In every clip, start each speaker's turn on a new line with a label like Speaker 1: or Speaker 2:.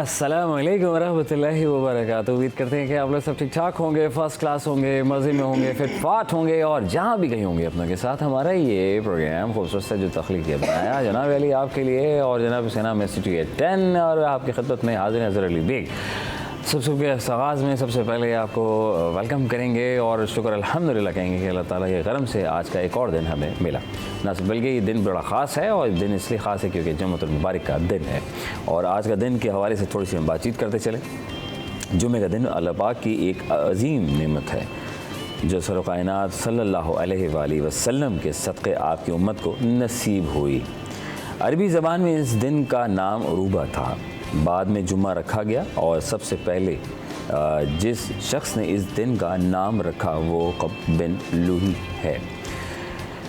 Speaker 1: अस्सलाम वालेकुम वरहमतुल्लाहि वबरकातुहू। उम्मीद करते हैं कि आप लोग सब ठीक ठाक होंगे, फ़र्स्ट क्लास होंगे, मज़े में होंगे, फिट फाट होंगे और जहाँ भी कहीं होंगे अपनों के साथ। हमारा ये प्रोग्राम खूबसूरत से जो तख्लीक किया बनाया जनाब अली आपके लिए और जनाब हुसैना मैसिटी 10 और आपकी खिदमत में हाज़िर नज़र अली बेग। सबसे आगाज़ में सबसे पहले आपको वेलकम करेंगे और शुक्र अल्हम्दुलिल्लाह कहेंगे कि अल्लाह ताला के करम से आज का एक और दिन हमें मिला। ना बल्कि ये दिन बड़ा ख़ास है और दिन इसलिए ख़ास है क्योंकि जुम्मतुल मुबारक का दिन है और आज का दिन के हवाले से थोड़ी सी हम बातचीत करते चले। जुम्मे का दिन अल्लाह पाक की एक अज़ीम नेमत है जो सर कायनात सल्लल्लाहु अलैहि वसल्लम के सदक़े आपकी उम्मत को नसीब हुई। अरबी ज़बान में इस दिन का नाम अरूबा था, बाद में जुम्मा रखा गया और सबसे पहले जिस शख्स ने इस दिन का नाम रखा वो कब बिन लूही है।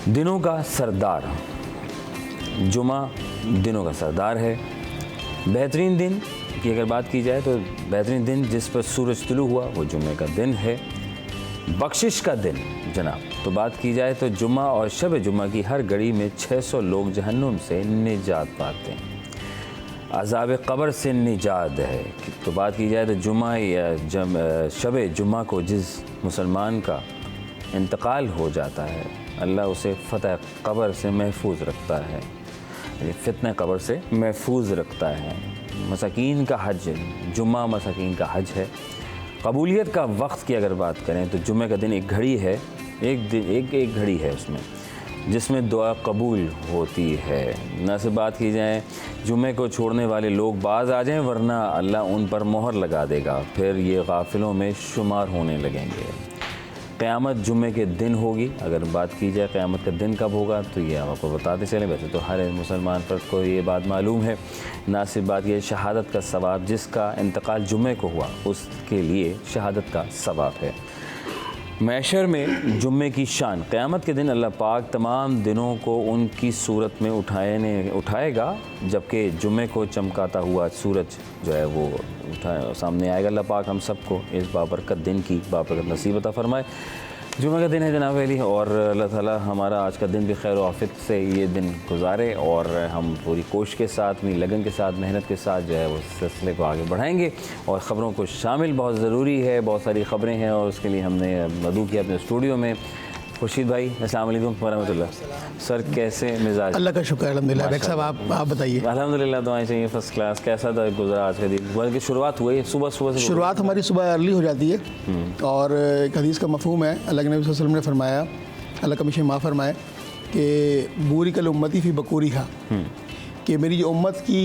Speaker 1: दिनों का सरदार, जुम्मा दिनों का सरदार है। बेहतरीन दिन की अगर बात की जाए तो बेहतरीन दिन जिस पर सूरज तुलू हुआ वो जुम्मे का दिन है। बख्शिश का दिन जनाब तो बात की जाए तो जुम्मा और शब जुम्मा की हर घड़ी में 600 लोग जहन्नुम से निजात पाते हैं। अज़ाब क़ब्र से निजात है तो बात की जाए तो जुम्मा या शब जुम्मा को जिस मुसलमान का इंतकाल हो जाता है अल्लाह उसे फ़तह क़ब्र से महफूज रखता है, यानी फ़ितने क़ब्र से महफूज रखता है। मसाकीन का हज, जुम्मा मसाकीन का हज है। कबूलियत का वक्त की अगर बात करें तो जुम्मे का दिन एक घड़ी है, एक घड़ी है उसमें जिसमें दुआ कबूल होती है। ना से बात की जाए जुम्मे को छोड़ने वाले लोग बाज़ आ जाएं वरना अल्लाह उन पर मोहर लगा देगा, फिर ये गाफिलों में शुमार होने लगेंगे। क़यामत जुम्मे के दिन होगी। अगर बात की जाए क़यामत का दिन कब होगा तो ये हम आपको बताते चलें। वैसे तो हर मुसलमान फ़र्द को ये बात मालूम है। ना सिर्फ बात ये शहादत का सवाब, जिसका इंतकाल जुम्मे को हुआ उसके लिए शहादत का सवाब है। मैशर में जुम्मे की शान, क़यामत के दिन अल्लाह पाक तमाम दिनों को उनकी सूरत में उठाएगा जबकि जुम्मे को चमकाता हुआ सूरज जो है वो सामने आएगा। अल्लाह पाक हम सबको इस बाबरकत दिन की बाबरकत नसीब अता फरमाए। जुम्मे का दिन है जनाब अली और अल्लाह ताला हमारा आज का दिन भी खैर आफियत से ये दिन गुजारे और हम पूरी कोशिश के साथ, अपनी लगन के साथ, मेहनत के साथ जो है वो सिलसिले को आगे बढ़ाएंगे। और ख़बरों को शामिल बहुत ज़रूरी है, बहुत सारी ख़बरें हैं और उसके लिए हमने मदऊ किया अपने स्टूडियो में। खुर्शीद भाई अस्सलाम वालेकुम वरहमतुल्लाह। सर कैसे मिजाज?
Speaker 2: अल्लाह का शुक्र अल्हम्दुलिल्लाह। बेग साहब आप बताइए।
Speaker 1: अल्हम्दुलिल्लाह दुआएं चाहिए फ़र्स्ट क्लास। कैसा था गुजरा आज का दिन? बल्कि शुरुआत हुई सुबह से,
Speaker 2: शुरुआत हमारी सुबह अर्ली हो जाती है और एक हदीस का मफ़हूम है, अल्लाह के नबी सल्लल्लाहु अलैहि वसल्लम ने फरमाया, अल्लाह का हमेशा माफ़ फरमाए कि बूरी कल उम्मती फ़ी बकूरी हा, कि मेरी जो उम्मत की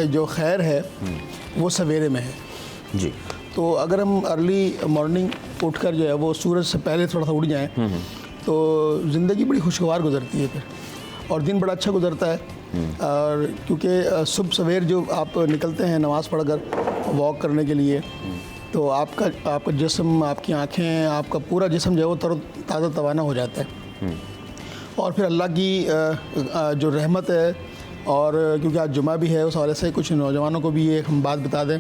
Speaker 2: जो खैर है वो सवेरे में है
Speaker 1: जी। तो
Speaker 2: अगर हम अर्ली मॉर्निंग उठकर जो है वो सूरज से पहले थोड़ा सा उठ जाएं तो ज़िंदगी बड़ी खुशगवार गुजरती है फिर और दिन बड़ा अच्छा गुजरता है। और क्योंकि सुबह सवेर जो आप निकलते हैं नमाज़ पढ़कर वॉक करने के लिए तो आपका जिस्म, आपकी आँखें, आपका पूरा जिस्म जो है वो ताज़ा तवाना हो जाता है। और फिर अल्लाह की जो रहमत है और क्योंकि आज जुमा भी है उस हवाले से कुछ नौजवानों को भी ये हम बात बता दें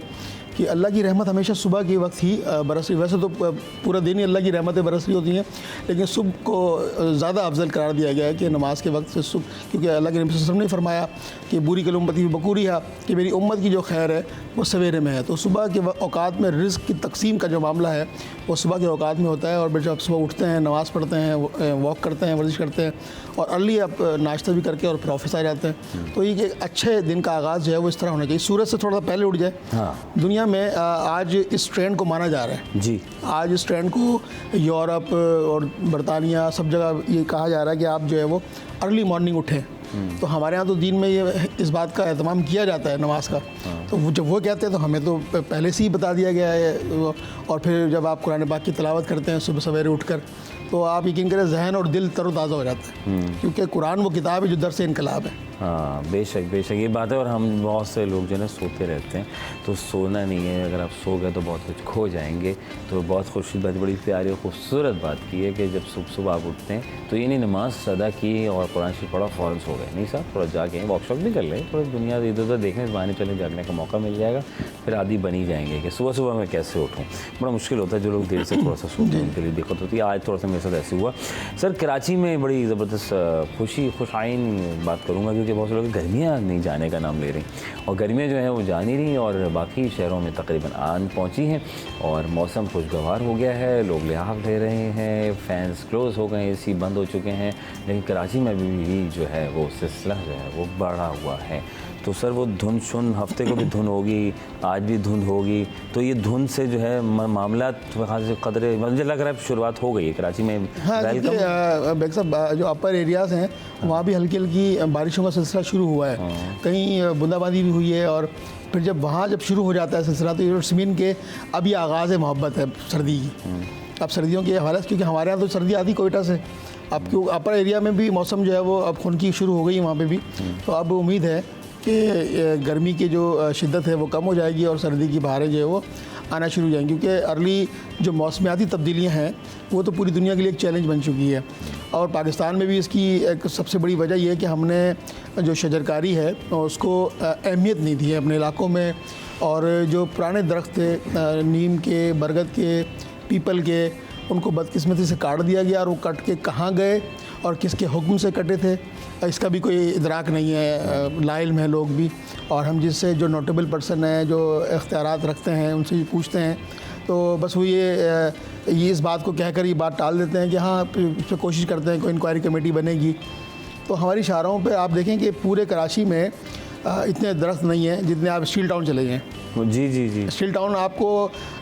Speaker 2: कि अल्लाह की रहमत हमेशा सुबह के वक्त ही बरस रही। वैसे तो पूरा दिन ही अल्लाह की रहमतें बरस रही होती हैं लेकिन सुबह को ज़्यादा अफजल करार दिया गया है कि नमाज के वक्त से सुबह, क्योंकि अल्लाह के नबी सल्लल्लाहु अलैहि वसल्लम ने फरमाया कि बुरी कल उम्मती बकूरी है, कि मेरी उम्मत की जो खैर है वो सवेरे में है। तो सुबह के औकात में रिज़्क़ की तकसीम का जो मामला है वो सुबह के औकात में होता है और जब सुबह उठते हैं, नमाज़ पढ़ते हैं, वॉक करते हैं, वर्जिश करते हैं और अर्ली आप नाश्ता भी करके और फिर ऑफिस आ जाते हैं। तो ये एक अच्छे दिन का आगाज़ जो है वो इस तरह होना चाहिए, सूरज से थोड़ा सा पहले उठ जाए।
Speaker 1: हाँ।
Speaker 2: दुनिया में आज इस ट्रेंड को माना जा रहा है
Speaker 1: जी।
Speaker 2: आज इस ट्रेंड को यूरोप और बरतानिया सब जगह ये कहा जा रहा है कि आप जो है वो अर्ली मॉर्निंग उठें। तो हमारे यहाँ तो दिन में ये इस बात का एहतमाम किया जाता है नमाज का। तो जब वो कहते हैं तो हमें तो पहले से ही बता दिया गया है। और फिर जब आप कुरान पाक की तिलावत करते हैं सुबह सवेरे उठकर तो आप यकीन करें जहन और दिल तरोताज़ा हो जाता है क्योंकि कुरान वो किताब है जो दर से इनकलाब है।
Speaker 1: हाँ बेशक ये बात है। और हम बहुत से लोग जो है ना सोते रहते हैं तो सोना नहीं है, अगर आप सो गए तो बहुत कुछ खो जाएंगे। तो बहुत खुशी बात, बड़ी प्यारी और खूबसूरत बात की है कि जब सुबह आप उठते हैं तो ये नहीं नमाज अदा की और कुरान शरीफ पढ़ा फ़ौरन सो गए, नहीं साहब थोड़ा जाके वर्कशॉप भी कर लें, थोड़ा दुनिया इधर उधर देखने बहाने चले जागने का मौका मिल जाएगा, फिर आदि बनी जाएंगे कि सुबह मैं कैसे उठूँ। बड़ा मुश्किल होता है जो लोग देर से थोड़ा सा सोते हैं उनके लिए दिक्कत होती है। आज थोड़ा सा मेरे साथ ऐसे हुआ। सर कराची में बड़ी ज़बरदस्त खुशाइन बात करूँगा, क्योंकि बहुत से लोग गर्मियाँ नहीं जाने का नाम ले रही, और गर्मियाँ जो हैं वो जा नहीं रही, और बाकी शहरों में तकरीबन आन पहुँची हैं और मौसम खुशगवार हो गया है, लोग लिहाफ ले रहे हैं, फैंस क्लोज़ हो गए, एसी बंद हो चुके हैं, लेकिन कराची में भी जो है वो सिलसिला जो है वो बढ़ा हुआ है। तो सर वो धुंध शुन हफ्ते को भी धुंध होगी, आज भी धुंध होगी, तो ये धुंध से जो है मामला कदरे मुझे लग रहा है शुरुआत हो गई है कराची में।
Speaker 2: हाँ देखिए बेग साहब, जो अपर एरियाज़ हैं वहाँ भी हल्की हल्की बारिशों का सिलसिला शुरू हुआ है, कहीं बूंदाबांदी भी हुई है, और फिर जब शुरू हो जाता है सिलसिला तो ये ज़मीन के अब ये आगाज़ मोहब्बत है सर्दी की। अब सर्दियों के हवाले से, क्योंकि हमारे यहाँ तो सर्दी आती कोयटा से, अब क्यों अपर एरिया में भी मौसम जो है वो अब खुनकी शुरू हो गई है वहाँ पे भी, तो अब उम्मीद है कि गर्मी की जो शिद्दत है वो कम हो जाएगी और सर्दी की बहारें जो है वो आना शुरू हो जाएंगी, क्योंकि अर्ली जो मौसमियाती तब्दीलियाँ हैं वो तो पूरी दुनिया के लिए एक चैलेंज बन चुकी है। और पाकिस्तान में भी इसकी एक सबसे बड़ी वजह ये है कि हमने जो शजरकारी है उसको अहमियत नहीं दी है अपने इलाकों में, और जो पुराने दरख्त थे नीम के, बरगद के, पीपल के, उनको बदकिस्मती से काट दिया गया, और वो कट के कहाँ गए और किसके हुक्म से कटे थे इसका भी कोई इदराक नहीं है, लाइल हैं लोग भी। और हम जिससे जो नोटेबल पर्सन हैं, जो इख्तियारात रखते हैं, उनसे पूछते हैं, तो बस वो ये इस बात को कहकर ये बात टाल देते हैं कि हाँ इस पर कोशिश करते हैं कोई इंक्वायरी कमेटी बनेगी। तो हमारी शाहराहों पे आप देखें कि पूरे कराची में इतने दरख्त नहीं हैं जितने आप स्टील टाउन चले गए।
Speaker 1: जी जी जी,
Speaker 2: स्टील टाउन आपको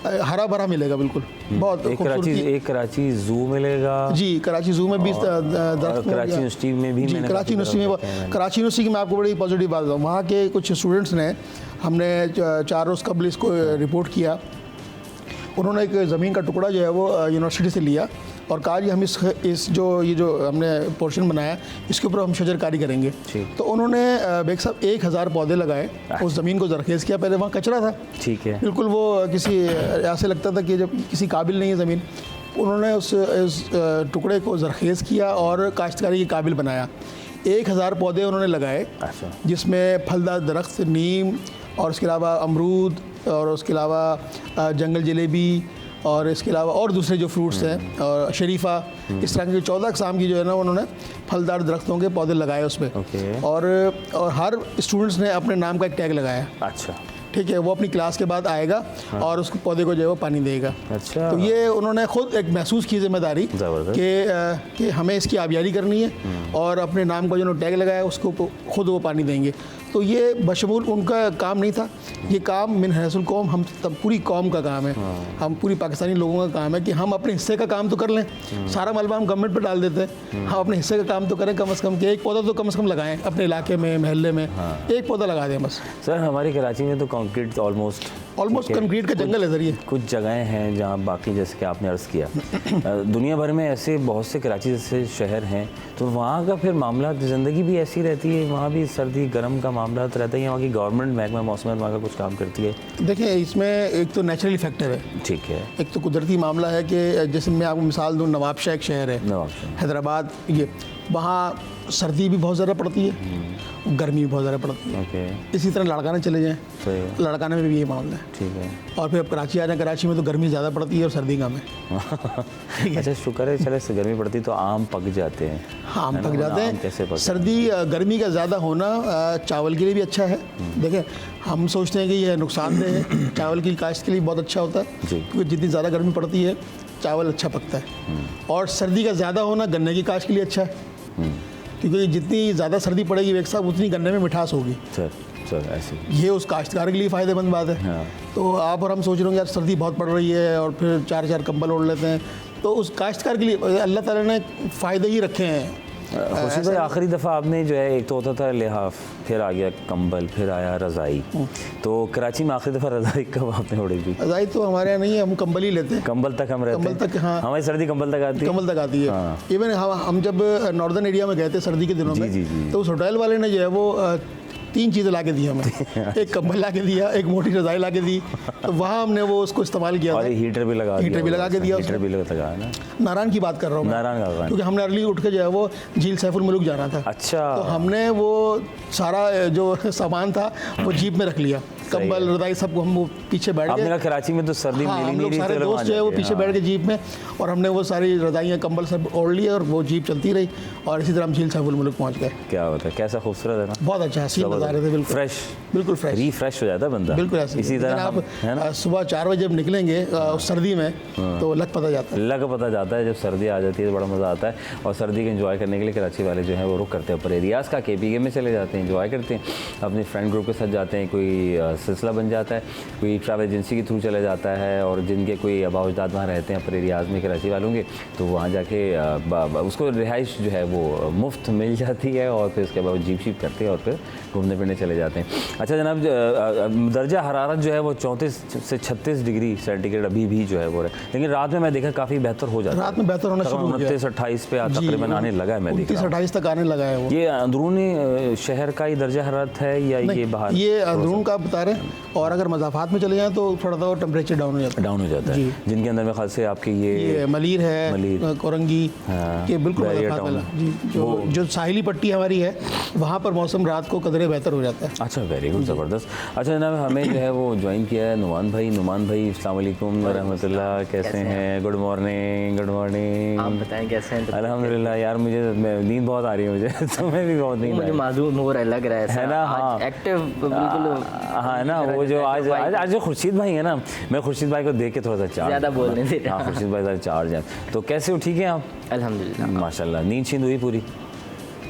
Speaker 2: हरा भरा मिलेगा बिल्कुल, बहुत
Speaker 1: एक कराची जू मिलेगा।
Speaker 2: जी, कराची जू में भी दरख्त,
Speaker 1: कराची यूनिवर्सिटी में भी,
Speaker 2: कराची यूनिवर्सिटी में आपको बड़ी पॉजिटिव बात बताऊँ, वहाँ के कुछ स्टूडेंट्स ने, हमने 4 रोज़ कबल इसको रिपोर्ट किया, उन्होंने एक ज़मीन का टुकड़ा जो है वो यूनिवर्सिटी से लिया और कहा जी हम इस जो हमने पोर्शन बनाया इसके ऊपर हम शजरकारी करेंगे। तो उन्होंने बेग साहब 1000 पौधे लगाए, उस ज़मीन को ज़रखेज़ किया। पहले वहाँ कचरा था, ठीक है, बिल्कुल वो किसी ऐसे लगता था कि जब किसी काबिल नहीं है ज़मीन, उन्होंने इस टुकड़े को ज़रखेज़ किया और काश्तकारी के काबिल बनाया। 1000 पौधे उन्होंने लगाए, जिसमें फलदार दरख्त, नीम, और इसके अलावा अमरूद, और उसके अलावा जंगल जलेबी, और इसके अलावा और दूसरे जो फ्रूट्स हैं, और शरीफा, इस तरह के 14 अक़साम की जो है ना उन्होंने फलदार दरख्तों के पौधे लगाए उसमें। और हर स्टूडेंट्स ने अपने नाम का एक टैग लगाया। अच्छा, ठीक है, वो अपनी क्लास के बाद आएगा और उस पौधे को जो है वो पानी देगा। अच्छा, तो ये उन्होंने खुद एक महसूस की जिम्मेदारी कि हमें इसकी आबियारी करनी है, और अपने नाम का जो टैग लगाया उसको खुद वो पानी देंगे। तो ये बशमूल उनका काम नहीं था, ये काम मिन हसन कौम, हम तब पूरी कौम का काम है, हम पूरी पाकिस्तानी लोगों का काम है कि हम अपने हिस्से का काम तो कर लें। सारा मलबा हम गवर्नमेंट पर डाल देते हैं, हम अपने हिस्से का काम तो करें, कम से कम कि एक पौधा तो कम से कम लगाएं अपने इलाके में, मोहल्ले में एक पौधा लगा दें बस।
Speaker 1: सर हमारी कराची में तो कंक्रीट ऑलमोस्ट
Speaker 2: कंक्रीट का जंगल है सर। ये
Speaker 1: कुछ जगहें हैं जहाँ बाकी, जैसे कि आपने अर्ज़ किया, दुनिया भर में ऐसे बहुत से कराची जैसे शहर हैं, तो वहाँ का फिर मामला ज़िंदगी भी ऐसी रहती है, वहाँ भी सर्दी गर्म का मामला रहता है, वहाँ की गवर्नमेंट महकमा मौसम वहाँ का कुछ काम करती है।
Speaker 2: देखिए इसमें एक तो नेचुरली फैक्टर है, ठीक है, एक तो कुदरती मामला है कि जैसे मैं आपको मिसाल दूँ, नवाबशाह एक शहर है, हैदराबाद, ये वहाँ सर्दी भी बहुत ज़्यादा पड़ती है, गर्मी भी बहुत ज़्यादा पड़ती है। इसी तरह लड़काना चले जाएँ, लड़काने में भी ये मामला है, ठीक है। और फिर अब कराची आ जाए, कराची में तो गर्मी ज़्यादा पड़ती है और सर्दी कम है। अच्छा, शुक्र है चले गर्मी पड़ती तो आम पक जाते हैं। हाँ, आम पक जाते हैं। कैसे पक? सर्दी गर्मी का ज़्यादा होना चावल के लिए भी अच्छा है। देखें, हम सोचते हैं कि यह नुकसानदेह है, चावल की काश्त के लिए बहुत अच्छा होता है, क्योंकि जितनी ज़्यादा गर्मी पड़ती है चावल अच्छा पकता है। और सर्दी का ज़्यादा होना गन्ने की काश्त के लिए अच्छा है, क्योंकि जितनी ज़्यादा सर्दी पड़ेगी एक साहब उतनी गन्ने में मिठास होगी। सर ऐसे ये उस काश्तकार के लिए फ़ायदेमंद बात है। हाँ। तो आप और हम सोच रहे होंगे यार सर्दी बहुत पड़ रही है और फिर 4 कंबल ओढ़ लेते हैं, तो उस काश्तकार के लिए अल्लाह ताला ने फ़ायदे ही रखे हैं।
Speaker 1: खुशी भाई, आखिरी दफ़ा आपने जो है, एक तो होता था लिहाफ, फिर आ गया कंबल, फिर आया रज़ाई, तो कराची में आखिरी दफ़ा रज़ाई कब आपने ओढ़ी थी?
Speaker 2: रज़ाई तो हमारे यहाँ नहीं है, हम कंबल ही लेते हैं।
Speaker 1: कंबल तक हम रहते हैं,
Speaker 2: कंबल तक। हाँ,
Speaker 1: हमारी सर्दी कंबल तक आती है,
Speaker 2: कंबल तक आती है। इवन हम जब नॉर्दर्न एरिया में गए थे सर्दी के दिनों में, तो उस होटल वाले ने जो है वो 3 चीज़ें ला के दी हमें। एक कंबल ला के दिया, एक मोटी रज़ाई ला के दी, तो वहाँ हमने वो उसको इस्तेमाल किया।
Speaker 1: और हीटर भी लगा
Speaker 2: के दिया।
Speaker 1: हीटर भी लगा ना।
Speaker 2: नारायण की बात कर रहा हूँ,
Speaker 1: नारायण का,
Speaker 2: क्योंकि हमने अर्ली उठ के जो है वो झील सैफुल मुल्क जाना था। अच्छा, तो हमने वो सारा जो सामान था वो जीप में रख लिया, कंबल रजाई सबको हम वो पीछे बैठ
Speaker 1: आपने
Speaker 2: गए।
Speaker 1: कहा कराची में तो सर्दी
Speaker 2: हाँ,
Speaker 1: मिली
Speaker 2: हम
Speaker 1: नहीं
Speaker 2: लोग
Speaker 1: रही,
Speaker 2: सारे
Speaker 1: तो
Speaker 2: दोस्त जो है वो
Speaker 1: वहाँ
Speaker 2: पीछे
Speaker 1: जाके,
Speaker 2: बैठ गए जीप में और हमने वो सारी रजाइयाँ कंबल सब ओढ़ लिए और वो जीप चलती रही और इसी तरह हम झील साहिबुल मुल्क पहुँच गए।
Speaker 1: क्या होता है, कैसा खूबसूरत है ना,
Speaker 2: बहुत अच्छा हसीन नज़ारे थे, बिल्कुल
Speaker 1: फ्रेश,
Speaker 2: बिल्कुल फ्रेश,
Speaker 1: रिफ्रेश हो जाता है बंदा,
Speaker 2: बिल्कुल ऐसे।
Speaker 1: इसी तरह
Speaker 2: आप
Speaker 1: है ना,
Speaker 2: सुबह 4 बजे जब निकलेंगे सर्दी में तो लग पता जाता है।
Speaker 1: लग पता जाता है, जब सर्दी आ जाती है तो बड़ा मज़ा आता है। और सर्दी के एंजॉय करने के लिए कराची वाले जो हैं वो रुक करते हैं ऊपर एरियाज़ का, KPK में चले जाते हैं, एंजॉय करते हैं, अपने फ्रेंड ग्रुप के साथ जाते हैं, कोई सिलसिला बन जाता है, कोई ट्रैवल एजेंसी के थ्रू चला जाता है और जिनके कोई आबा अजदाद वहाँ रहते हैं अपर एरियाज़ में कराची वालों के, तो वहाँ जाके उसको रिहाइश जो है वो मुफ्त मिल जाती है और फिर उसके बाद जीप शीप करते हैं और फिर घूमने फिरने चले जाते हैं। अच्छा जनाब, दर्जा हरारत जो है वो 34 से 36 डिग्री सेंटीग्रेड अभी भी जो है वो है, लेकिन रात में मैं देखा काफ़ी बेहतर हो जाता है,
Speaker 2: रात में बेहतर होना शुरू हो गया,
Speaker 1: 29-28 पे तकरीबन आने लगा है, मैं देख रहा हूँ।
Speaker 2: 29-28 तक आने लगा है वो।
Speaker 1: ये अंदरूनी शहर का ही दर्जा हरारत है या ये बाहर?
Speaker 2: ये अंदरून का बता रहे हैं और अगर मज़ाफ़ात में चले जाएँ तो थोड़ा सा टेम्परेचर डाउन हो जाता है।
Speaker 1: डाउन हो जाता है, जिनके अंदर में खास से आपके
Speaker 2: ये मलीर है, कोरंगी के बिल्कुल मज़ाफ़ात वाला जी, जो साहिली पट्टी हमारी है वहाँ पर मौसम रात को कदरे बेहतर हो जाता है।
Speaker 1: अच्छा, वेरी गुड, ज़बरदस्त। अच्छा जनाब, हमें जो है वो ज्वाइन किया है नुमान भाई, अस्सलाम वालेकुम रहमतुल्लाह, कैसे हैं? Good morning.
Speaker 3: आप बताएं कैसे हैं?
Speaker 1: अल्हम्दुलिल्लाह यार, मुझे नींद बहुत आ रही है मुझे तुम्हें भी बहुत नींद
Speaker 3: मुझे मालूम हो रहा है, लग रहा है
Speaker 1: ना, हाँ
Speaker 3: एक्टिव बिल्कुल।
Speaker 1: हाँ ना, वो जो आज जो खुर्शीद भाई है ना, मैं खुर्शीद भाई को देख के थोड़ा सा चार्ज
Speaker 3: ज़्यादा बोलने दे रहा।
Speaker 1: हाँ, खुर्शीद भाई ज़्यादा चार्ज है। तो कैसे हो, ठीक है आप?
Speaker 3: अल्हम्दुलिल्लाह।
Speaker 1: माशाल्लाह, नींद शींद हुई पूरी?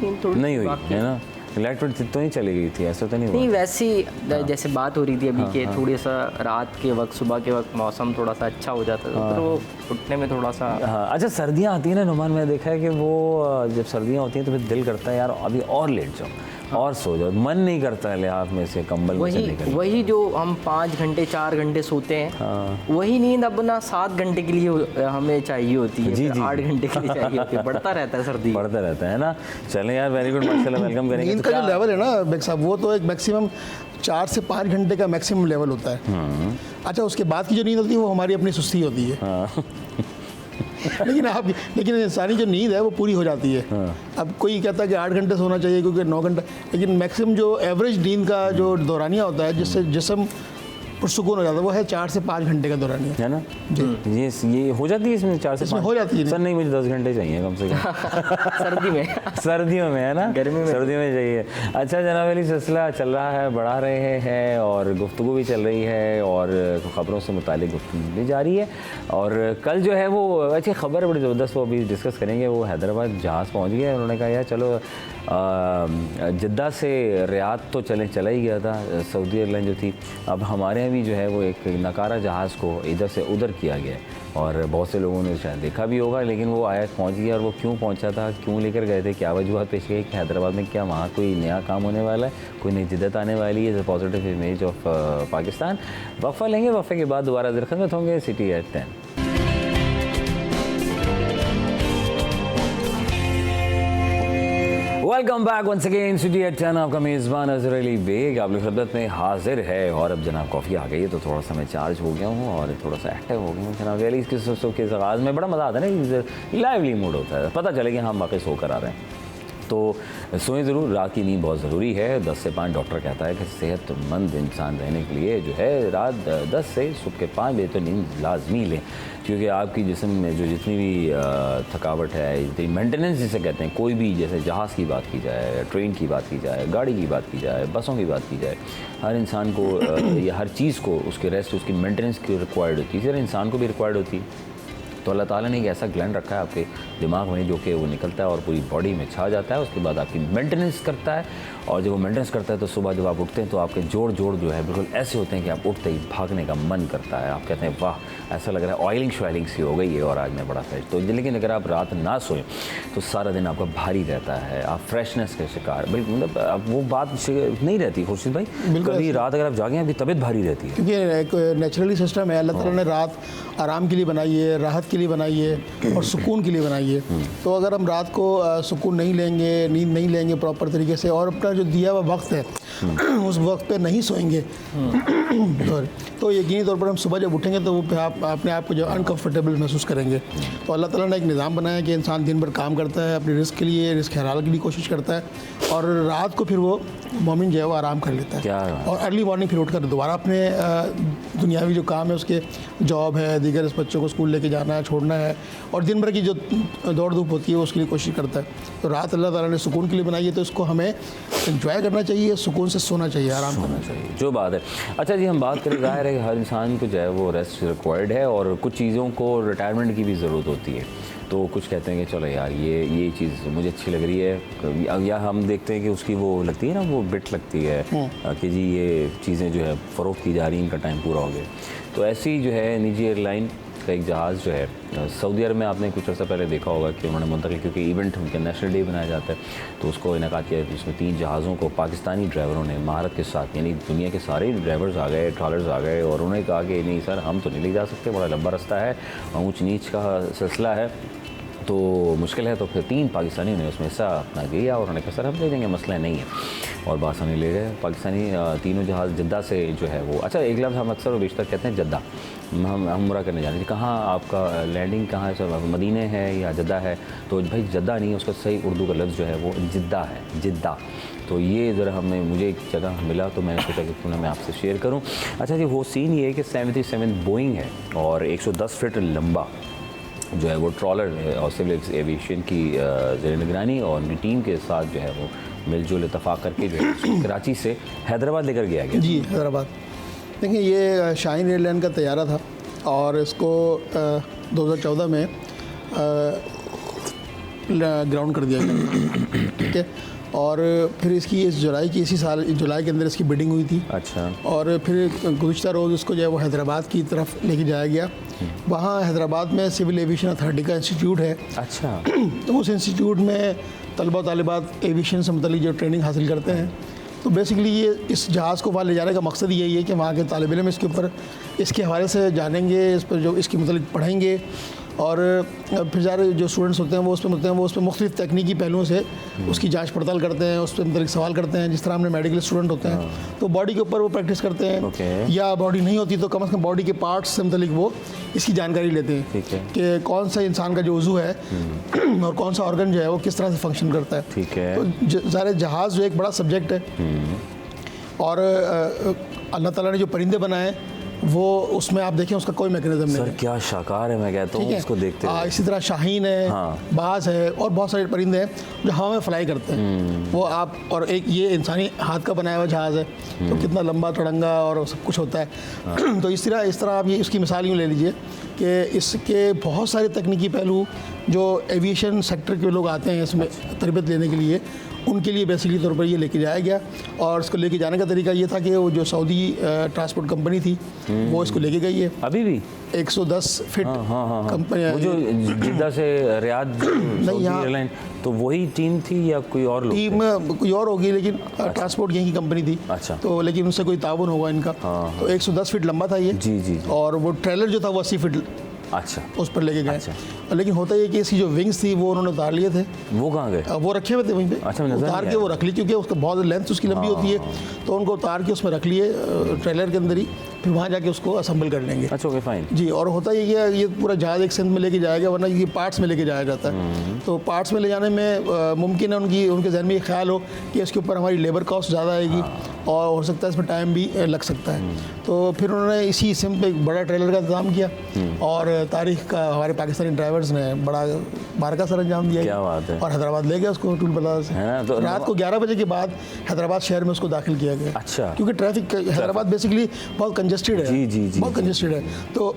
Speaker 1: नहीं हुई है ना, लाइट वेट तो नहीं चली गई थी, ऐसा तो नहीं हुआ?
Speaker 3: नहीं, वैसी जैसे बात हो रही थी अभी के थोड़ी सा रात के वक्त सुबह के वक्त मौसम थोड़ा सा अच्छा हो जाता था, तो वो उठने में थोड़ा सा।
Speaker 1: हाँ, अच्छा सर्दियाँ आती हैं ना नुमान, मैं देखा है कि वो जब सर्दियाँ होती हैं तो फिर दिल करता है यार अभी और लेट जाओ और सो जाओ, मन नहीं करता है लिहाफ में से कंबल में से निकलने।
Speaker 3: वही जो हम 5 घंटे 4 घंटे सोते हैं, वही नींद अब ना 7 घंटे के लिए हमें चाहिए होती है, 8 घंटे के लिए चाहिए होती है, बढ़ता रहता है सर्दी,
Speaker 1: बढ़ता रहता है ना। चलें यार, वेरी गुड, माशाल्लाह, वेलकम करेंगे।
Speaker 2: नींद का जो लेवल है ना बेग साहब, वो तो एक मैक्सिमम 4 से 5 घंटे का मैक्सिमम लेवल होता है। अच्छा, उसके बाद की जो नींद होती है वो हमारी अपनी सुस्ती होती है। लेकिन इंसानी जो नींद है वो पूरी हो जाती है। अब कोई कहता है कि 8 घंटे सोना चाहिए क्योंकि 9 घंटा, लेकिन मैक्सिमम जो एवरेज नींद का जो दौरानिया होता है जिससे जिस्म पुरसुकून हो जाता है वो है 4 से 5 घंटे का दौरानिया,
Speaker 1: है ना जी। ये हो जाती है इसमें 4 से 5
Speaker 2: हो जाती है।
Speaker 1: सर नहीं, मुझे 10 घंटे चाहिए कम से कम
Speaker 3: सर्दी में
Speaker 1: सर्दियों में, है ना,
Speaker 3: गर्मी में
Speaker 1: सर्दियों में चाहिए। अच्छा जनाब अली, सिलसिला चल रहा है, बढ़ा रहे हैं और गुफ्तगू भी चल रही है और ख़बरों से मुतालिक गुफ्तगू भी जारी है। और कल जो है वो अच्छी खबर है बड़ी ज़बरदस्त, वो अभी डिस्कस करेंगे। वो हैदराबाद जहाज़ पहुँच गया, उन्होंने कहा यार चलो जिद्दा से रियाद तो चला ही गया था सऊदी एयरलाइन जो थी, अब हमारे यहाँ भी जो है वो एक नकारा जहाज़ को इधर से उधर किया गया और बहुत से लोगों ने शायद देखा भी होगा, लेकिन वो आया पहुँच गया। और वो क्यों पहुँचा था, क्यों लेकर गए थे, क्या वजूहत पेश गई कि हैदराबाद में क्या वहाँ कोई नया काम होने वाला है, कोई नई जिद्दत आने वाली है, पॉजिटिव इमेज ऑफ पाकिस्तान। वफ़ा लेंगे, वफ़े के बाद दोबारा ज़रा खिदमत होंगे city at 10। Welcome back once again city at 10। आपका मेज़बान अज़हर अली बेग आप लोग खिदमत में हाजिर है। और अब जनाब कॉफ़ी आ गई है तो थोड़ा सा मैं चार्ज हो गया हूँ और थोड़ा सा एक्टिव हो गया हूँ जनाब अली। इसके आगाज़ में बड़ा मज़ा आता है ना, लाइवली मूड होता है, पता चले कि हम वाकई सो कर आ रहे हैं। तो सोएं ज़रूर, रात की नींद बहुत ज़रूरी है। 10 से 5 डॉक्टर कहता है कि सेहतमंद इंसान रहने के लिए जो है रात 10 से सुबह के 5 बजे तो नींद लाजमी लें, क्योंकि आपकी जिस्म में जो जितनी भी थकावट है, जितनी मेंटेनेंस जिसे कहते हैं, कोई भी जैसे जहाज़ की बात की जाए, ट्रेन की बात की जाए, गाड़ी की बात की जाए, बसों की बात की जाए, हर इंसान को या हर चीज़ को उसके रेस्ट, उसकी मेंटेनेंस की रिक्वायर्ड होती है, इसी तरह इंसान को भी रिक्वायर्ड होती है। तो अल्लाह ताला ने एक ऐसा ग्लैंड रखा है आपके दिमाग में जो कि वो निकलता है और पूरी बॉडी में छा जाता है, उसके बाद आपकी मेंटेनेंस करता है। और जब वो मेंटेनेंस करता है तो सुबह जब आप उठते हैं तो आपके जोड़ जो है बिल्कुल ऐसे होते हैं कि आप उठते ही भागने का मन करता है। आप कहते हैं वाह, ऐसा लग रहा है ऑयलिंग शॉयलिंग सी हो गई है और आज मैं बड़ा फ्रेश। तो लेकिन अगर आप रात ना सोएं तो सारा दिन आपका भारी रहता है, आप फ्रेशनेस के शिकार, बिल्कुल मतलब अब वो बात नहीं रहती खुर्शीद भाई, कभी रात अगर आप जागें आपकी तबीयत भारी रहती है,
Speaker 2: क्योंकि एक नेचुरली सिस्टम है, अल्लाह ताला ने रात आराम के लिए बनाई है, राहत के लिए बनाई है और सुकून के लिए बनाई है। तो अगर हम रात को सुकून नहीं लेंगे, नींद नहीं लेंगे प्रॉपर तरीके से, और अपना जो दिया हुआ वक्त है उस वक्त पे नहीं सोएंगे तो यकीनी तौर पर हम सुबह जब उठेंगे तो वो आप अपने आप को जो अनकंफर्टेबल महसूस करेंगे। तो अल्लाह ताला ने एक निज़ाम बनाया कि इंसान दिन भर काम करता है, अपने रिस्क के लिए, रिस्क हलाल के लिए कोशिश करता है, और रात को फिर वो मोमिन जो है वो आराम कर लेता है और अर्ली मॉर्निंग फिर उठकर दोबारा अपने दुनियावी जो काम है, उसके जॉब है, दीगर इस बच्चों को स्कूल लेके जाना है, छोड़ना है, और दिन भर की जो दौड़ धूप होती है उसके लिए कोशिश करता है। तो रात अल्लाह ताला ने सुकून के लिए बनाई है, तो इसको हमें एंजॉय करना चाहिए, सुकून से सोना चाहिए, आराम करना चाहिए,
Speaker 1: जो बात है। अच्छा जी, हम बात करें, ज़ाहिर है हर इंसान को जो है वो रेस्ट रिक्वायर्ड है और कुछ चीज़ों को रिटायरमेंट की भी ज़रूरत होती है। तो कुछ कहते हैं कि चलो यार ये चीज़ मुझे अच्छी लग रही है, या हम देखते हैं कि उसकी वो लगती है ना, वो बिट लगती है कि जी ये चीज़ें जो है फ़रोख्त की जा रही हैं, इनका टाइम पूरा हो गया। तो ऐसी जो है निजी एयरलाइन का एक जहाज़ जो है सऊदी अरब में, आपने कुछ अर्सा पहले देखा होगा कि उन्होंने मुंतकिल, क्योंकि इवेंट उनका नेशनल डे बनाया जाता है, तो उसको इनेकाद किया, जिसमें 3 जहाज़ों को पाकिस्तानी ड्राइवरों ने महारत के साथ, यानी दुनिया के सारे ड्राइवर्स आ गए, ट्रॉलर्स आ गए, और उन्होंने कहा कि नहीं सर, हम तो नहीं ले जा सकते, बड़ा लंबा रास्ता है, ऊँच नीच का सिलसिला है, तो मुश्किल है। तो फिर 3 पाकिस्तानी ने उसमें हिस्सा अपना दिया और उन्होंने कहा सर हम ले जाएंगे, मसला नहीं है, और बासानी ले गए पाकिस्तानी तीनों जहाज़ जद्दा से जो है वो। अच्छा, एक लफ्ज़ हम अक्सर और बेशतर कहते हैं जद्दा, हम उम्रा करने जाने थे, कहाँ आपका लैंडिंग कहाँ है सर, मदीने है या जद्दा है? तो भाई जद्दा नहीं है, उसका सही उर्दू का लफ्ज़ जो है वो जिद्दा है, जिद्दा। तो ये ज़रा मुझे एक जगह मिला तो मैंने सोचा कि क्यों ना मैं आपसे शेयर करूँ। अच्छा जी, वो सीन ये है कि 737 बोइंग है और 110 फीट लंबा जो है वो ट्रॉलर है, और सिविल एविएशन की ज़ेर निगरानी और उनकी टीम के साथ जो है वो मिलजुल इतफाक़ करके जो है कराची से हैदराबाद लेकर गया गया।
Speaker 2: जी, हैदराबाद। देखिए, ये शाहीन एयरलाइन का तैयारा था और इसको 2014 में ग्राउंड कर दिया गया, ठीक है। और फिर इसकी इसी साल जुलाई के अंदर इसकी बिडिंग हुई थी।
Speaker 1: अच्छा।
Speaker 2: और फिर गुज़िश्ता रोज़ उसको जो है वो हैदराबाद की तरफ लेके जाया गया। वहाँ हैदराबाद में सिविल एविएशन अथॉरिटी का इंस्टीट्यूट है।
Speaker 1: अच्छा।
Speaker 2: तो उस इंस्टीट्यूट में तलबा तालिबात एविएशन से मुतल्लिक जो ट्रेनिंग हासिल करते हैं, तो बेसिकली ये इस जहाज़ को वहाँ ले जाने का मकसद यही है कि वहाँ के तालिब इल्म इसके ऊपर, इसके हवाले से जानेंगे, इस पर जो इसके मुतल्लिक पढ़ेंगे, और फिर ज़्यादा जो स्टूडेंट्स होते हैं वो उस पर मुख्तलिफ तकनीकी पहलुओं से उसकी जांच पड़ताल करते हैं, उस पर मुतल्लिक सवाल करते हैं। जिस तरह हमने मेडिकल स्टूडेंट होते हैं तो बॉडी के ऊपर वो प्रैक्टिस करते हैं, या बॉडी नहीं होती तो कम से कम बॉडी के पार्ट्स से मुतल्लिक वो इसकी जानकारी लेते हैं कि कौन सा इंसान का जो उज़ू है और कौन सा ऑर्गन जो है वो किस तरह से फंक्शन करता है।
Speaker 1: ठीक है।
Speaker 2: तो सारे जहाज़ जो एक बड़ा सब्जेक्ट है, और अल्लाह ताला ने जो परिंदे बनाए वो, उसमें आप देखें उसका कोई मैकेनिज्म नहीं
Speaker 1: सर
Speaker 2: है।
Speaker 1: क्या शाकार है, मैं कहता हूँ उसको देखते हैं।
Speaker 2: इसी तरह शाहीन है, बाज है, और बहुत सारे परिंदे हैं जो हवा में फ्लाई करते हैं, वो आप, और एक ये इंसानी हाथ का बनाया हुआ जहाज़ है, तो कितना लंबा चौड़ंगा और सब कुछ होता है। तो इस तरह आप ये इसकी मिसाल यूँ ले लीजिए कि इसके बहुत सारे तकनीकी पहलू जो एविएशन सेक्टर के लोग आते हैं इसमें तरबियत लेने के लिए, उनके लिए बेसिकली तौर पर ये लेके जाया गया। और इसको लेके जाने का तरीका ये था कि वो जो सऊदी ट्रांसपोर्ट कंपनी थी वो इसको लेके गई है।
Speaker 1: अभी भी
Speaker 2: 110 फीट कंपनी,
Speaker 1: वो जो जिद्दा से रियाद सऊदी एयरलाइन, तो वही टीम थी या कोई और लोग?
Speaker 2: टीम कोई और होगी, लेकिन ट्रांसपोर्ट यहीं की कंपनी थी।
Speaker 1: अच्छा।
Speaker 2: तो लेकिन उससे कोई ताउन होगा इनका। तो 110 फीट लंबा था ये।
Speaker 1: जी जी।
Speaker 2: और वो ट्रेलर जो था वो 80 फीट
Speaker 1: अच्छा
Speaker 2: उस पर लेके गए।
Speaker 1: अच्छा।
Speaker 2: लेकिन होता ये कि इसकी जो विंग्स थी वो उन्होंने उतार लिए थे।
Speaker 1: वो कहाँ गए?
Speaker 2: वो रखे हुए थे वहीं पे।
Speaker 1: अच्छा,
Speaker 2: उतार के वो रख ली, क्योंकि उसका बहुत लेंथ उसकी लंबी होती है, तो उनको उतार के उसमें रख लिए ट्रेलर के अंदर ही, फिर वहाँ जाके उसको असेंबल कर लेंगे।
Speaker 1: अच्छा, ओके, फाइन
Speaker 2: जी। और होता ये कि ये पूरा जहाज़ एक सिंध में लेके जाएगा, वरना ये पार्ट्स में लेके जाया जाता है। तो पार्ट्स में ले जाने में मुमकिन है उनके जहन में ये ख्याल हो कि इसके ऊपर हमारी लेबर कॉस्ट ज़्यादा आएगी और हो सकता है इसमें टाइम भी लग सकता है। तो फिर उन्होंने इसी सिम पे एक बड़ा ट्रेलर का इंतज़ाम किया, और तारीख का हमारे पाकिस्तानी ड्राइवर्स ने बड़ा बारका सर अंजाम दिया।
Speaker 1: क्या बात है।
Speaker 2: और हैदराबाद ले गया उसको टूल प्लाजा से। तो रात को 11 बजे के बाद हैदराबाद शहर में उसको दाखिल किया गया।
Speaker 1: अच्छा।
Speaker 2: क्योंकि ट्रैफिक हैदराबाद बेसिकली बहुत कंजेस्टेड है।
Speaker 1: जी जी जी,
Speaker 2: बहुत कंजेस्टेड है, तो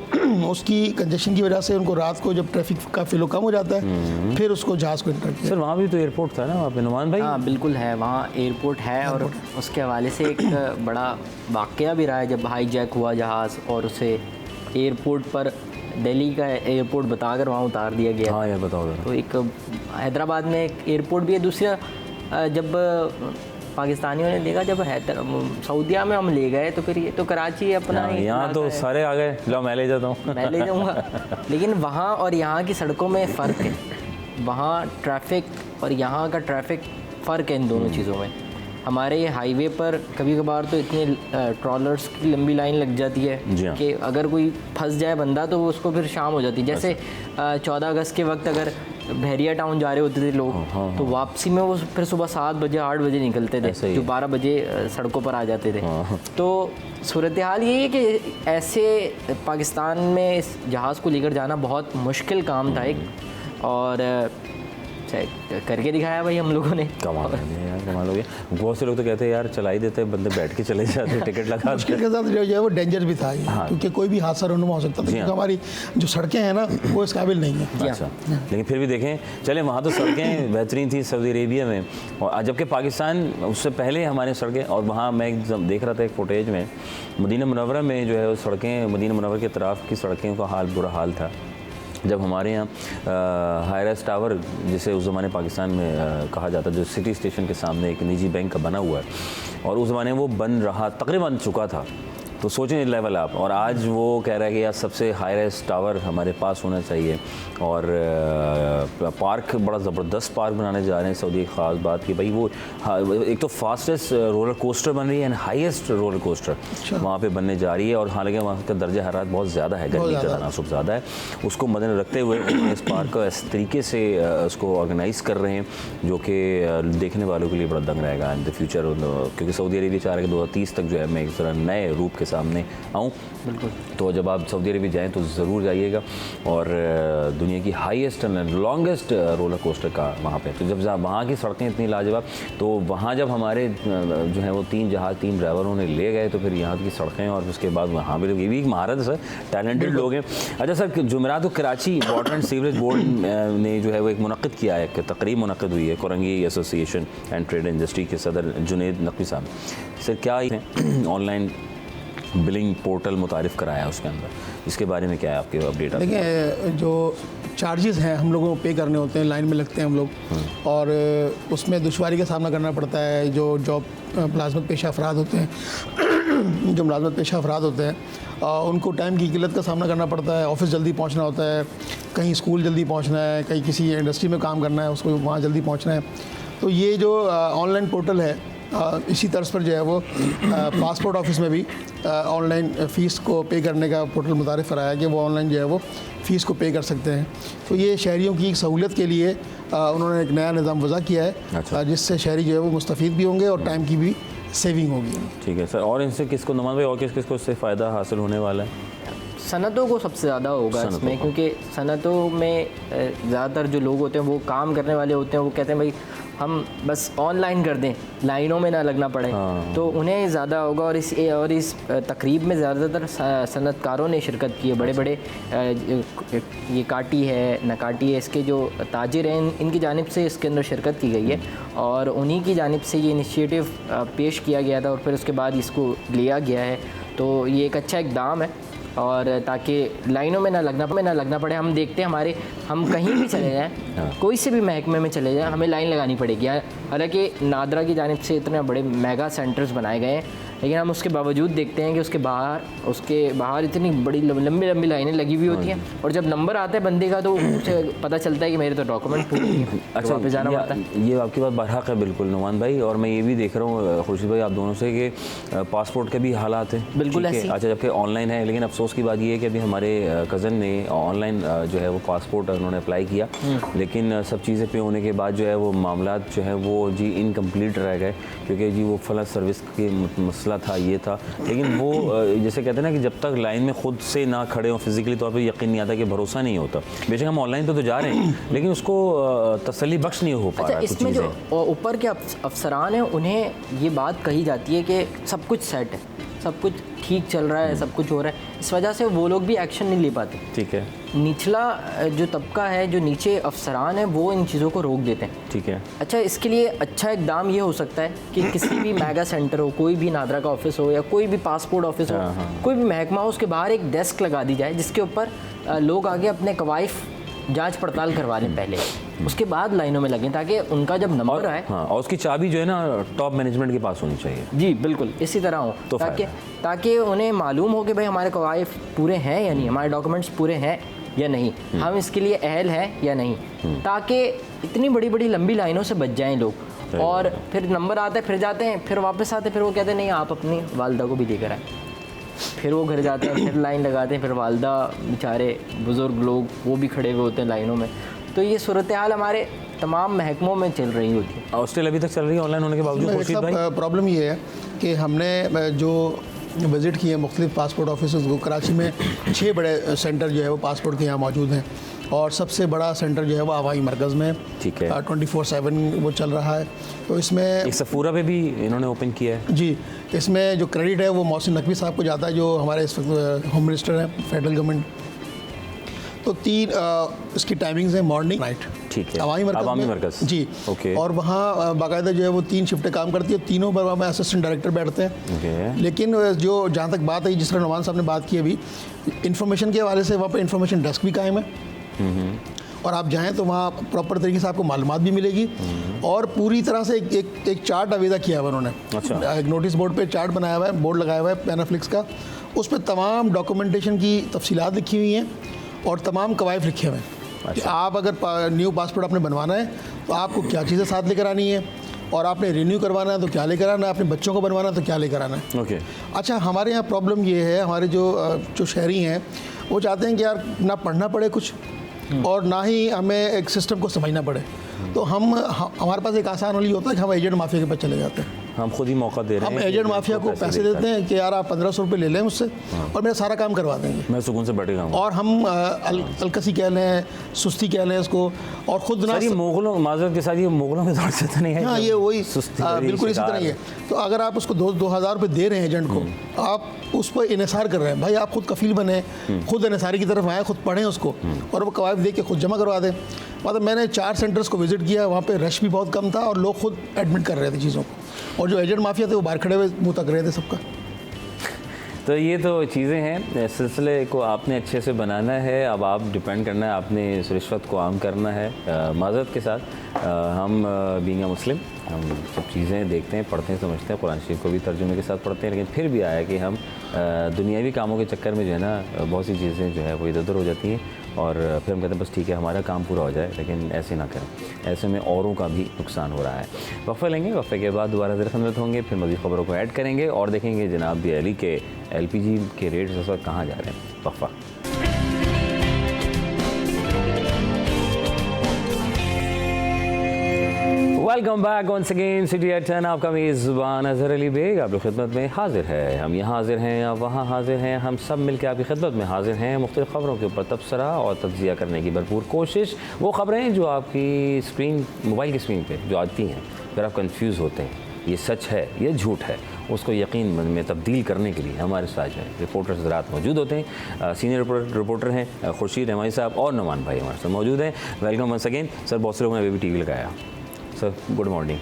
Speaker 2: उसकी कंजेशन की वजह से उनको रात को जब ट्रैफिक का फ्लो कम हो जाता है फिर उसको जहाज़ को इंटर किया।
Speaker 1: सर वहाँ भी तो एयरपोर्ट था ना वहाँ पे, नुमान भाई?
Speaker 3: हाँ बिल्कुल है, वहाँ एयरपोर्ट है। और उसके हवाले से एक बड़ा वाक़या भी रहा है, जब हाई जैक हुआ जहाज़ और उसे एयरपोर्ट पर, दिल्ली का एयरपोर्ट बताकर वहाँ उतार दिया गया।
Speaker 1: हाँ यार, बताओ।
Speaker 3: तो एक हैदराबाद में एक एयरपोर्ट भी है। दूसरा, जब पाकिस्तानियों ने देखा जब सऊदीया में हम ले गए तो फिर ये तो कराची अपना ही
Speaker 1: यहाँ तो
Speaker 3: इलाका है,
Speaker 1: सारे आ गए, लो मैं ले जाता हूँ।
Speaker 3: मैं ले जाऊँगा। लेकिन वहाँ और यहाँ की सड़कों में फ़र्क है, वहाँ ट्रैफिक और यहाँ का ट्रैफिक फ़र्क है इन दोनों चीज़ों में। हमारे ये हाईवे पर कभी कभार तो इतनी ट्रॉलर्स की लंबी लाइन लग जाती
Speaker 1: जी
Speaker 3: है
Speaker 1: हाँ।
Speaker 3: कि अगर कोई फंस जाए बंदा तो वो उसको फिर शाम हो जाती है। जैसे 14 अगस्त के वक्त अगर बहरिया टाउन जा रहे होते थे लोग, तो वापसी में वो फिर सुबह 7 बजे 8 बजे निकलते
Speaker 1: ऐसे
Speaker 3: थे,
Speaker 1: ही
Speaker 3: जो
Speaker 1: है।
Speaker 3: 12 बजे सड़कों पर आ जाते थे।
Speaker 1: हाँ।
Speaker 3: तो सूरत हाल यही है कि ऐसे पाकिस्तान में इस जहाज़ को लेकर जाना बहुत मुश्किल काम था एक, और करके दिखाया भाई हम लोगों ने।
Speaker 1: कमाल है यार, कमाल हो गया। बहुत से लोग तो कहते हैं यार चला ही देते हैं, बंदे बैठ के चले जाते, टिकट लगा
Speaker 2: मुश्किल के साथ जो है वो डेंजर भी था ये, क्योंकि कोई भी हादसा रोनुमा हो सकता था, क्योंकि हमारी जो सड़कें हैं ना वो इस काबिल नहीं है।
Speaker 1: अच्छा, लेकिन फिर भी देखें, चले वहाँ तो सड़कें बेहतरीन थी सऊदी अरेबिया में, और जबकि पाकिस्तान उससे पहले हमारे सड़कें, और वहाँ मैं एकदम देख रहा था एक फुटेज में, मदीना मुनव्वरा में जो है वो सड़कें, मदीना मुनव्वरा के तरफ की सड़कों का हाल बुरा हाल था। जब हमारे यहाँ हाईराइज टावर, जिसे उस ज़माने पाकिस्तान में कहा जाता, जो सिटी स्टेशन के सामने एक निजी बैंक का बना हुआ है, और उस ज़माने वो बन रहा, तकरीबन बन चुका था, तो सोचें लेवल आप, और आज वो कह रहा है कि यार सबसे हाईराइज टावर हमारे पास होना चाहिए, और पार्क बड़ा ज़बरदस्त पार्क बनाने जा रहे हैं सऊदी। एक ख़ास बात कि भाई वो एक तो फास्टेस्ट रोलर कोस्टर बन रही है एंड हाईएस्ट रोलर कोस्टर वहाँ पे बनने जा रही है, और हालांकि वहाँ का दर्जा हरारत बहुत ज़्यादा है, गर्मी का तनासुब ज़्यादा है, उसको मद्देनज़र रखते हुए उन्होंने इस पार्क को इस तरीके से उसको ऑर्गेनाइज़ कर रहे हैं जो कि देखने वालों के लिए बड़ा दंग रहेगा इन द फ्यूचर, क्योंकि सऊदी अरेबिया चाह रहा है कि 2030 तक जो है मैं एक तरह नए रूप के सामने आऊँ।
Speaker 3: बिल्कुल।
Speaker 1: तो जब आप सऊदी अरेबिया जाएँ तो ज़रूर जाइएगा, और दुनिया की highest and longest roller coaster का वहाँ पे, तो जब वहाँ की सड़कें इतनी लाजवाब, तो वहाँ जब हमारे जो है वो 3 जहाज़ 3 ड्राइवरों ने ले गए, तो फिर यहाँ की सड़कें, और उसके बाद वहाँ पर ये भी एक महारत है, टैलेंटेड लोग हैं। अच्छा सर, जुमेरात को Karachi water and sewerage board ने जो है वो एक मुनक़्क़िद किया है, एक तकरीब मुनक़्क़िद हुई है, Korangi association and trade industry के सदर जुनैद नकवी साहब। सर क्या ऑनलाइन बिलिंग पोर्टल मुतारिफ़ कराया है उसके अंदर, इसके बारे में क्या है आपके अपडेट?
Speaker 2: देखिए, जो चार्जेस हैं हम लोगों को पे करने होते हैं, लाइन में लगते हैं हम लोग, और उसमें दुश्वारी का सामना करना पड़ता है। जो जॉब मुलाजमत पेशा अफराद होते हैं जो मुलाजमत पेशा अफराद होते हैं उनको टाइम की किल्लत का सामना करना पड़ता है। ऑफिस जल्दी पहुंचना होता है, कहीं स्कूल जल्दी पहुंचना है, कहीं किसी इंडस्ट्री में काम करना है, उसको वहाँ जल्दी पहुंचना है। तो ये जो ऑनलाइन पोर्टल है, इसी तर्ज पर जो है वो पासपोर्ट ऑफिस में भी ऑनलाइन फ़ीस को पे करने का पोर्टल मुतारिफ़ कराया कि वो ऑनलाइन जो है वो फ़ीस को पे कर सकते हैं। तो ये शहरियों की एक सहूलियत के लिए उन्होंने एक नया निज़ाम वज़ा किया है।
Speaker 1: अच्छा।
Speaker 2: जिससे शहरी जो है वो मुस्तफ़ीद भी होंगे और टाइम की भी सेविंग होगी।
Speaker 1: ठीक है सर, और इनसे किसको नमाज भाई और किस किस को इससे फ़ायदा हासिल होने वाला है?
Speaker 3: सनतों को सबसे ज़्यादा होगा इसमें, क्योंकि सनतों में ज़्यादातर जो लोग होते हैं वो काम करने वाले होते हैं, वो कहते हैं भाई हम बस ऑनलाइन कर दें, लाइनों में ना लगना पड़े। तो उन्हें ज़्यादा होगा, और इस तकरीब में ज़्यादातर सनतकारों ने शिरकत की है। बड़े बड़े ये काटी है, नकाटी है, इसके जो ताजिर हैं इनकी जानिब से इसके अंदर शिरकत की गई है, और उन्हीं की जानिब से ये इनिशिएटिव पेश किया गया था, और फिर उसके बाद इसको लिया गया है। तो ये एक अच्छा इक़दाम है, और ताकि लाइनों में ना लगना पड़े। हम देखते हैं हम कहीं भी चले जाएं, कोई से भी महकमे में चले जाएं, हमें लाइन लगानी पड़ेगी। हालांकि नादरा की जानिब से इतने बड़े मेगा सेंटर्स बनाए गए हैं, लेकिन हम उसके बावजूद देखते हैं कि उसके बाहर इतनी बड़ी लंबी लंबी लाइनें लगी हुई होती हैं, और जब नंबर आता है बंदे का तो उसे पता चलता है कि मेरे तो डॉक्यूमेंट पूरे नहीं हैं।
Speaker 1: अच्छा,
Speaker 3: वापस जाना पड़ता है।
Speaker 1: ये आपकी बात बरहक है बिल्कुल नुमान भाई, और मैं ये भी देख रहा हूँ खुर्शीद भाई आप दोनों से कि पासपोर्ट के भी हालात हैं
Speaker 3: बिल्कुल ऐसे।
Speaker 1: अच्छा, जबकि ऑनलाइन है, लेकिन अफसोस की बात ये है कि अभी हमारे कज़न ने ऑनलाइन जो है वो पासपोर्ट उन्होंने अप्लाई किया, लेकिन सब चीज़ें पे होने के बाद जो है वो मामला जो है वो जी इनकम्प्लीट रह गए, क्योंकि जी वो फला सर्विस की मसला था, ये था। लेकिन वो जैसे कहते हैं ना कि जब तक लाइन में खुद से ना खड़े हों, फिजिकली तौर पर यकीन नहीं आता, कि भरोसा नहीं होता। बेशक हम ऑनलाइन तो जा रहे हैं, लेकिन उसको तसल्ली बख्श नहीं हो पा रहा।
Speaker 3: इसमें जो ऊपर के अफसरान हैं उन्हें ये बात कही जाती है कि सब कुछ सेट है, सब कुछ ठीक चल रहा है, सब कुछ हो रहा है, इस वजह से वो लोग भी एक्शन नहीं ले पाते।
Speaker 1: ठीक है।
Speaker 3: निचला जो तबका है, जो नीचे अफसरान हैं, वो इन चीज़ों को रोक देते हैं।
Speaker 1: ठीक है।
Speaker 3: अच्छा, इसके लिए अच्छा इकदाम ये हो सकता है कि किसी भी मेगा सेंटर हो, कोई भी नादरा का ऑफिस हो, या कोई भी पासपोर्ट ऑफिस हो, कोई भी महकमा हो, उसके बाहर एक डेस्क लगा दी जाए जिसके ऊपर लोग आगे अपने कवाइफ जांच पड़ताल करवा लें पहले, उसके बाद लाइनों में लगें, ताकि उनका जब नंबर आए।
Speaker 1: हाँ, और उसकी चाबी जो है ना टॉप मैनेजमेंट के पास होनी चाहिए।
Speaker 3: जी बिल्कुल, इसी तरह हो,
Speaker 1: तो
Speaker 3: ताकि उन्हें मालूम हो कि भाई हमारे कवायद पूरे हैं या नहीं, हमारे डॉक्यूमेंट्स पूरे हैं या नहीं, हम इसके लिए अहल हैं या नहीं, ताकि इतनी बड़ी बड़ी लंबी लाइनों से बच जाएं लोग। और फिर नंबर आता है, फिर जाते हैं, फिर वापस आते हैं, फिर वो कहते हैं नहीं आप अपनी वालदा को भी लेकर आए, फिर वो घर जाते हैं, फिर लाइन लगाते हैं, फिर वालदा बेचारे बुज़ुर्ग लोग वो भी खड़े हुए होते हैं लाइनों में। तो ये सूरत हाल हमारे तमाम महकमों में चल रही होती है।
Speaker 1: हॉस्टल अभी तक चल रही है ऑनलाइन होने के बावजूद? खुर्शीद भाई,
Speaker 2: प्रॉब्लम ये है कि हमने जो विज़िट किए मुख्तलिफ पासपोर्ट ऑफिस को, कराची में 6 बड़े सेंटर जो है वो पासपोर्ट के यहाँ मौजूद हैं, और सबसे बड़ा सेंटर जो है वो हवाई मरकज़ में,
Speaker 1: ठीक है,
Speaker 2: 24/7 वो चल रहा है। तो इसमें
Speaker 1: एक सफूरा पे भी इन्होंने ओपन किया है
Speaker 2: जी। इसमें जो क्रेडिट है वो मोहसिन नकवी साहब को जाता है, जो हमारे इस वक्त होम मिनिस्टर हैं फेडरल गवर्नमेंट। तो 3 इसकी टाइमिंग्स हैं, मॉर्निंग नाइट,
Speaker 1: ठीक है,
Speaker 2: अवामी मरकज़ जी,
Speaker 1: ओके।
Speaker 2: और वहाँ बाकायदा जो है वो 3 शिफ्टें काम करती है, तीनों पर वहाँ असिस्टेंट डायरेक्टर बैठते हैं,
Speaker 1: ओके।
Speaker 2: लेकिन जो जहाँ तक बात है, जिस तरह नुमान साहब ने बात की अभी, इंफॉर्मेशन के हवाले से वहाँ पर इंफॉर्मेशन डेस्क भी कायम है, और आप जाएं तो वहाँ प्रॉपर तरीके से आपको मालूमात भी मिलेगी, और पूरी तरह से एक चार्ट अवेदा किया हुआ उन्होंने।
Speaker 1: अच्छा।
Speaker 2: एक नोटिस बोर्ड पे चार्ट बनाया हुआ है, बोर्ड लगाया हुआ है पैनाफ्लिक्स का, उस पर तमाम डॉक्यूमेंटेशन की तफसीलात लिखी हुई हैं और तमाम कवायद लिखे हुए हैं।
Speaker 1: अच्छा।
Speaker 2: कि आप अगर न्यू पासपोर्ट आपने बनवाना है तो आपको क्या चीज़ें साथ लेकर आनी है, और आपने रिन्यू करवाना है तो क्या लेकर आना है, अपने बच्चों को बनवाना है तो क्या लेकर आना है।
Speaker 1: ओके।
Speaker 2: अच्छा, हमारे यहाँ प्रॉब्लम ये है, हमारे जो शहरी हैं वो चाहते हैं कि यार ना पढ़ना पड़े कुछ, और ना ही हमें एक सिस्टम को समझना पड़े। तो हमारे पास एक आसान वाली होता है कि हम एजेंट माफिया के पास चले जाते हैं,
Speaker 1: हम खुद ही मौका दे रहे हैं,
Speaker 2: हम एजेंट माफिया को पैसे देते हैं कि यार आप 1500 रुपये ले लें मुझसे और मेरा सारा काम करवा देंगे,
Speaker 1: मैं सुकून से बैठेगा।
Speaker 2: और हम अलकसी कह लें, सुस्ती कह लें इसको, और खुद ना
Speaker 1: मुगलों माजरत के साथ ये मुगलों के दौर से तो नहीं है।
Speaker 2: हाँ, ये वही बिल्कुल इसी तरह ही है। तो अगर आप उसको 2,000 रुपये दे रहे हैं एजेंट को, आप उस पर इन्हिसार कर रहे हैं। भाई आप खुद कफील बने, खुद इन्हिसारी की तरफ आए, खुद पढ़ें उसको, और वो कवायद दे के खुद जमा करवा दें। मतलब मैंने 4 सेंटर्स को विज़िट किया, वहाँ पे रश भी बहुत कम था और लोग खुद एडमिट कर रहे थे चीज़ों को, और जो एजेंट माफिया थे वो बाहर खड़े हुए मुँह तक रहे थे सबका।
Speaker 1: तो ये तो चीज़ें हैं, सिलसिले को आपने अच्छे से बनाना है। अब आप डिपेंड करना है, आपने इस रिश्वत को आम करना है माज़रत के साथ। हम बीइंग अ मुस्लिम हम सब चीज़ें देखते हैं, पढ़ते हैं, समझते हैं, कुरान शरीफ को भी तर्जुमे के साथ पढ़ते हैं, लेकिन फिर भी आया कि हम दुनियावी कामों के चक्कर में जो है ना बहुत सी चीज़ें जो है वो इधर उधर हो जाती हैं, और फिर हम कहते हैं बस ठीक है हमारा काम पूरा हो जाए, लेकिन ऐसे ना करें, ऐसे में औरों का भी नुकसान हो रहा है। वक्फा लेंगे, वक्फे के बाद दोबारा ज़रा खिदमत होंगे, फिर मज़ीद खबरों को ऐड करेंगे और देखेंगे जनाब दिल्ली के LPG के रेट्स इस वक्त कहाँ जा रहे हैं। वक्फा। Welcome back once again city at 10। आपका मेज़बान अज़हर अली बेग आप लोग खिदमत में हाजिर है। हम यहाँ हाजिर हैं, आप वहाँ हाजिर हैं, हम सब मिलकर आपकी खिदमत में हाजिर हैं। मुख्तलिफ़ ख़बरों के ऊपर तबसरा और तज्ज़िया करने की भरपूर कोशिश। वो ख़बरें जो आपकी स्क्रीन, मोबाइल की स्क्रीन पर जो आती हैं, फिर आप कन्फ्यूज़ होते हैं ये सच है ये झूठ है, उसको यकीन में तब्दील करने के लिए हमारे साथ जो है रिपोर्टर्स रात मौजूद होते हैं। सीनियर रिपोर्टर हैं खुर्शीद हमारी साहब और नुमान भाई हमारे साथ मौजूद हैं। Welcome once again sir. बहुत से लोगों ने अभी भी TV लगाया सर, गुड मॉर्निंग।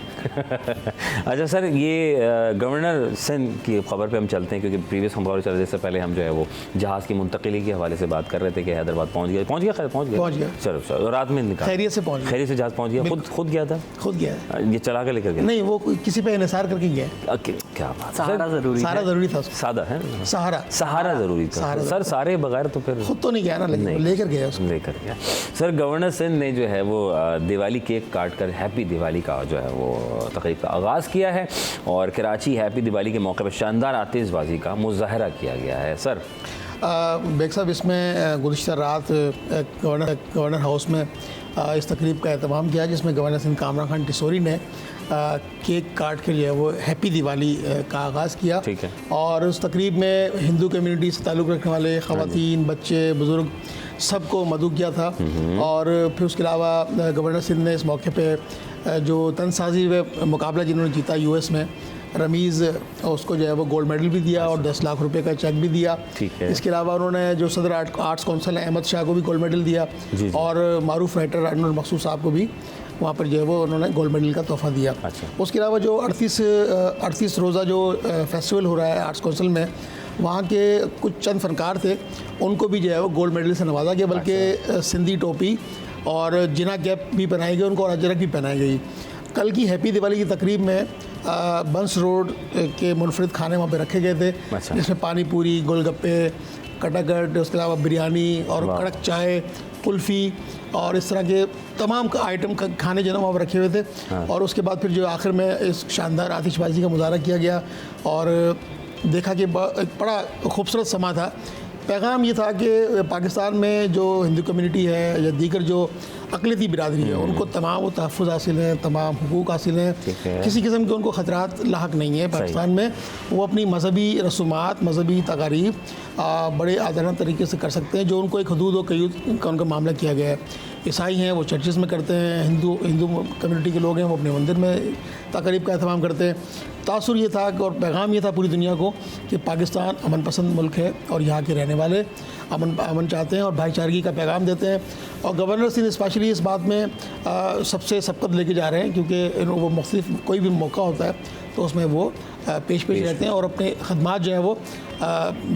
Speaker 1: अच्छा सर, ये गवर्नर सिंध की खबर पे हम चलते हैं, क्योंकि प्रीवियस खबर चलने से पहले हम जो है वो जहाज़ की मुंतकिली के हवाले से बात कर रहे थे कि हैदराबाद पहुंच गया। चलो रात में निकला, खैरियत से जहाज़ पहुंच गया। खुद गया था? खुद गया। ये चला कर लेकर गया?
Speaker 2: नहीं, वो किसी पे इन्हिसार करके गया।
Speaker 1: क्या बात,
Speaker 3: सहारा ज़रूरी था।
Speaker 1: सादा है, सहारा ज़रूरी था सर, सारे बगैर तो फिर
Speaker 2: खुद तो नहीं गया ना, लेकर गया।
Speaker 1: सर, गवर्नर सिंध ने जो है वो दिवाली केक काट कर हैप्पी दिवाली का जो है वो तकरीब का आगाज़ किया है, और कराची हैप्पी दिवाली के मौके पर शानदार आतिशबाजी का मुजाहरा किया गया है। सर
Speaker 2: बेग साहब, इसमें गुज़िश्ता रात गवर्नर हाउस में इस तकरीब का एहतमाम किया, जिसमें गवर्नर सिंध कामरान खान टिसोरी ने केक काट के जो है वो हैप्पी दिवाली का आगाज़ किया।
Speaker 1: ठीक है। और
Speaker 2: उस तकरीब में हिंदू कम्युनिटी से ताल्लुक़ रखने वाले ख़वातीन, बच्चे, बुज़ुर्ग सबको मदऊ किया था। और फिर उसके अलावा गवर्नर सिंध ने इस मौके पे जो तनसाजी मुकाबला जिन्होंने जीता US में, रमीज़, उसको जो है वो गोल्ड मेडल भी दिया और 10 लाख रुपए का चेक भी दिया।
Speaker 1: ठीक है।
Speaker 2: इसके अलावा उन्होंने जो सदर आर्ट्स काउंसिल है अहमद शाह को भी गोल्ड मेडल दिया।
Speaker 1: जी। और
Speaker 2: मारूफ राइटर अनवर मकसूद साहब को भी वहाँ पर जो है वो उन्होंने गोल्ड मेडल का तोहफ़ा दिया।
Speaker 1: अच्छा।
Speaker 2: उसके अलावा जो 38 रोज़ा जो फेस्टिवल हो रहा है आर्ट्स काउंसिल में, वहाँ के कुछ चंद फनकार थे, उनको भी जो है वो गोल्ड मेडल से नवाजा गया, बल्कि सिंधी टोपी और जिना कैप भी पहनाई गई उनको और अजरक भी पहनाई गई। कल की हैप्पी दिवाली की तकरीब में बंस रोड के मुनफरिद खाने वहाँ पे रखे गए थे, जिसमें पानी पूरी, गोलगप्पे, कटाकट, उसके अलावा बिरयानी और कड़क चाय, कुल्फ़ी और इस तरह के तमाम आइटम खाने जो है वहाँ पर रखे हुए थे। और उसके बाद फिर जो आखिर में इस शानदार आतिशबाजी का मुजाहरा किया गया और देखा कि एक बड़ा खूबसूरत समा था। पैगाम ये था कि पाकिस्तान में जो हिंदू कम्युनिटी है या दीगर जो अक़लियती बिरादरी है उनको तमाम वो तहफ़्फ़ुज़ हासिल हैं, तमाम हुकूक हासिल हैं, किसी किस्म के उनको ख़तरात लाहक नहीं है पाकिस्तान में। वो अपनी मजहबी रसूमात, मजहबी तकारीब बड़े आज़ादाना तरीके से कर सकते हैं, जो उनको एक हदूद और क़यूद का उनका मामला किया गया है। ईसाई हैं वो चर्चेज़ में करते हैं, हिंदू कम्युनिटी के लोग हैं वो अपने मंदिर में तकरीब का एहतमाम करते हैं। तासुर ये था और पैगाम ये था पूरी दुनिया को कि पाकिस्तान अमन पसंद मुल्क है और यहाँ के रहने वाले अमन चाहते हैं और भाईचारगी का पैगाम देते हैं। और गवर्नर सिंह स्पेशली इस बात में सबसे सबकत लेके जा रहे हैं, क्योंकि वो मुख्तलिफ कोई भी मौका होता है तो उसमें वो पेश रहते हैं और अपने खदमात जो है वो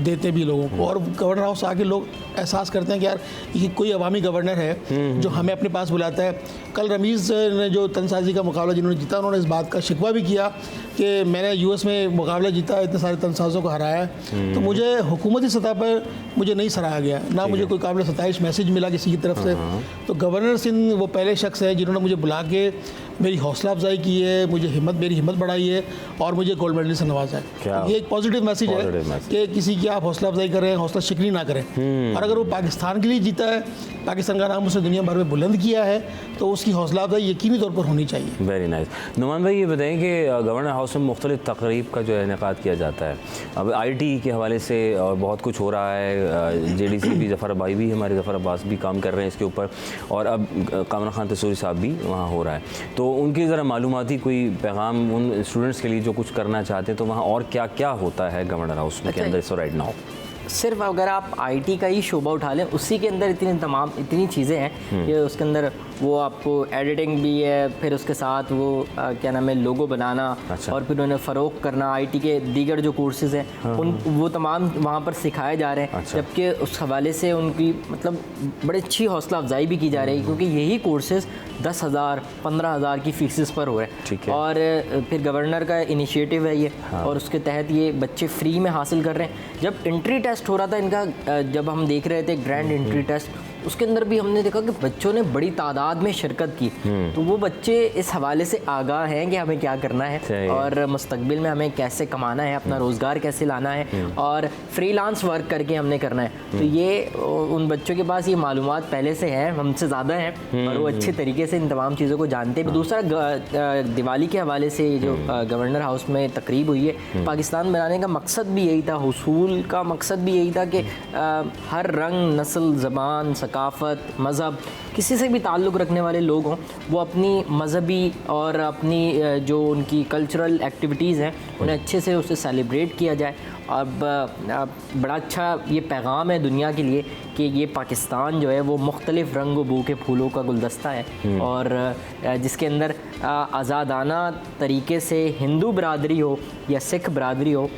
Speaker 2: देते भी लोगों को। और गवर्नर हाउस आके लोग एहसास करते हैं कि यार ये कोई अवामी गवर्नर है जो हमें अपने पास बुलाता है। कल रमीज़ ने जो तनसाजी का मुकाबला जिन्होंने जीता, उन्होंने इस बात का शिकवा भी किया कि मैंने यूएस में मुकाबला जीता, इतने सारे तनसाजों को हराया, तो मुझे हुकूमती सतह पर मुझे नहीं सराहा गया, ना मुझे कोई काबिल सताइश मैसेज मिला किसी की तरफ से। तो गवर्नर सिंह वो पहले शख्स है जिन्होंने मुझे बुला के मेरी हौसला अफजाई की है, मुझे मेरी हिम्मत बढ़ाई है और मुझे गोल्ड मेडल से नवाजा है। ये एक पॉजिटिव मैसेज है कि किसी की आप हौसला अफजाई करें, हौसला शिकनी ना करें। और अगर वो पाकिस्तान के लिए जीता है, पाकिस्तान का नाम उसने दुनिया भर में बुलंद किया है, तो उसकी हौसला अफजाई यकीनी तौर पर होनी चाहिए।
Speaker 1: Very nice. नुमान भाई ये बताएं कि गवर्नर हाउस में मुख्तलिफ तकरीब का जो है इनेकाद किया जाता है। अब IT के हवाले से और बहुत कुछ हो रहा है, JDC भी, ज़फ़र भाई भी, हमारे ज़फ़र अब्बास भी काम कर रहे हैं इसके ऊपर, और अब कामरान खान तसूरी साहब भी वहाँ हो रहा है। तो उनकी ज़रा मालूमाती कोई पैगाम उन स्टूडेंट्स के लिए जो कुछ करना चाहते हैं, तो वहाँ और क्या क्या होता है गवर्नर हाउस में के अंदर इस राइट नाउ?
Speaker 3: सिर्फ अगर आप IT का ही शोबा उठा लें, उसी के अंदर इतनी चीज़ें हैं कि उसके अंदर वो आपको एडिटिंग भी है, फिर उसके साथ वो क्या नाम है लोगो बनाना, और फिर उन्हें फ़रोग़ करना। IT के दीगर जो कोर्सेज़ हैं वो तमाम वहाँ पर सिखाए जा रहे हैं। जबकि उस हवाले से उनकी मतलब बड़ी अच्छी हौसला अफजाई भी की जा रही है, क्योंकि यही कोर्सेज़ 10,000 15,000 की फ़ीसिस पर हो रहे हैं। और फिर गवर्नर का इनिशिएटिव है ये, और उसके तहत ये बच्चे फ्री में हासिल कर रहे हैं। जब एंट्री टेस्ट हो रहा था इनका, जब हम देख रहे थे ग्रैंड एंट्री टेस्ट, उसके अंदर भी हमने देखा कि बच्चों ने बड़ी तादाद में शिरकत की। तो वो बच्चे इस हवाले से आगाह हैं कि हमें क्या करना है और मुस्तकबिल में हमें कैसे कमाना है, अपना रोज़गार कैसे लाना है और फ्रीलांस वर्क करके हमने करना है। तो ये उन बच्चों के पास ये मालूमात पहले से हैं, हमसे ज़्यादा हैं, और वो अच्छे तरीके से इन तमाम चीज़ों को जानते हैं। दूसरा, दिवाली के हवाले से जो गवर्नर हाउस में तकरीब हुई है, पाकिस्तान बनाने का मकसद भी यही था, हुसूल का मकसद भी यही था कि हर रंग, नस्ल, ज़बान, सकाफ़त, मज़हब, किसी से भी ताल्लुक़ रखने वाले लोग हों, वो अपनी मजहबी और अपनी जो उनकी कल्चरल एक्टिविटीज़ हैं उन्हें अच्छे से उसे सेलिब्रेट किया जाए। अब बड़ा अच्छा ये पैगाम है दुनिया के लिए कि ये पाकिस्तान जो है वो मुख्तलिफ़ रंग व बू के फूलों का गुलदस्ता है, और जिसके अंदर आज़ादाना तरीके से हिंदू बरादरी हो या सिख बरादरी हो,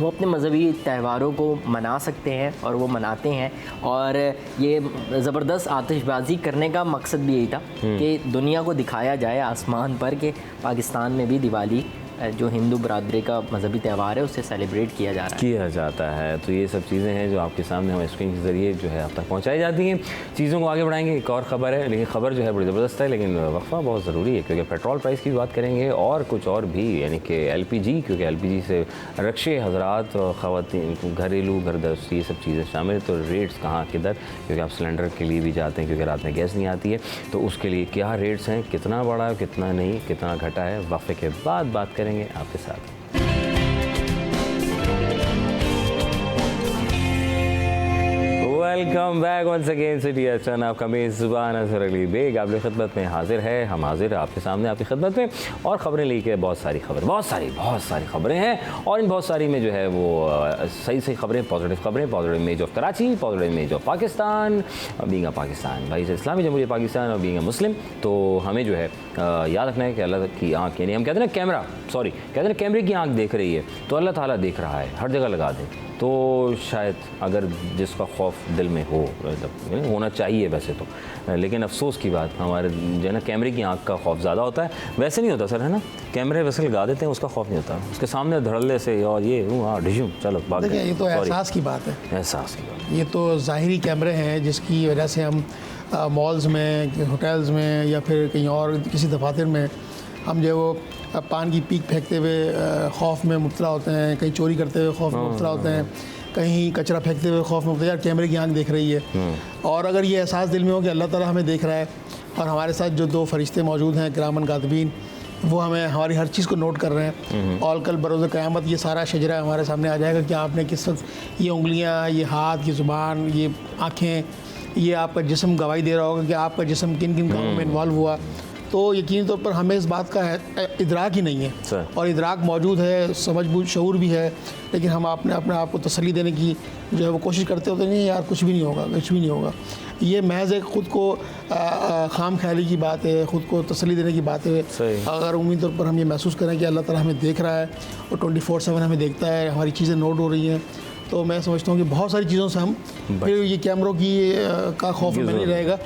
Speaker 3: वो अपने मजहबी त्योहारों को मना सकते हैं और वो मनाते हैं। और ये ज़बरदस्त आतिशबाजी करने का मकसद भी यही था कि दुनिया को दिखाया जाए आसमान पर कि पाकिस्तान में भी दिवाली जो हिंदू बरादरी का मजहबी त्यौहार है उसे सेलिब्रेट किया जाता है। तो ये सब चीज़ें हैं जो आपके सामने हम स्क्रीन के ज़रिए जो है आप तक पहुँचाई जाती हैं। चीज़ों को आगे बढ़ाएंगे, एक और ख़बर है, लेकिन ख़बर जो है बड़ी ज़बरदस्त है, लेकिन वक्फा बहुत ज़रूरी है क्योंकि पेट्रोल प्राइस की बात करेंगे और कुछ और भी, यानी कि LPG, क्योंकि LPG से रक्षे हज़रात और ख़वातीन घरेलू घरदस्ती ये सब चीज़ें शामिल। तो रेट्स कहाँ किधर, क्योंकि आप सिलेंडर के लिए भी जाते हैं क्योंकि रात में गैस नहीं आती है, तो उसके लिए क्या रेट्स हैं, कितना बढ़ा है, कितना नहीं, कितना घटा है, वक्फे के बाद बात करेंगे आपके साथ। Welcome back once again city HN, आपका मेज़बान अज़हर अली बेग आपकी खिदमत में हाजिर है। हम हाजिर है आपके सामने आपकी खिदमत में, और ख़बरें लेके बहुत सारी ख़बरें हैं, और इन बहुत सारी में जो है वो सही खबरें, positive image of Karachi, positive image of Pakistan, being a Pakistan भाई से इस्लामी जमहूरियत पाकिस्तान और बीइंग अ मुस्लिम। तो हमें जो है याद रखना है कि अल्लाह की आँख, यानी हम कहते हैं ना कैमरे की आँख देख रही है, तो अल्लाह ताला देख रहा है, हर जगह लगा दें।
Speaker 1: तो शायद अगर जिसका खौफ दिल में हो, मतलब होना चाहिए वैसे तो, लेकिन अफसोस की बात हमारे जो है ना कैमरे की आंख का खौफ ज़्यादा होता है। वैसे नहीं होता सर, है ना, कैमरे वैसे लगा देते हैं, उसका खौफ नहीं होता, उसके सामने धड़ल्ले से और ये हाँ ढिशूम चलो भाग गए।
Speaker 2: देखिए ये तो एहसास की बात है,
Speaker 1: एहसास की बात।
Speaker 2: ये तो ज़ाहिरी कैमरे हैं जिसकी वजह से हम मॉल्स में, होटल्स में या फिर कहीं और किसी दफातर में हम जो है वो पान की पीक फेंकते हुए खौफ में मुब्तला होते हैं, कहीं चोरी करते हुए खौफ में मुब्तला होते हैं, कहीं कचरा फेंकते हुए खौफ में मुब्तला, यार कैमरे की आंख देख रही है। और अगर ये एहसास दिल में हो कि अल्लाह ताला हमें देख रहा है और हमारे साथ जो 2 फरिश्ते मौजूद हैं किरामन कातिबीन, वो हमें हमारी हर चीज़ को नोट कर रहे हैं, और कल बरोज़ क़यामत ये सारा शजरा हमारे सामने आ जाएगा कि आपने किस वक्त ये उंगलियां, ये हाथ, ये ज़ुबान, ये आँखें, ये आपका जिस्म गवाही दे रहा होगा कि आपका जिस्म किन किन कामों में इन्वॉल्व हुआ। तो यकीनी तौर पर हमें इस बात का इदराक ही नहीं है, और इदराक मौजूद है, समझ बूझ शऊर भी है, लेकिन हम अपने आप को तसल्ली देने की जो है वो कोशिश करते होते नहीं यार कुछ भी नहीं होगा, कुछ भी नहीं होगा। ये महज एक ख़ुद को खाम ख्याली की बात है, ख़ुद को तसल्ली देने की बात है। अगर उम्मीद तौर पर हम ये महसूस करें कि अल्लाह ताला हमें देख रहा है और 24/7 हमें देखता है, हमारी चीज़ें नोट हो रही हैं, तो मैं समझता हूँ कि बहुत सारी चीज़ों से हम फिर ये कैमरों की का खौफ हमें नहीं रहेगा।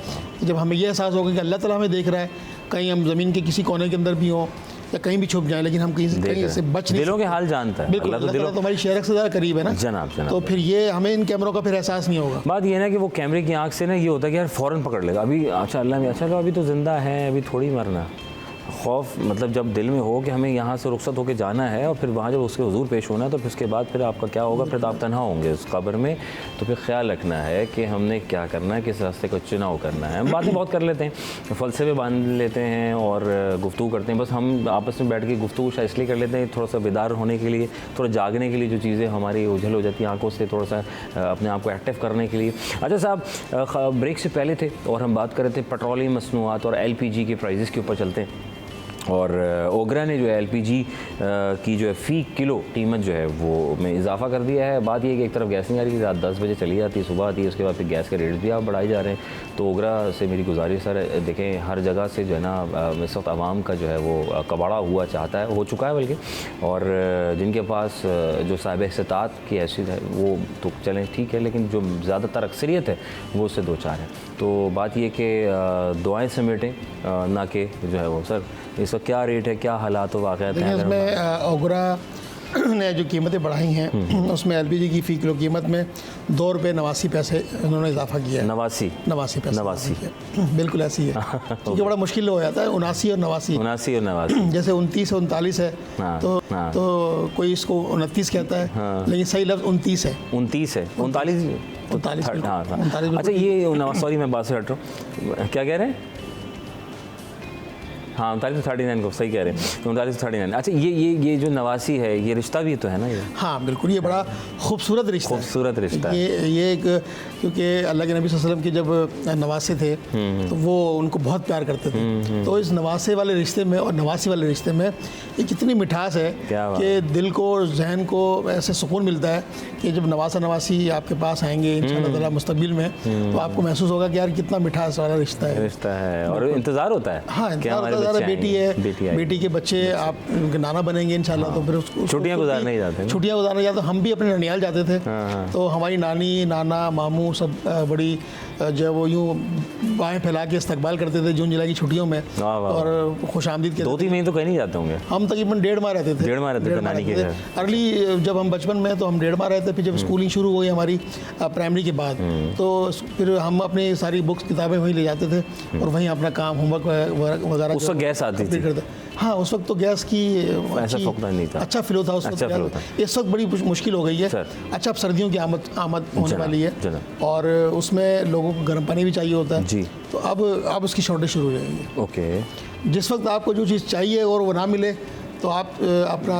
Speaker 2: जब हमें ये एहसास होगा कि अल्लाह ताला हमें देख रहा है, कहीं हम ज़मीन के किसी कोने के अंदर भी हों या कहीं भी छुप जाएं, लेकिन हम कहीं से बच नहीं,
Speaker 1: दिलों के हाल जानता है।
Speaker 2: बिल्कुल, अल्लाह ताला तो हमारी शेरक से ज़्यादा करीब है ना
Speaker 1: जनाब।
Speaker 2: तो फिर ये हमें इन कैमरों का फिर एहसास नहीं होगा।
Speaker 1: बात ये है ना कि वो कैमरे की आंख से ना ये होता है कि यार फ़ौरन पकड़ लेगा, अभी अच्छा अल्लाह में अच्छा लो अभी तो ज़िंदा है, अभी थोड़ी मरना। खौफ मतलब जब दिल में हो कि हमें यहाँ से रुखसत होकर जाना है और फिर वहाँ जब उसके हुजूर पेश होना है, तो फिर उसके बाद फिर आपका क्या होगा, फिर तो आप तन्हा होंगे उस कब्र में। तो फिर ख्याल रखना है कि हमने क्या करना है, किस रास्ते का चुनाव करना है। हम बातें बहुत कर लेते हैं, फ़लसफ़े बांध लेते हैं और गुफ्तगू करते हैं, बस हम आपस में बैठ के गुफ्तगू शायद इसलिए कर लेते हैं थोड़ा सा बेदार होने के लिए, थोड़ा जागने के लिए, जो चीज़ें हमारी उझल हो जाती हैं आंखों से, थोड़ा सा अपने आप को एक्टिव करने के लिए। अच्छा साहब, ब्रेक से पहले थे और हम बात कर रहे थे पेट्रोलियम मसनूआत और LPG के प्राइजेस के ऊपर चलते हैं। और ओगरा ने जो है LPG की जो है फ़ी किलो कीमत जो है वो में इजाफा कर दिया है। बात ये है कि एक तरफ गैस नहीं आ रही, रात 10 बजे चली जाती है, सुबह आती है, उसके बाद फिर गैस के रेट्स भी आप बढ़ाए जा रहे हैं। तो ओगरा से मेरी गुजारिश सर, देखें हर जगह से जो है ना इस वक्त आवाम का जो है वो कबाड़ा हुआ चाहता है, हो चुका है बल्कि, और जिनके पास जो साहिब इस्तात की हैसियत है वो तो चलें ठीक है, लेकिन जो ज़्यादातर अक्सरियत है वो उससे 2-4 है। तो बात ये कि दुआएं समेटें ना कि जो है वो सर इसका क्या रेट है, क्या हालात वाक़यात हैं।
Speaker 2: इसमें ओगरा ने जो कीमतें बढ़ाई हैं उसमें LPG की फ़ी किलो कीमत में 2 रुपये 89 पैसे उन्होंने इजाफा किया है।
Speaker 1: 89
Speaker 2: पैसे बिल्कुल ऐसी है क्योंकि बड़ा मुश्किल हो जाता है 79 और 89 जैसे 29 और 39 है। तो कोई इसको 29 कहता है, लेकिन सही लफ्ज़ 29 है। 39
Speaker 1: हाँ। अच्छा ये सॉरी मैं बात से हट रहा हूँ, क्या कह रहे हैं? हाँ 39 को सही कह रहे हैं, 39 अच्छा ये जो 89 है ये रिश्ता भी तो है ना ये?
Speaker 2: हाँ बिल्कुल, ये बड़ा खूबसूरत रिश्ता है। ये एक क्योंकि अल्लाह के नबी सल्लल्लाहु अलैहि वसल्लम के जब नवासे थे तो वो उनको बहुत प्यार करते थे। तो इस नवासे वाले रिश्ते में और नवासी वाले रिश्ते में ये कितनी मिठास है कि दिल को और जहन को ऐसे सुकून मिलता है कि जब नवासी आपके पास आएंगे इंशाअल्लाह ताला मुस्तकबिल में, तो आपको महसूस होगा कि यार कितना मिठास वाला रिश्ता है और
Speaker 1: इंतज़ार होता है।
Speaker 2: हाँ बेटी है, बेटी के बच्चे आप उनके नाना बनेंगे इंशाल्लाह। तो फिर उसको
Speaker 1: छुट्टियाँ गुजारने
Speaker 2: जाते, हम भी अपने ननियाल जाते थे। तो हमारी नानी नाना मामू सब बड़ी जो है वो यूँ बाएँ फैला के इस्तकबाल करते थे जून जुलाई की छुट्टियों में और खुशामदीद के
Speaker 1: 2-3 महीने तो कहीं नहीं जाते होंगे।
Speaker 2: हम तकरीबन 1.5 माह रहते थे
Speaker 1: नानी के घर।
Speaker 2: अर्ली जब हम बचपन में तो हम 1.5 माह रहते, फिर जब स्कूलिंग शुरू हुई हमारी प्राइमरी के बाद तो फिर हम अपनी सारी बुक्स किताबें वहीं ले जाते थे और वहीं अपना काम होमवर्क वगैरह।
Speaker 1: उस वक्त गैस आती थी?
Speaker 2: हाँ उस वक्त तो गैस की
Speaker 1: ऐसा नहीं था,
Speaker 2: अच्छा फ्लो था उस वक्त। इस वक्त बड़ी मुश्किल हो गई है। अच्छा अब सर्दियों की आमद होने वाली है और उसमें लोगों को गर्म पानी भी चाहिए होता है जी। तो अब उसकी शॉर्टेज शुरू हो जाएगी।
Speaker 1: ओके,
Speaker 2: जिस वक्त आपको जो चीज़ चाहिए और वो ना मिले तो आप अपना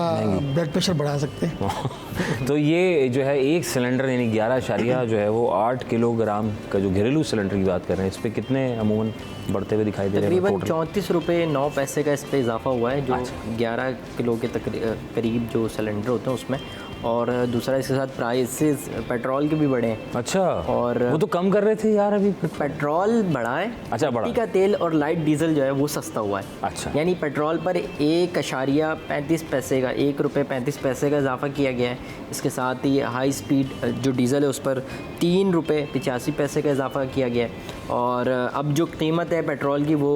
Speaker 2: ब्लड प्रेशर बढ़ा सकते हैं।
Speaker 1: तो ये जो है एक सिलेंडर यानी 11 जो है वो 8 किलोग्राम का जो घरेलू सिलेंडर की बात कर रहे हैं, इस पर कितने अमूमन बढ़ते हुए दिखाई दे रहे हैं?
Speaker 3: तकरीबन 34 रुपये 9 पैसे का इस पर इजाफा हुआ है, जो 11 किलो के करीब जो सिलेंडर होते हैं उसमें। और दूसरा इसके साथ प्राइसेस पेट्रोल के भी बढ़े हैं।
Speaker 1: अच्छा,
Speaker 3: और
Speaker 1: वो तो कम कर रहे थे यार अभी।
Speaker 3: पेट्रोल बढ़ा है,
Speaker 1: अच्छा, बढ़ा।
Speaker 3: मिट्टी का तेल और लाइट डीजल जो है वो सस्ता हुआ है।
Speaker 1: अच्छा।
Speaker 3: यानी पेट्रोल पर 1.35 पैसे का, 1 रुपये 35 पैसे का इजाफा किया गया है। इसके साथ ही हाई स्पीड जो डीजल है उस पर 3 रुपये 85 पैसे का इजाफा किया गया है। और अब जो कीमत है पेट्रोल की वो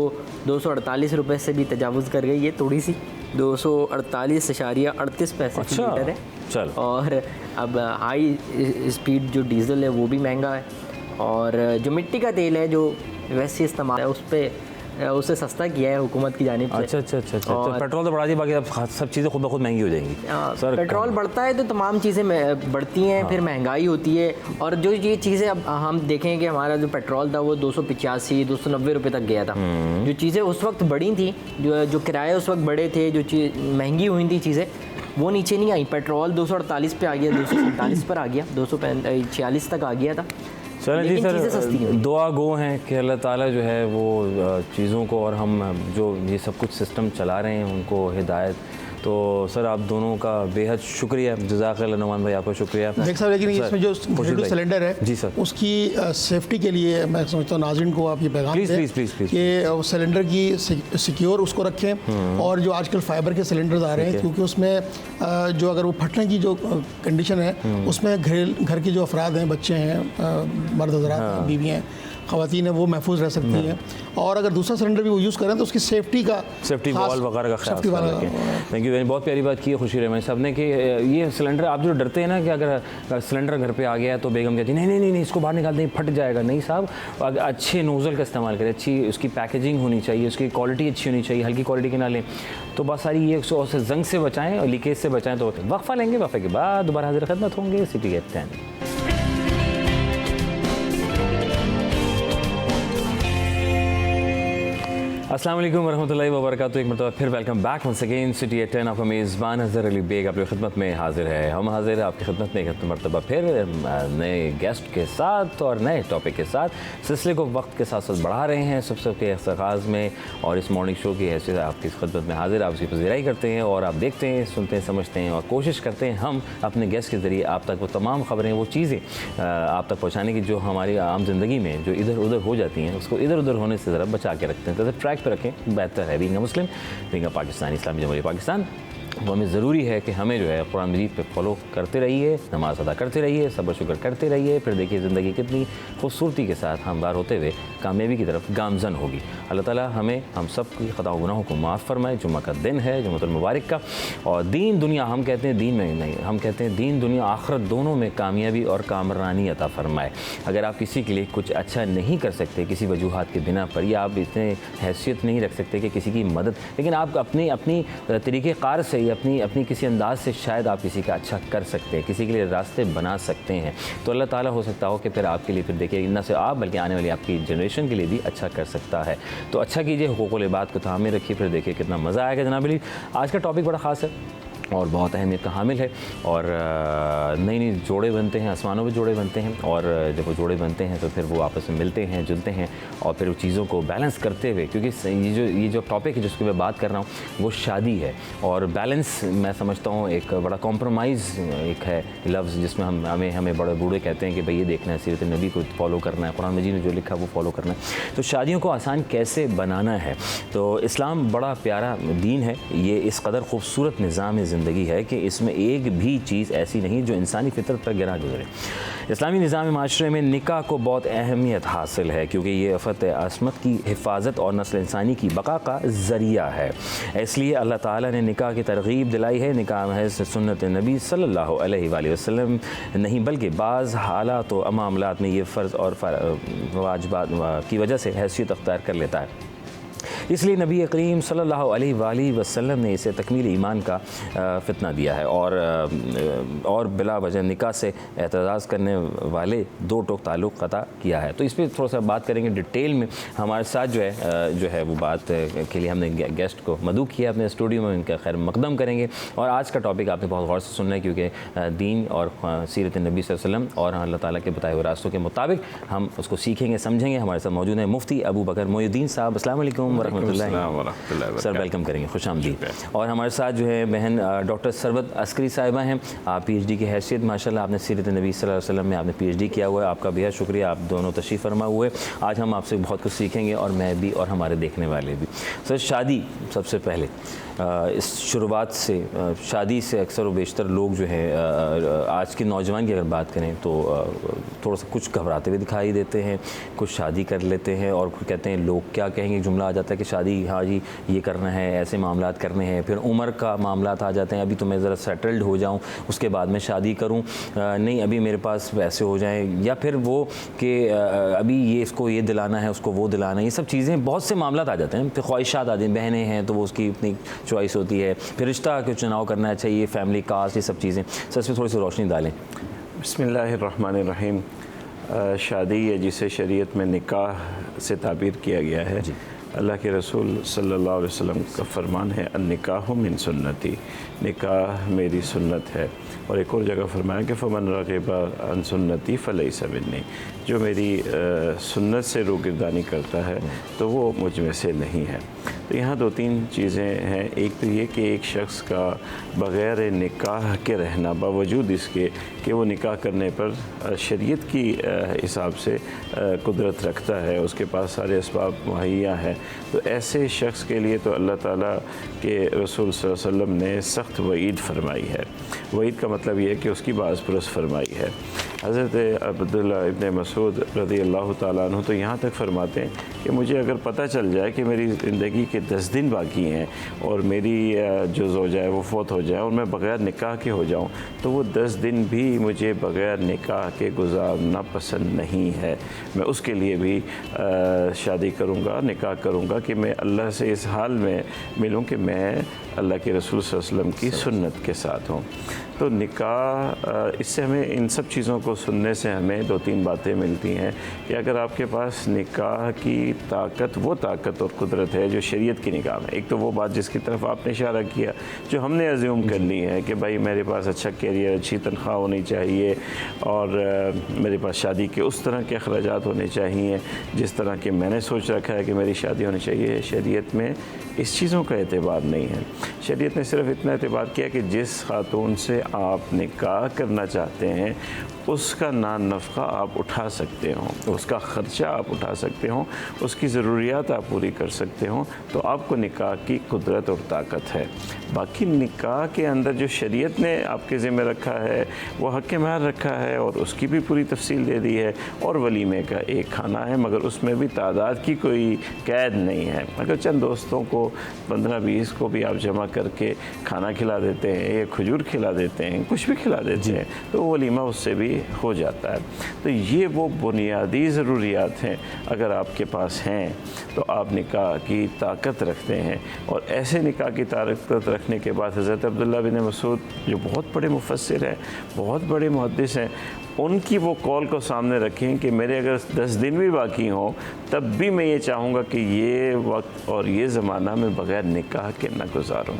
Speaker 3: 248 रुपये से भी तजावुज़ कर गई है, थोड़ी सी 248.38 पैसे की
Speaker 1: अच्छा,
Speaker 3: लीटर है।
Speaker 1: चल।
Speaker 3: और अब हाई स्पीड जो डीजल है वो भी महंगा है। और जो मिट्टी का तेल है जो वैसे इस्तेमाल है उस पर उसे सस्ता किया है हुकूमत की जानिब से।
Speaker 1: अच्छा अच्छा अच्छा अच्छा, तो पेट्रोल तो बढ़ा दिया, बाकी अब सब चीज़ें खुद ब खुद महंगी हो जाएंगी। सर,
Speaker 3: पेट्रोल बढ़ता है तो तमाम चीज़ें बढ़ती हैं, फिर महंगाई होती है। और जो ये चीज़ें अब हम देखें कि हमारा जो पेट्रोल था वो 285-290 रुपये तक गया था। जो चीज़ें उस वक्त बढ़ी थी, जो किराए उस वक्त बढ़े थे, जो चीज़ महंगी हुई थी चीज़ें, वो नीचे नहीं आई। पेट्रोल 248 पे आ गया, 247 पर आ गया, 246 तक आ गया था।
Speaker 1: चलें जी
Speaker 3: चीज़ें सस्ती
Speaker 1: सर,
Speaker 3: हैं।
Speaker 1: दुआ गो हैं कि अल्लाह ताला जो है वो चीज़ों को, और हम जो ये सब कुछ सिस्टम चला रहे हैं उनको हिदायत। तो सर आप दोनों का बेहद शुक्रिया, जज़ाकल्लाह नुमान भाई, आपका शुक्रिया।
Speaker 2: देख साहब, लेकिन इसमें जो घरेलू सिलेंडर है
Speaker 1: जी सर,
Speaker 2: उसकी सेफ्टी के लिए मैं समझता हूँ नाज़रीन को आप ये पैगाम
Speaker 1: प्लीज़
Speaker 2: दें
Speaker 1: प्लीज़ प्लीज़ प्लीज़
Speaker 2: कि सिलेंडर की सिक्योर उसको रखें। और जो आजकल फाइबर के सिलेंडर्स आ रहे हैं, क्योंकि उसमें जो अगर वो फटने की जो कंडीशन है उसमें घर के जो अफराद हैं, बच्चे हैं, मर्द हज़रात हैं, बीवियाँ हैं, ख़वातीन हैं, वो महफूज रह सकती हैं। और अगर दूसरा सिलेंडर भी वो यूज़ करें तो उसकी सेफ्टी
Speaker 1: वॉल वगैरह का ख्याल रखें। थैंक यू, बहुत प्यारी बात की है खुशी रहमान साहब ने कि ये सिलेंडर, आप जो डरते हैं ना कि अगर सिलेंडर घर पे आ गया तो बेगम कहती नहीं नहीं नहीं नहीं इसको बाहर निकाल दें, फट जाएगा। नहीं साहब, अच्छे नोज़ल का इस्तेमाल करें, अच्छी उसकी पैकेजिंग होनी चाहिए, उसकी क्वालिटी अच्छी होनी चाहिए, हल्की क्वालिटी के ना लें। तो बस सारी ये से जंग से बचाएँ और लीकेज से बचाएँ। तो वक्फा लेंगे, वक्फे के बाद दोबारा हाजिर खिदमत होंगे सिटी गेट 10। अस्सलाम वालेकुम वरहमतुल्लाहि वबरकातुहू। एक मरतबा फिर welcome back once again city at 10। आपका मेज़बान अज़हर अली बेग आपकी खिदमत में हाजिर है। हम हाजिर हैं आपकी खिदमत में एक मरतबा फिर नए गेस्ट के साथ और नए टॉपिक के साथ। सिलसिले को वक्त के साथ साथ बढ़ा रहे हैं सबके आगाज़ में, और इस मॉर्निंग शो की हैसियत आपकी खिदमत में हाजिर, आप उसकी पज़ीराई करते हैं और आप देखते हैं, सुनते हैं, समझते हैं और कोशिश करते हैं हम अपने गेस्ट के ज़रिए आप तक वो तमाम ख़बरें, वो चीज़ें आप तक पहुँचाने की जो हमारी आम ज़िंदगी में जो इधर उधर हो जाती हैं उसको इधर उधर होने से ज़रा बचा के रखते हैं, तो ट्रैक पर रखें, बेहतर है। Being a Muslim, being a Pakistani, इस्लामी जमहूरियत पाकिस्तान, तो हमें ज़रूरी है कि हमें जो है कुरान मजीद पे फॉलो करते रहिए, नमाज़ अदा करते रहिए, सब्र शुक्र करते रहिए। फिर देखिए ज़िंदगी कितनी खूबसूरती के साथ हमवार होते हुए कामयाबी की तरफ गामज़न होगी। अल्लाह ताला हमें हम सब की ख़ता गुनाहों को माफ़ फरमाए। जुम्मा का दिन है, जुम्मतुल मुबारक का, और दीन दुनिया, हम कहते हैं दीन में नहीं, हम कहते हैं दीन दुनिया आखिरत दोनों में कामयाबी और कामरानी अता फरमाए। अगर आप किसी के लिए कुछ अच्छा नहीं कर सकते किसी वजूहात के बिना पर, या आप इतने हैसियत नहीं रख सकते कि किसी की मदद, लेकिन आप अपनी अपनी तरीक़ेकार से, अपनी किसी अंदाज से शायद आप किसी का अच्छा कर सकते हैं, किसी के लिए रास्ते बना सकते हैं, तो अल्लाह ताला हो सकता हो कि फिर आपके लिए, फिर देखिए न सिर्फ आप बल्कि आने वाली आपकी जनरेशन के लिए भी अच्छा कर सकता है। तो अच्छा कीजिए, हुकूकुल इबाद को थामे रखिए, फिर देखिए कितना मज़ा आएगा। जनाब अली, आज का टॉपिक बड़ा ख़ास है और बहुत अहमियत का हामिल है, और नई नई जोड़े बनते हैं, आसमानों में जोड़े बनते हैं, और जब वो जोड़े बनते हैं तो फिर वो आपस में मिलते हैं, जुलते हैं, और फिर उन चीज़ों को बैलेंस करते हुए, क्योंकि ये जो टॉपिक है जिसकी मैं बात कर रहा हूँ वो शादी है, और बैलेंस मैं समझता हूँ एक बड़ा कॉम्प्रोमाइज़ एक है लफ्ज़, जिसमें हमें बड़े बूढ़े कहते हैं कि भाई ये देखना है, सीरत नबी को फॉलो करना है, कुरान मजीद में जो लिखा वो फॉलो करना है। तो शादियों को आसान कैसे बनाना है, तो इस्लाम बड़ा प्यारा दीन है। ये इस कदर खूबसूरत निज़ाम ज़िंदगी है कि इसमें एक भी चीज़ ऐसी नहीं जो इंसानी फितरत पर गिरा गुजरे। इस्लामी निज़ाम माशरे में निकाह को बहुत अहमियत हासिल है, क्योंकि ये अफ़त असमत की हिफाजत और नस्ल इंसानी की बका का ज़रिया है। इसलिए अल्लाह ताला ने निकाह की तरगीब दिलाई है। निकाह महज सुन्नत नबी सल्लल्लाहु अलैहि वसल्लम नहीं, बल्कि बाज़ हालात व मामलात में ये फ़र्ज़ और वाजिबात की वजह से हैसियत अख्तियार कर लेता है। इसलिए नबी करीम सल्लल्लाहु अलैहि वसल्लम ने इसे तकमील ईमान का फितना दिया है, और बिला वजह निकाह से एतज़ाज़ करने वाले दो टोक ताल्लुक़ क़ता किया है। तो इस पर थोड़ा सा बात करेंगे डिटेल में। हमारे साथ जो है वो बात के लिए हमने गेस्ट को मदऊ किया अपने स्टूडियो में, उनका खैर मकदम करेंगे। और आज का टॉपिक आपने बहुत गौर से सुनना है, क्योंकि दीन और सीरत नबी सल्लल्लाहु अलैहि वसल्लम और अल्लाह ताला के बताए हुए रास्तों के मुताबिक हम उसको सीखेंगे, समझेंगे। हमारे साथ मौजूद हैं मुफ्ती अबू बकर मोइनुद्दीन साहब। अस्सलाम वालेकुम। रहमतुल्लाहि। सर वेलकम करेंगे, खुश आमदीद। और हमारे साथ जो है बहन डॉक्टर सरवत अस्करी साहिबा हैं। आप PhD की हैसियत माशाल्लाह आपने सीरत नबी सल्लल्लाहु अलैहि वसल्लम में आपने PhD किया हुआ है। आपका बेहद शुक्रिया, आप दोनों तशरीफ़ फरमा हुए। आज हम आपसे बहुत कुछ सीखेंगे और मैं भी और हमारे देखने वाले भी। सर शादी सबसे पहले इस शुरुआत से शादी से अक्सर व बेशतर लोग जो है आज के नौजवान की अगर बात करें तो थोड़ा सा कुछ घबराते हुए दिखाई देते हैं, कुछ शादी कर लेते हैं और कहते हैं लोग क्या कहेंगे, जुमला आ जाता है कि शादी हाँ जी ये करना है, ऐसे मामलात करने हैं। फिर उम्र का मामलात आ जाते हैं, अभी तो मैं ज़रा सेटल्ड हो जाऊँ उसके बाद मैं शादी करूँ, नहीं अभी मेरे पास पैसे हो जाएँ, या फिर वो कि अभी ये इसको ये दिलाना है उसको वो दिलाना है। ये सब चीज़ें बहुत से मामलात आ जाते हैं। फिर ख्वाहिशात आती हैं, बहनें हैं तो वो उसकी अपनी चॉइस होती है, फिर रिश्ता का चुनाव करना चाहिए, फैमिली कास्ट, ये सब चीज़ें। सर इसमें थोड़ी सी रोशनी डालें।
Speaker 4: बिस्मिल्लाहिर्रहमानिर्रहीम। शादी या जिसे शरीयत में निकाह से ताबीर किया गया है, अल्लाह के रसूल सल्लल्लाहु अलैहि वसल्लम का फरमान है अन्निकाहु मिन सुन्नती, निकाह मेरी सुन्नत है। और एक और जगह फरमाया कि फ़मन रग़िबा अन सुन्नती फ़लैसा मिन्नी, जो मेरी सुन्नत से रोगिरदानी करता है तो वो मुझ में से नहीं है। तो यहाँ दो तीन चीज़ें हैं। एक तो ये कि एक शख्स का बग़ैर निकाह के रहना, बावजूद इसके कि वो निकाह करने पर शरीयत की हिसाब से कुदरत रखता है, उसके पास सारे असबाब मुहैया हैं, तो ऐसे शख्स के लिए तो अल्लाह ताला के रसूल सल्लल्लाहु अलैहि वसल्लम ने सख्त वईद फरमाई है। वईद का मतलब ये है कि उसकी बाज़ पुरस फरमाई है। हज़रत अब्दुल्लाह इब्न मसूद रज़ी अल्लाह ताला अन्हु तो यहाँ तक फरमाते हैं कि मुझे अगर पता चल जाए कि मेरी ज़िंदगी के 10 दिन बाकी हैं और मेरी जो ज़ौजा है वो फौत हो जाए और मैं बग़ैर निकाह के हो जाऊँ, तो वो 10 दिन भी मुझे बग़ैर निकाह के गुजारना पसंद नहीं है। मैं उसके लिए भी शादी करूँगा, निकाह करूँगा कि मैं अल्लाह से इस हाल में मिलूँ कि मैं अल्लाह के रसूल सल्लल्लाहु अलैहि वसल्लम की सुन्नत के साथ हूँ। तो निकाह, इससे हमें इन सब चीज़ों को सुनने से हमें दो तीन बातें मिलती हैं कि अगर आपके पास निकाह की ताकत, वो ताकत और कुदरत है जो शरीयत की निकाह में, एक तो वो बात जिसकी तरफ आपने इशारा किया, जो हमने अज्यूम कर ली है कि भाई मेरे पास अच्छा कैरियर, अच्छी तनख्वाह होनी चाहिए और मेरे पास शादी के उस तरह के अखराजात होने चाहिए जिस तरह के मैंने सोच रखा है कि मेरी शादी होनी चाहिए। शरीयत में इस चीज़ों का एतबार नहीं है। शरीयत ने सिर्फ इतना एतबार किया कि जिस खातून से आप निकाह करना चाहते हैं उसका नान नफ़क़ा आप उठा सकते हो, उसका ख़र्चा आप उठा सकते हो, उसकी ज़रूरियात आप पूरी कर सकते हो, तो आपको निकाह की कुदरत और ताकत है। बाकी निकाह के अंदर जो शरीयत ने आपके ज़िम्मे रखा है वो हक़ महर रखा है और उसकी भी पूरी तफसील दे दी है, और वलीमे का एक खाना है, मगर उसमें भी तादाद की कोई कैद नहीं है। अगर चंद दोस्तों को 15-20 को भी आप जमा करके खाना खिला देते हैं या खजूर खिला देते हैं, कुछ भी खिला देते हैं, तो वलीमा उससे भी हो जाता है। तो ये वो बुनियादी ज़रूरियात हैं, अगर आपके पास हैं तो आप निकाह की ताकत रखते हैं। और ऐसे निकाह की ताकत रखने के बाद हज़रत अब्दुल्लाह बिन मसूद जो बहुत बड़े मुफस्सिर हैं, बहुत बड़े मुहद्दिस हैं, उनकी वो कॉल को सामने रखें कि मेरे अगर 10 दिन भी बाकी हों तब भी मैं ये चाहूँगा कि ये वक्त और ये ज़माना मैं बग़ैर निकाह के न गुजारूँ।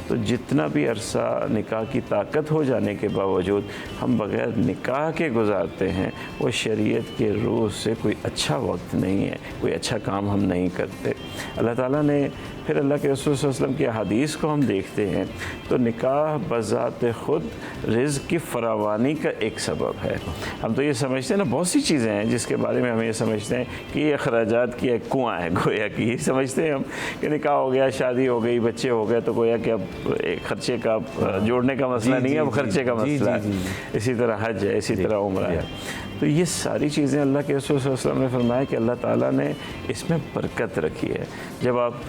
Speaker 4: तो जितना भी अरसा निकाह की ताकत हो जाने के बावजूद हम बग़ैर निकाह के गुजारते हैं, वो शरीयत के रूह से कोई अच्छा वक्त नहीं है, कोई अच्छा काम हम नहीं करते। अल्लाह ताला ने फिर अल्लाह के रसूल सल्लल्लाहु अलैहि वसल्लम की हदीस को हम देखते हैं तो निकाह बज़ात ख़ुद रिज़्क़ की फरावानी का एक सबब है। हम तो ये समझते हैं ना, बहुत सी चीज़ें हैं जिसके बारे में हम ये समझते हैं कि ये अखराजात की एक कुआँ है, गोया कि ये समझते हैं हम कि निकाह हो गया, शादी हो गई, बच्चे हो गए, तो गोया कि अब एक ख़र्चे का जोड़ने का मसला नहीं है, अब ख़र्चे का मसला है। इसी तरह हज है, इसी तरह उम्रा है। तो ये सारी चीज़ें अल्लाह के रसूल सल्लल्लाहु अलैहि वसल्लम ने फरमाया कि अल्लाह ताला ने इसमें बरकत रखी है। जब आप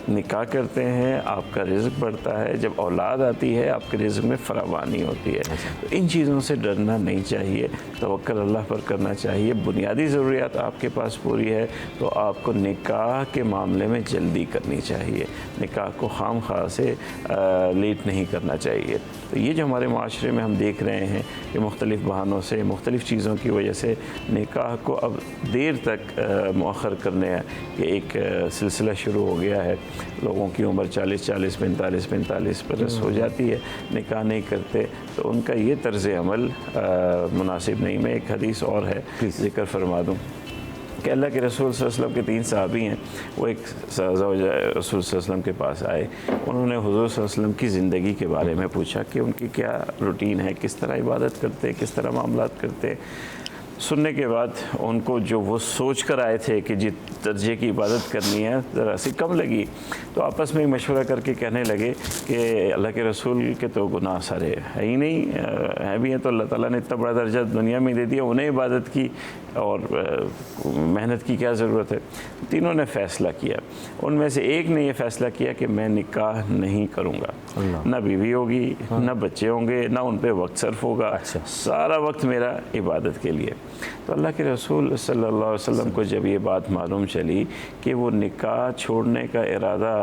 Speaker 4: निकाह करते हैं आपका रिज़्क़ बढ़ता है, जब औलाद आती है आपके रिज़्क़ में फरावानी होती है। तो इन चीज़ों से डरना नहीं चाहिए, तवक्कुल अल्लाह पर करना चाहिए। बुनियादी ज़रूरियात आपके पास पूरी है तो आपको निकाह के मामले में जल्दी करनी चाहिए, निकाह को खामखा से लेट नहीं करना चाहिए। तो ये जो हमारे माशरे में हम देख रहे हैं कि मुख्तलिफ़ बहानों से, मुख्तलिफ़ चीज़ों की वजह से निकाह को अब देर तक मौखर करने कि एक सिलसिला शुरू हो गया है। लोगों की उम्र 40-40, 45-45 बरस हो जाती है, निकाह नहीं करते, तो उनका ये तर्ज़ अमल मुनासिब नहीं। मैं एक हदीस और है ज़िक्र फरमा दूँ कि अल्लाह के रसूल सल्लल्लाहु अलैहि वसल्लम के 3 सहाबी हैं, वो एक ज़ौजा रसूल सल्लल्लाहु अलैहि वसल्लम के पास आए। उन्होंने हुज़ूर सल्लल्लाहु अलैहि वसल्लम की ज़िंदगी के बारे में पूछा कि उनकी क्या रूटीन है, किस तरह इबादत करते, किस तरह मामलात करते। सुनने के बाद उनको जो वो सोच कर आए थे कि जिस दर्जे की इबादत करनी है ज़रा सी कम लगी, तो आपस में मशवरा करके कहने लगे कि अल्लाह के रसूल के तो गुनाह सारे है ही नहीं, हैं भी हैं तो अल्लाह ताला ने इतना बड़ा दर्जा दुनिया में दे दिया, उन्हें इबादत की और मेहनत की क्या ज़रूरत है। तीनों ने फ़ैसला किया। उनमें से एक ने यह फ़ैसला किया कि मैं निकाह नहीं करूँगा, ना बीवी होगी, ना बच्चे होंगे, ना उन पर वक्त सर्फ होगा, सारा वक्त मेरा इबादत के लिए। तो अल्लाह के रसूल सल्लल्लाहु अलैहि वसल्लम को जब ये बात मालूम चली कि वो निकाह छोड़ने का इरादा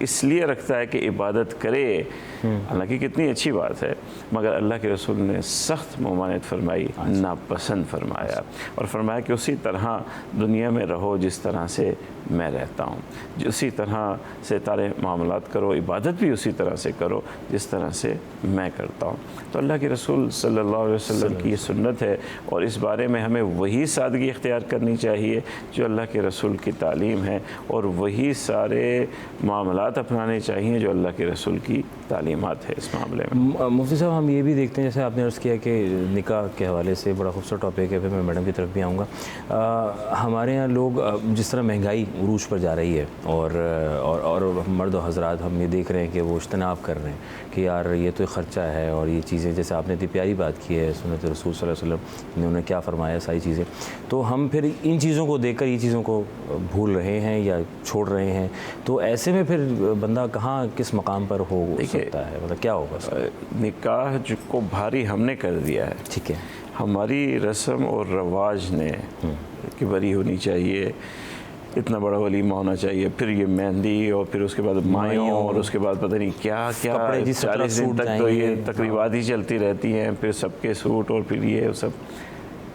Speaker 4: इसलिए रखता है कि इबादत करे, हालांकि कितनी अच्छी बात है, मगर अल्लाह के रसूल ने सख्त ममानियत फरमाई, नापसंद फरमाया और फरमाया कि उसी तरह दुनिया में रहो जिस तरह से मैं रहता हूँ, उसी तरह से तारे मामलात करो, इबादत भी उसी तरह से करो जिस तरह से मैं करता हूँ। तो अल्लाह के रसूल सल्लल्लाहु अलैहि वसल्लम की ये सुन्नत है और इस बारे में हमें वही सादगी इख्तियार करनी चाहिए जो अल्लाह के रसूल की तालीम है और वही सारे मामलात अपनाने चाहिए जो अल्लाह के रसूल की तालीमात है इस मामले में।
Speaker 1: मुफ्ती साहब, हम ये भी देखते हैं, जैसे आपने अर्ज़ किया कि निकाह के हवाले से बड़ा खूबसूरत टॉपिक है, फिर मैं मैडम की तरफ भी आऊँगा। हमारे यहाँ लोग जिस तरह महंगाई उरूज पर जा रही है और मर्द और हज़रात हम ये देख रहे हैं कि वो इज्तनाब कर रहे हैं कि यार ये तो ख़र्चा है और ये चीज़ें, जैसे आपने इतनी प्यारी बात की है सुन्नत रसूल सल्लल्लाहु अलैहि वसल्लम ने उन्हें क्या फ़रमाया सारी चीज़ें, तो हम फिर इन चीज़ों को देखकर ये चीज़ों को भूल रहे हैं या छोड़ रहे हैं। तो ऐसे में फिर बंदा कहाँ किस मकाम पर हो सकता है, मतलब क्या होगा?
Speaker 4: निकाह को भारी हमने कर दिया है, ठीक है, हमारी रस्म और रवाज ने कि बरी होनी चाहिए, इतना बड़ा वलीमा होना चाहिए, फिर ये मेहंदी और फिर उसके बाद मायों और उसके बाद पता नहीं क्या क्या 40 दिन तक तो ये तकरीबात ही चलती रहती हैं, फिर सबके सूट और फिर ये सब।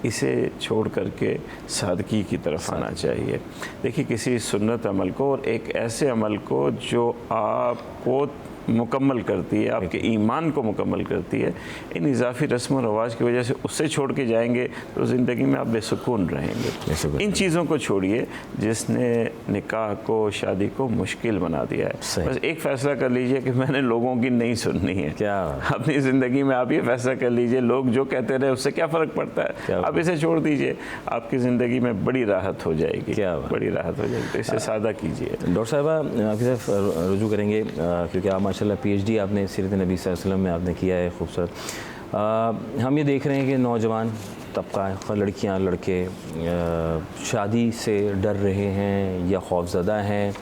Speaker 4: इसे छोड़ करके सादगी की तरफ आना चाहिए। देखिए, किसी सुन्नत अमल को और एक ऐसे अमल को जो आपको मुकम्मल करती है, आपके ईमान को मुकम्मल करती है, इन इजाफी रस्म व रवाज की वजह से उससे छोड़ के जाएंगे तो ज़िंदगी में आप बेसुकून रहेंगे। इन चीज़ों को छोड़िए जिसने निकाह को, शादी को मुश्किल बना दिया है। बस एक फ़ैसला कर लीजिए कि मैंने लोगों की नहीं सुननी है। क्या अपनी ज़िंदगी में आप ये फ़ैसला कर लीजिए, लोग जो कहते रहे उससे क्या फ़र्क पड़ता है, आप इसे छोड़ दीजिए, आपकी ज़िंदगी में बड़ी राहत हो जाएगी। क्या बड़ी राहत हो जाएगी, तो इसे सादा कीजिए।
Speaker 1: डॉक्टर साहिबा, आपकी तरफ रुजू करेंगे क्योंकि आप माशाल्लाह PhD आपने सीरत नबी सल्लल्लाहु अलैहि वसल्लम में आपने किया है, खूबसूरत। हम ये देख रहे हैं कि नौजवान तबका, लड़कियां लड़के शादी से डर रहे हैं या खौफज़दा हैं,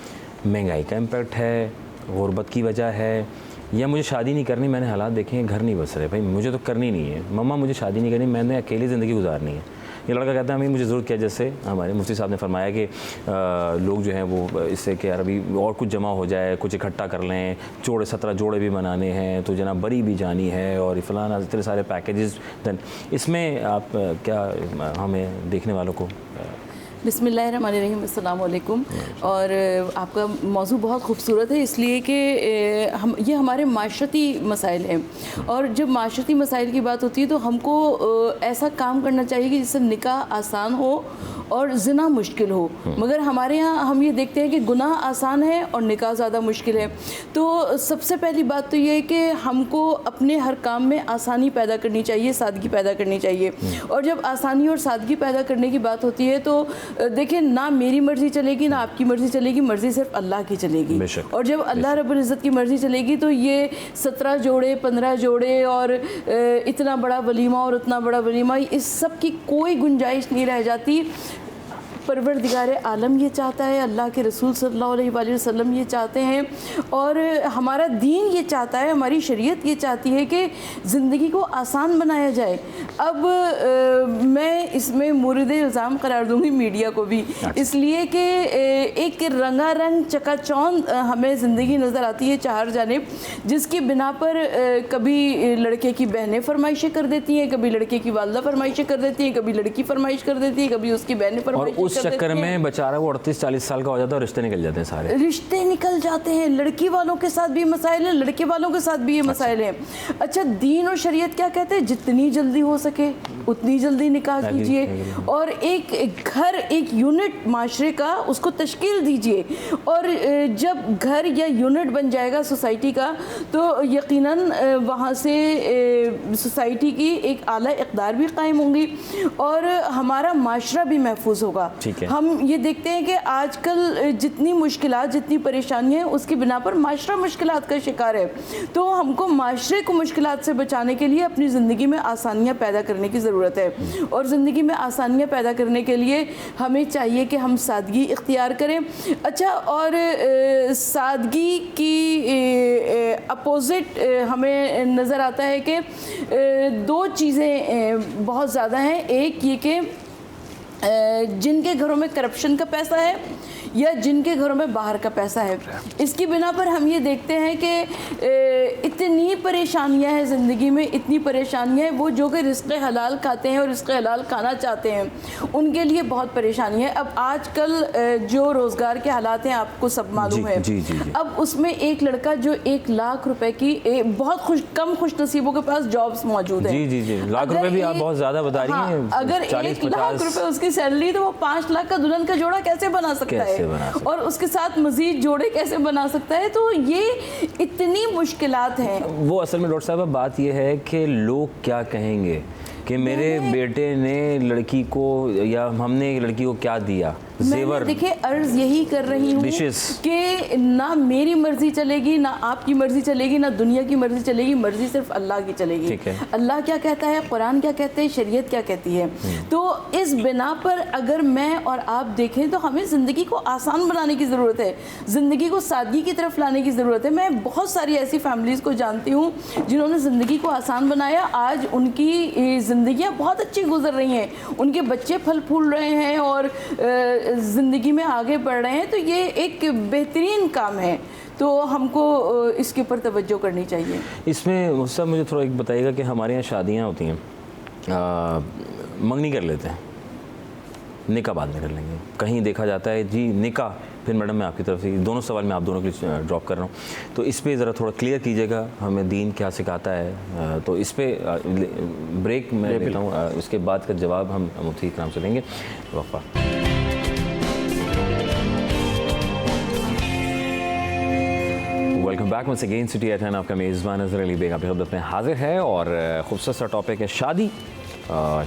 Speaker 1: महंगाई का इम्पैक्ट है, गुर्बत की वजह है, या मुझे शादी नहीं करनी, मैंने हालात देखे हैं, घर नहीं बस रहे, भाई मुझे तो करनी नहीं है, मम्मा मुझे शादी नहीं करनी, मैंने अकेली ज़िंदगी गुजारनी है। ये लड़का कहता है अभी मुझे ज़रूरत क्या, जैसे हमारे मुफ्ती साहब ने फरमाया कि लोग जो हैं वो इससे कि यार अभी और कुछ जमा हो जाए, कुछ इकट्ठा कर लें, 17 जोड़े भी बनाने हैं, तो जनाब बरी भी जानी है और फलाना इतने सारे पैकेजेस। देन इसमें आप क्या हमें देखने वालों को?
Speaker 5: बिस्मिल्लाहिर्रहमानिर्रहीम, अस्सलाम वालेकुम। और आपका मौजू बहुत खूबसूरत है, इसलिए कि ये हमारे माशरती मसाइल हैं, और जब माशरती मसाइल की बात होती है तो हमको ऐसा काम करना चाहिए कि जिससे निकाह आसान हो और ज़िना मुश्किल हो। मगर हमारे यहाँ हम ये देखते हैं कि गुनाह आसान है और निकाह ज़्यादा मुश्किल है। तो सबसे पहली बात तो ये है कि हमको अपने हर काम में आसानी पैदा करनी चाहिए, सादगी पैदा करनी चाहिए। और जब आसानी और सादगी पैदा करने की बात होती है तो देखिए, ना मेरी मर्ज़ी चलेगी ना आपकी मर्ज़ी चलेगी, मर्ज़ी सिर्फ अल्लाह की चलेगी। और जब अल्लाह रब्बुल इज़्ज़त की मर्ज़ी चलेगी तो ये 17 जोड़े 15 जोड़े और इतना बड़ा वलीमा और उतना बड़ा वलीमा, इस सब की कोई गुंजाइश नहीं रह जाती। परवरदिगार आलम ये चाहता है, अल्लाह के रसूल सल्लल्लाहु अलैहि वसल्लम ये चाहते हैं, और हमारा दीन ये चाहता है, हमारी शरीयत ये चाहती है कि ज़िंदगी को आसान बनाया जाए। अब मैं इसमें मुरीद इल्ज़ाम करार दूँगी मीडिया को भी, इसलिए कि एक रंगारंग चकाचौंध हमें ज़िंदगी नज़र आती है चार जानिब, जिसकी बिना पर कभी लड़के की बहनें फरमाइशें कर देती हैं, कभी लड़के की वालदा फरमाइशें कर देती हैं, कभी लड़की फरमाइश कर देती है, कभी उसकी बहनें फरमाइश।
Speaker 1: उस चक्कर में बेचारा वो 38-40 साल का हो जाता है और रिश्ते निकल जाते हैं, सारे
Speaker 5: रिश्ते निकल जाते हैं। लड़की वालों के साथ भी मसाइल है, लड़के वालों के साथ भी ये मसाइल हैं। अच्छा, दीन और शरीयत क्या कहते हैं? जितनी जल्दी हो सके उतनी जल्दी निकाह कीजिए, कीजिए और एक घर, एक यूनिट माशरे का उसको तश्कील दीजिए। और जब घर या यूनिट बन जाएगा सोसाइटी का तो यकीनन वहाँ से सोसाइटी की एक आला इक़दार भी कायम होंगी और हमारा माशरा भी महफूज होगा। हम ये देखते हैं कि आजकल जितनी मुश्किलात, जितनी परेशानियाँ उसकी बिना पर माशरा मुश्किलात का शिकार है। तो हमको माशरे को मुश्किलात से बचाने के लिए अपनी ज़िंदगी में आसानियाँ पैदा करने की ज़रूरत है। और ज़िंदगी में आसानियाँ पैदा करने के लिए हमें चाहिए कि हम सादगी इख्तियार करें। अच्छा, और सादगी की अपोज़िट हमें नज़र आता है कि दो चीज़ें बहुत ज़्यादा हैं। एक ये कि जिनके घरों में करप्शन का पैसा है या जिनके घरों में बाहर का पैसा है, इसकी बिना पर हम ये देखते हैं कि इतनी परेशानियां हैं ज़िंदगी में, इतनी परेशानियां हैं। वो जो कि रिज़्क़ हलाल खाते हैं और रिज़्क़ हलाल खाना चाहते हैं उनके लिए बहुत परेशानी है। अब आजकल जो रोज़गार के हालात हैं आपको सब मालूम है।
Speaker 1: जी।
Speaker 5: अब उसमें एक लड़का जो 1 लाख रुपए की बहुत कम खुश नसीबों के पास जॉब्स मौजूद है।
Speaker 1: जी। लाख रुपए भी आप बहुत ज़्यादा बता रही हैं।
Speaker 5: अगर 1 लाख रुपए उसकी सैलरी तो वो 5 लाख का दुल्हन का जोड़ा कैसे बना सकता है और उसके साथ मजीद जोड़े कैसे बना सकता है? तो ये इतनी मुश्किलात हैं।
Speaker 1: वो असल में डॉक्टर साहब बात ये है कि लोग क्या कहेंगे कि मेरे बेटे ने लड़की को या हमने लड़की को क्या दिया, जेवर।
Speaker 5: देखिए, अर्ज यही कर रही हूँ कि ना मेरी मर्जी चलेगी, ना आपकी मर्जी चलेगी, ना दुनिया की मर्जी चलेगी, मर्जी सिर्फ अल्लाह की चलेगी। अल्लाह क्या कहता है, कुरान क्या कहते हैं, शरीयत क्या कहती है। तो इस बिना पर अगर मैं और आप देखें तो हमें ज़िंदगी को आसान बनाने की ज़रूरत है, ज़िंदगी को सादगी की तरफ लाने की ज़रूरत है। मैं बहुत सारी ऐसी फैमिलीज़ को जानती हूँ जिन्होंने ज़िंदगी को आसान बनाया। आज उनकी ज़िंदगियाँ बहुत अच्छी गुजर रही हैं, उनके बच्चे फल फूल रहे हैं और ज़िंदगी में आगे बढ़ रहे हैं। तो ये एक बेहतरीन काम है, तो हमको इसके ऊपर तवज्जो करनी चाहिए।
Speaker 1: इसमें मुझसे मुझे थोड़ा एक बताइएगा कि हमारे यहाँ शादियाँ होती हैं, मंगनी कर लेते हैं, निकाह बाद में कर लेंगे। कहीं देखा जाता है जी निकाह, फिर मैडम मैं आपकी तरफ से दोनों सवाल मैं आप दोनों के लिए ड्रॉप कर रहा हूँ, तो इस पे ज़रा थोड़ा क्लियर कीजिएगा, हमें दीन क्या सिखाता है। तो इस पे ब्रेक मैं लेता हूँ, उसके बाद का जवाब हम मुफ्ती इकराम से लेंगे। वफ़ा welcome back once again city at 10। आपका मेज़बान नज़र अली बेग आपकी खिदमत में हाजिर है और खूबसूरत सा टॉपिक है शादी।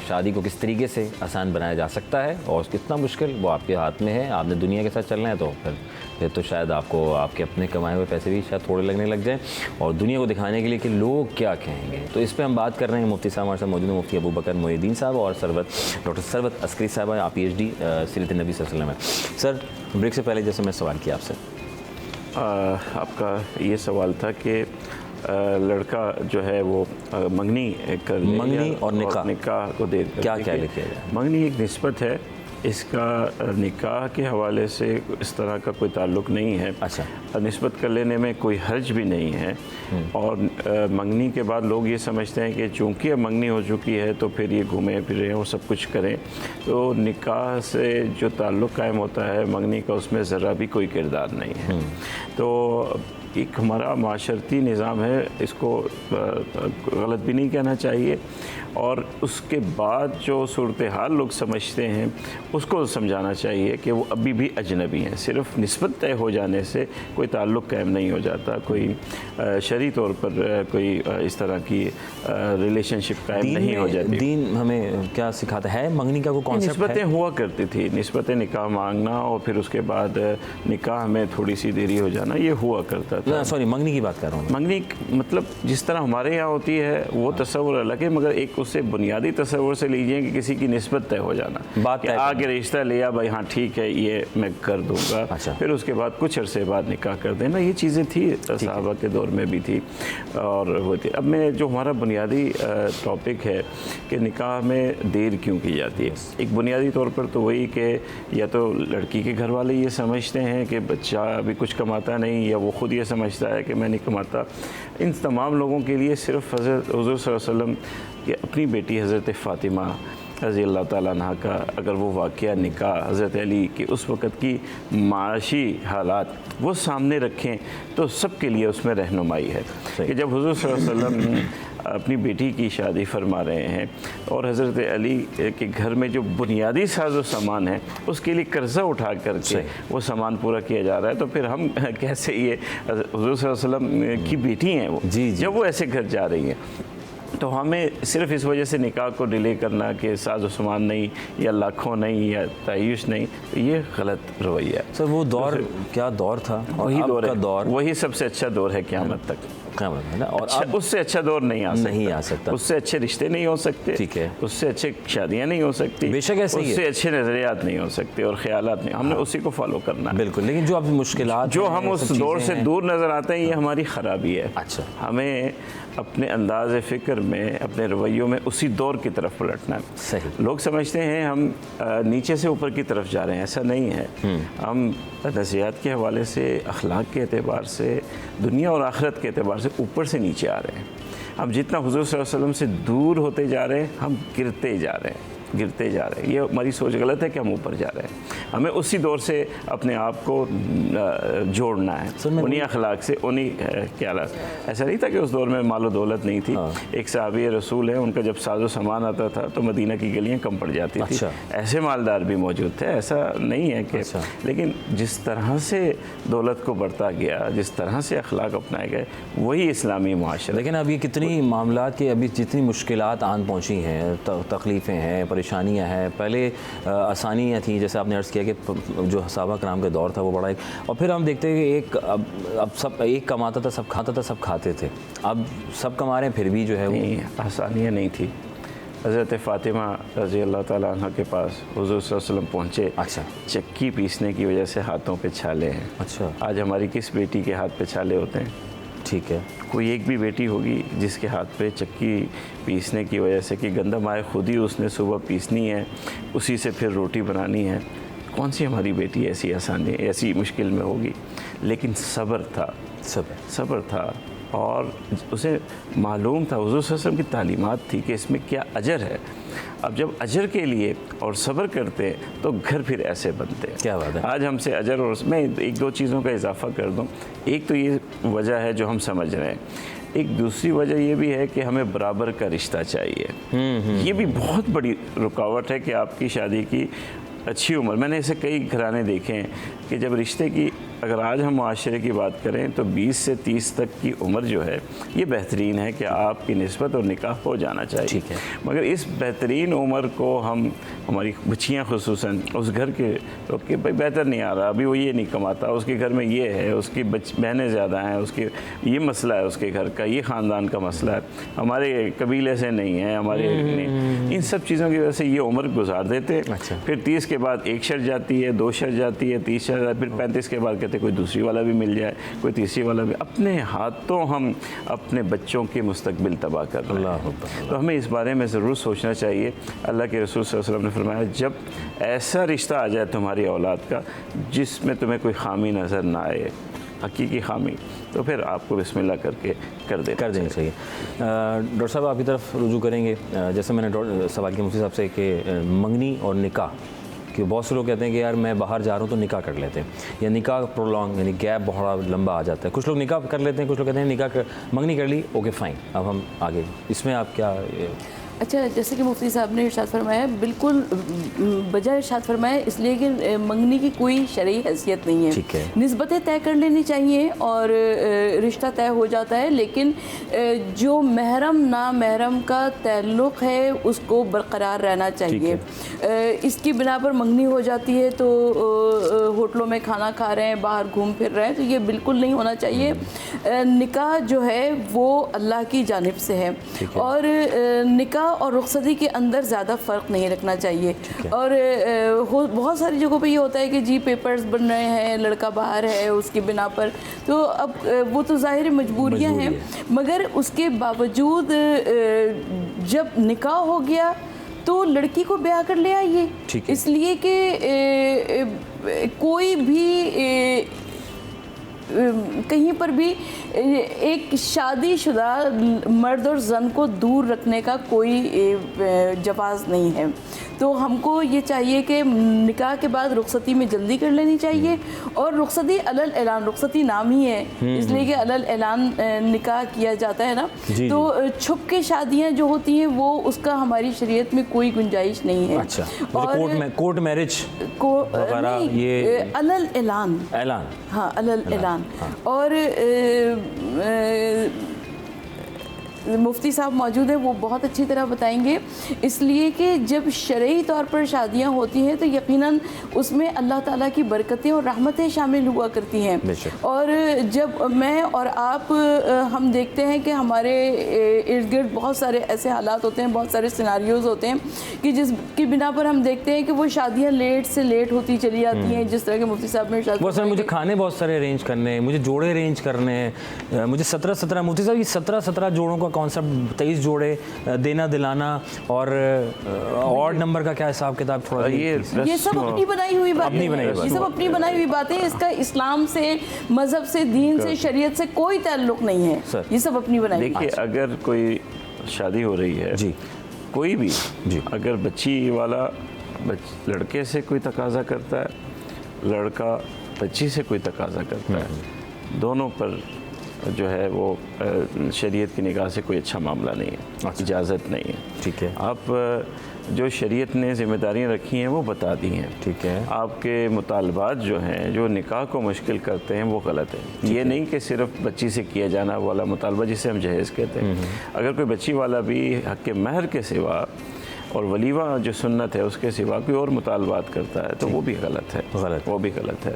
Speaker 1: शादी को किस तरीके से आसान बनाया जा सकता है और कितना मुश्किल वो आपके हाथ में है। आपने दुनिया के साथ चलना है तो फिर तो शायद आपको आपके अपने कमाए हुए पैसे भी शायद थोड़े लगने लग जाएं और दुनिया को दिखाने के लिए कि लोग क्या कहेंगे। तो इस पर हम बात कर रहे हैं। मुफ्ती साहब हमारे साथ मौजूद हैं, मुफ्ती अबू बकर मोइनुद्दीन साहब और डॉक्टर सरवत अस्करी साहब, आप PhD सीरत नबी सल्लल्लाहु अलैहि वसल्लम है। सर, ब्रेक से पहले जैसे मैं सवाल किया आपसे,
Speaker 4: आपका ये सवाल था कि लड़का जो है वो मंगनी कर ले,
Speaker 1: मंगनी और निकाह
Speaker 4: को देर कर
Speaker 1: क्या लिखा जाए।
Speaker 4: मंगनी एक निस्बत है, इसका निकाह के हवाले से इस तरह का कोई ताल्लुक़ नहीं है।
Speaker 1: अच्छा,
Speaker 4: निस्बत कर लेने में कोई हर्ज भी नहीं है। और मंगनी के बाद लोग ये समझते हैं कि चूँकि अब मंगनी हो चुकी है तो फिर ये घूमें फिरें और सब कुछ करें। तो निकाह से जो ताल्लुक़ कायम होता है मंगनी का, उसमें ज़रा भी कोई किरदार नहीं है। तो एक हमारा माशरती निज़ाम है, इसको गलत भी नहीं कहना चाहिए और उसके बाद जो सूरत हाल लोग समझते हैं उसको समझाना चाहिए कि वो अभी भी अजनबी हैं। सिर्फ निस्बत तय हो जाने से कोई ताल्लुक़ कायम नहीं हो जाता, कोई शरई तौर पर कोई इस तरह की रिलेशनशिप कायम नहीं हो जाती।
Speaker 1: दीन हमें क्या सिखाता है? मंगनी का कोई कॉन्सेप्ट है?
Speaker 4: निस्बतें हुआ करती थी, निस्बतें निकाह मांगना और फिर उसके बाद निकाह में थोड़ी सी देरी हो जाना, ये हुआ करता था।
Speaker 1: सॉरी, मंगनी की बात कर रहा हूँ।
Speaker 4: मंगनी मतलब जिस तरह हमारे यहाँ होती है वो तस्वुर अलग है, मगर एक उससे बुनियादी तस्वुर से लीजिए कि किसी की निस्बत तय हो जाना,
Speaker 1: बात
Speaker 4: आगे रिश्ता लिया, भाई हाँ ठीक है ये मैं कर दूंगा।
Speaker 1: अच्छा।
Speaker 4: फिर उसके बाद कुछ अरसे बाद निकाह कर देना, ये चीज़ें थी सहाबा के दौर में भी थी और वो थी। अब मैं जो हमारा बुनियादी टॉपिक है कि निकाह में देर क्यों की जाती है, एक बुनियादी तौर पर तो वही कि या तो लड़की के घर वाले ये समझते हैं कि बच्चा अभी कुछ कमाता नहीं, या वो ख़ुद ये समझता है कि मैं नहीं कमाता। इन तमाम लोगों के लिए सिर्फ हज़रत हुज़ूर सल्लल्लाहु अलैहि वसल्लम कि अपनी बेटी हज़रत फ़ातिमा रज़ी अल्लाह ताला अन्हा का अगर वो वाक़या निकाह हज़रत अली के उस वक़्त की माशी हालात वो सामने रखें तो सब के लिए उसमें रहनुमाई है कि जब हुज़ूर सल्लल्लाहु अलैहि वसल्लम अपनी बेटी की शादी फरमा रहे हैं और हज़रत अली के घर में जो बुनियादी साजो सामान है उसके लिए कर्जा उठा करके वो सामान पूरा किया जा रहा है, तो फिर हम कैसे ये हुज़ूर सल्लल्लाहु अलैहि वसल्लम की बेटी हैं वो, जब वो ऐसे घर जा रही हैं, तो हमें सिर्फ इस वजह से निकाह को डिले करना कि साजो सामान नहीं या लाखों नहीं या तय्युश नहीं, तो ये गलत रवैया है।
Speaker 1: सर वो दौर क्या दौर था, और
Speaker 4: वही
Speaker 1: अब
Speaker 4: दौर
Speaker 1: का
Speaker 4: है,
Speaker 1: दौर
Speaker 4: वही सबसे अच्छा दौर है क़यामत तक।
Speaker 1: क़यामत है ना, और
Speaker 4: अच्छा,
Speaker 1: अब
Speaker 4: उससे अच्छा दौर नहीं आ सकता, उससे अच्छे रिश्ते नहीं हो सकते,
Speaker 1: ठीक है,
Speaker 4: उससे अच्छे शादियाँ नहीं हो सकती,
Speaker 1: बेशक ऐसे ही है,
Speaker 4: उससे अच्छे नज़रियात नहीं हो सकते और ख्यालात नहीं, हमने उसी को फॉलो करना है।
Speaker 1: बिल्कुल, लेकिन जो अब मुश्किलात
Speaker 4: जो हम उस दौर से दूर नज़र आते हैं, ये हमारी ख़राबी है।
Speaker 1: अच्छा,
Speaker 4: हमें अपने अंदाज़ फ़िक्र में, अपने रवैयों में उसी दौर की तरफ पलटना है।
Speaker 1: सही।
Speaker 4: लोग समझते हैं हम नीचे से ऊपर की तरफ जा रहे हैं, ऐसा नहीं है। हम नज़रियात के हवाले से, अखलाक के एतबार से, दुनिया और आखिरत के एतबार से ऊपर से नीचे आ रहे हैं। हम जितना हुज़ूर सल्लल्लाहु अलैहि वसल्लम से दूर होते जा रहे हैं, हम गिरते जा रहे हैं, गिरते जा रहे हैं। ये हमारी सोच गलत है कि हम ऊपर जा रहे हैं। हमें उसी दौर से अपने आप को जोड़ना है, उन्हीं अखलाक से, उन्हीं ख्यालात। ऐसा नहीं था कि उस दौर में मालो दौलत नहीं थी। एक सहाबी रसूल है, उनका जब साजो सामान आता था तो मदीना की गलियां कम पड़ जाती थी। ऐसे मालदार भी मौजूद थे, ऐसा नहीं है कि लेकिन जिस तरह से दौलत को बढ़ता गया, जिस तरह से अखलाक अपनाए गए, वही इस्लामी मुआशरा।
Speaker 1: लेकिन अब ये कितनी मामलात के, अभी जितनी मुश्किलात आन पहुँची हैं, तकलीफ़ें हैं, परेशानियां हैं, पहले आसानियां थी, जैसे आपने अर्ज़ किया कि जो सहाबा कराम का दौर था वो बड़ा एक, और फिर हम देखते हैं कि एक अब सब एक कमाता था, सब खाता था, सब खाते थे। अब सब कमा रहे हैं, फिर भी जो है
Speaker 4: नहीं, आसानियाँ नहीं थी। हज़रत फ़ातिमा रज़ी अल्लाह ताला अन्हा के पास हुज़ूर सल्लल्लाहु अलैहि वसल्लम पहुँचे।
Speaker 1: अच्छा,
Speaker 4: चक्की पीसने की वजह से हाथों पे छाले हैं।
Speaker 1: अच्छा,
Speaker 4: आज हमारी किस बेटी के हाथ पे छाले होते हैं?
Speaker 1: ठीक है,
Speaker 4: कोई एक भी बेटी होगी जिसके हाथ पे चक्की पीसने की वजह से कि गंदम आए खुद ही उसने सुबह पीसनी है, उसी से फिर रोटी बनानी है, कौन सी हमारी बेटी ऐसी आसानी, ऐसी मुश्किल में होगी? लेकिन सब्र था, सब्र था, और उसे मालूम था, हुज़ूर सल्लल्लाहु अलैहि वसल्लम की तालीमात थी कि इसमें क्या अजर है। अब जब अजर के लिए और सब्र करते हैं तो घर फिर ऐसे बनते हैं।
Speaker 1: क्या बात है।
Speaker 4: आज हमसे अजर, और मैं एक दो चीज़ों का इजाफा कर दूं। एक तो ये वजह है जो हम समझ रहे हैं, एक दूसरी वजह ये भी है कि हमें बराबर का रिश्ता चाहिए। ये भी बहुत बड़ी रुकावट है कि आपकी शादी की अच्छी उम्र, मैंने ऐसे कई घराने देखे हैं कि जब रिश्ते की, अगर आज हम माशरे की बात करें तो 20 से 30 तक की उम्र जो है ये बेहतरीन है कि आपकी निस्बत और निकाह हो जाना चाहिए।
Speaker 1: ठीक है।
Speaker 4: मगर इस बेहतरीन उम्र को हम, हमारी बच्चियाँ खुसूसन उस घर के लोग के भाई बेहतर नहीं आ रहा, अभी वो ये नहीं कमाता, उसके घर में ये है, उसकी बहनें ज़्यादा हैं, उसके ये मसला है, उसके घर का ये ख़ानदान का मसला है, हमारे कबीले से नहीं है, हमारे नहीं, इन सब चीज़ों की वजह से ये उम्र गुजार देते।
Speaker 1: अच्छा।
Speaker 4: फिर 30 के बाद एक शर्त जाती है, 2 शर्त जाती है, 30 शर्त, फिर 35 के बाद कहते कोई दूसरी वाला भी मिल जाए, कोई तीसरी वाला भी। अपने हाथों हम अपने बच्चों के मुस्तकबिल तबाह कर रहे हैं। तो हमें इस बारे में ज़रूर सोचना चाहिए। अल्लाह के रसूल सल्लल्लाहु अलैहि वसल्लम ने फरमाया, जब ऐसा रिश्ता आ जाए तुम्हारी औलाद का जिसमें तुम्हें कोई खामी नज़र ना आए, हकीकी खामी, तो फिर आपको बिस्मिल्लाह करके कर देनी
Speaker 1: चाहिए। डॉक्टर साहब आपकी तरफ रुजू करेंगे, जैसे मैंने सवाल किया मुफ्ती साहब से कि मंगनी और निकाह, कि बहुत से लोग कहते हैं कि यार मैं बाहर जा रहा हूँ तो निकाह कर लेते हैं, या निकाह प्रोलॉन्ग यानी गैप बहुत लंबा आ जाता है। कुछ लोग निकाह कर लेते हैं, कुछ लोग कहते हैं निकाह मंगनी कर ली, ओके फ़ाइन, अब हम आगे। इसमें आप क्या?
Speaker 5: अच्छा, जैसे कि मुफ्ती साहब ने इरशाद फरमाया, बिल्कुल बजाय इरशाद फरमाया, इसलिए कि मंगनी की कोई शरई हैसियत नहीं है।
Speaker 1: ठीक है।
Speaker 5: निस्बतें तय कर लेनी चाहिए और रिश्ता तय हो जाता है, लेकिन जो महरम ना महरम का ताल्लुक़ है उसको बरकरार रहना चाहिए। इसकी बिना पर मंगनी हो जाती है तो होटलों में खाना खा रहे हैं, बाहर घूम फिर रहे हैं, तो ये बिल्कुल नहीं होना चाहिए। निकाह जो है वो अल्लाह की जानिब से है, और निकाह और रुखसती के अंदर ज़्यादा फ़र्क नहीं रखना चाहिए। और बहुत सारी जगहों पे ये होता है कि जी पेपर्स बन रहे हैं, लड़का बाहर है, उसकी बिना पर, तो अब वो तो ज़ाहिर मजबूरियाँ हैं, मगर उसके बावजूद जब निकाह हो गया तो लड़की को ब्याह कर ले आइए, इसलिए कि कोई भी कहीं पर भी एक शादीशुदा मर्द और जन को दूर रखने का कोई जवाज़ नहीं है। तो हमको ये चाहिए कि निकाह के बाद रुखसती में जल्दी कर लेनी चाहिए, और रुखसती अलल ऐलान, रुखसती नाम ही है इसलिए कि अलल ऐलान निकाह किया जाता है ना, तो छुप के शादियां जो होती हैं वो उसका हमारी शरीयत में कोई गुंजाइश नहीं है।
Speaker 1: अच्छा,
Speaker 5: और
Speaker 1: कोर्ट मैरिज वगैरह ये
Speaker 5: अलल ऐलान,
Speaker 1: ऐलान,
Speaker 5: हाँ अलल ऐलान। और मुफ्ती साहब मौजूद हैं, वो बहुत अच्छी तरह बताएंगे, इसलिए कि जब शरई तौर पर शादियां होती हैं तो यकीनन उसमें अल्लाह ताला की बरकतें और रहमतें शामिल हुआ करती हैं। और जब मैं और आप हम देखते हैं कि हमारे इर्द गिर्द बहुत सारे ऐसे हालात होते हैं, बहुत सारे सिनारियोज़ होते हैं कि जिसकी बिना पर हम देखते हैं कि वो शादियाँ लेट से लेट होती चली जाती हैं, जिस तरह के मुफ्ती साहब ने
Speaker 1: बहुत सारे मुझे खाने बहुत सारे अरेंज करने हैं, मुझे जोड़े अरेंज करने हैं, मुझे 17 मुफ्ती साहब ये 17 जोड़ों का कॉन्सेप्ट, 23 जोड़े देना दिलाना और नंबर का क्या हिसाब किताब, थोड़ा
Speaker 5: ये सब अपनी बनाई हुई बातें, ये सब अपनी बनाई हुई बातें, इसका इस्लाम से, मजहब से, दीन से, शरीयत से कोई ताल्लुक नहीं है, ये सब अपनी बनाई।
Speaker 4: देखिए अगर कोई शादी हो रही है जी, कोई भी जी, अगर बच्ची वाला लड़के से कोई तकाजा करता है, लड़का बच्ची से कोई तकाजा करता है, दोनों पर जो है वो शरीयत की निगाह से कोई अच्छा मामला नहीं है, इजाज़त नहीं है। ठीक है, आप जो शरीयत ने ज़िम्मेदारियाँ रखी हैं वो बता दी हैं। ठीक है, आपके मुतालबात जो हैं जो निकाह को मुश्किल करते हैं वो गलत है। ये नहीं कि सिर्फ बच्ची से किया जाना वाला मुतालबा जिसे हम जहेज़ कहते हैं, अगर कोई बच्ची वाला भी हक़ महर के सिवा और वलीमा जो सुन्नत है उसके सिवा कोई और मुतालबात करता है तो वो भी गलत है, वो भी गलत है।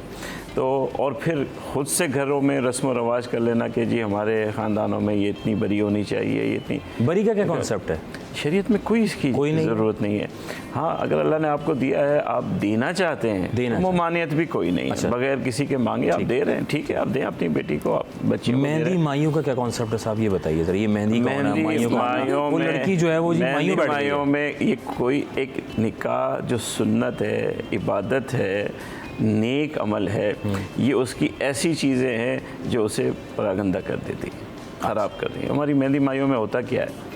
Speaker 4: तो और फिर ख़ुद से घरों में रस्म व रवाज कर लेना कि जी हमारे ख़ानदानों में ये इतनी बरी होनी चाहिए, ये इतनी
Speaker 1: बरी का क्या कॉन्सेप्ट है?
Speaker 4: शरीयत में कोई इसकी ज़रूरत नहीं है। हाँ, अगर अल्लाह ने आपको दिया है, आप देना चाहते हैं, ममानियत भी कोई नहीं है, बगैर किसी के मांगे आप दे रहे हैं, ठीक है, आप दें अपनी बेटी को, आप बच्ची।
Speaker 1: मेहंदी माइयों का क्या कॉन्सेप्ट है साहब, ये बताइए सर। ये मेहंदी माइयों में लड़की जो है वो
Speaker 4: माइयों में ये कोई एक निकाह जो सुन्नत है, इबादत है, नेक अमल है, ये उसकी ऐसी चीज़ें हैं जो उसे परागंदा कर देती, ख़राब कर दी। हमारी मेहंदी माइयों में होता क्या है,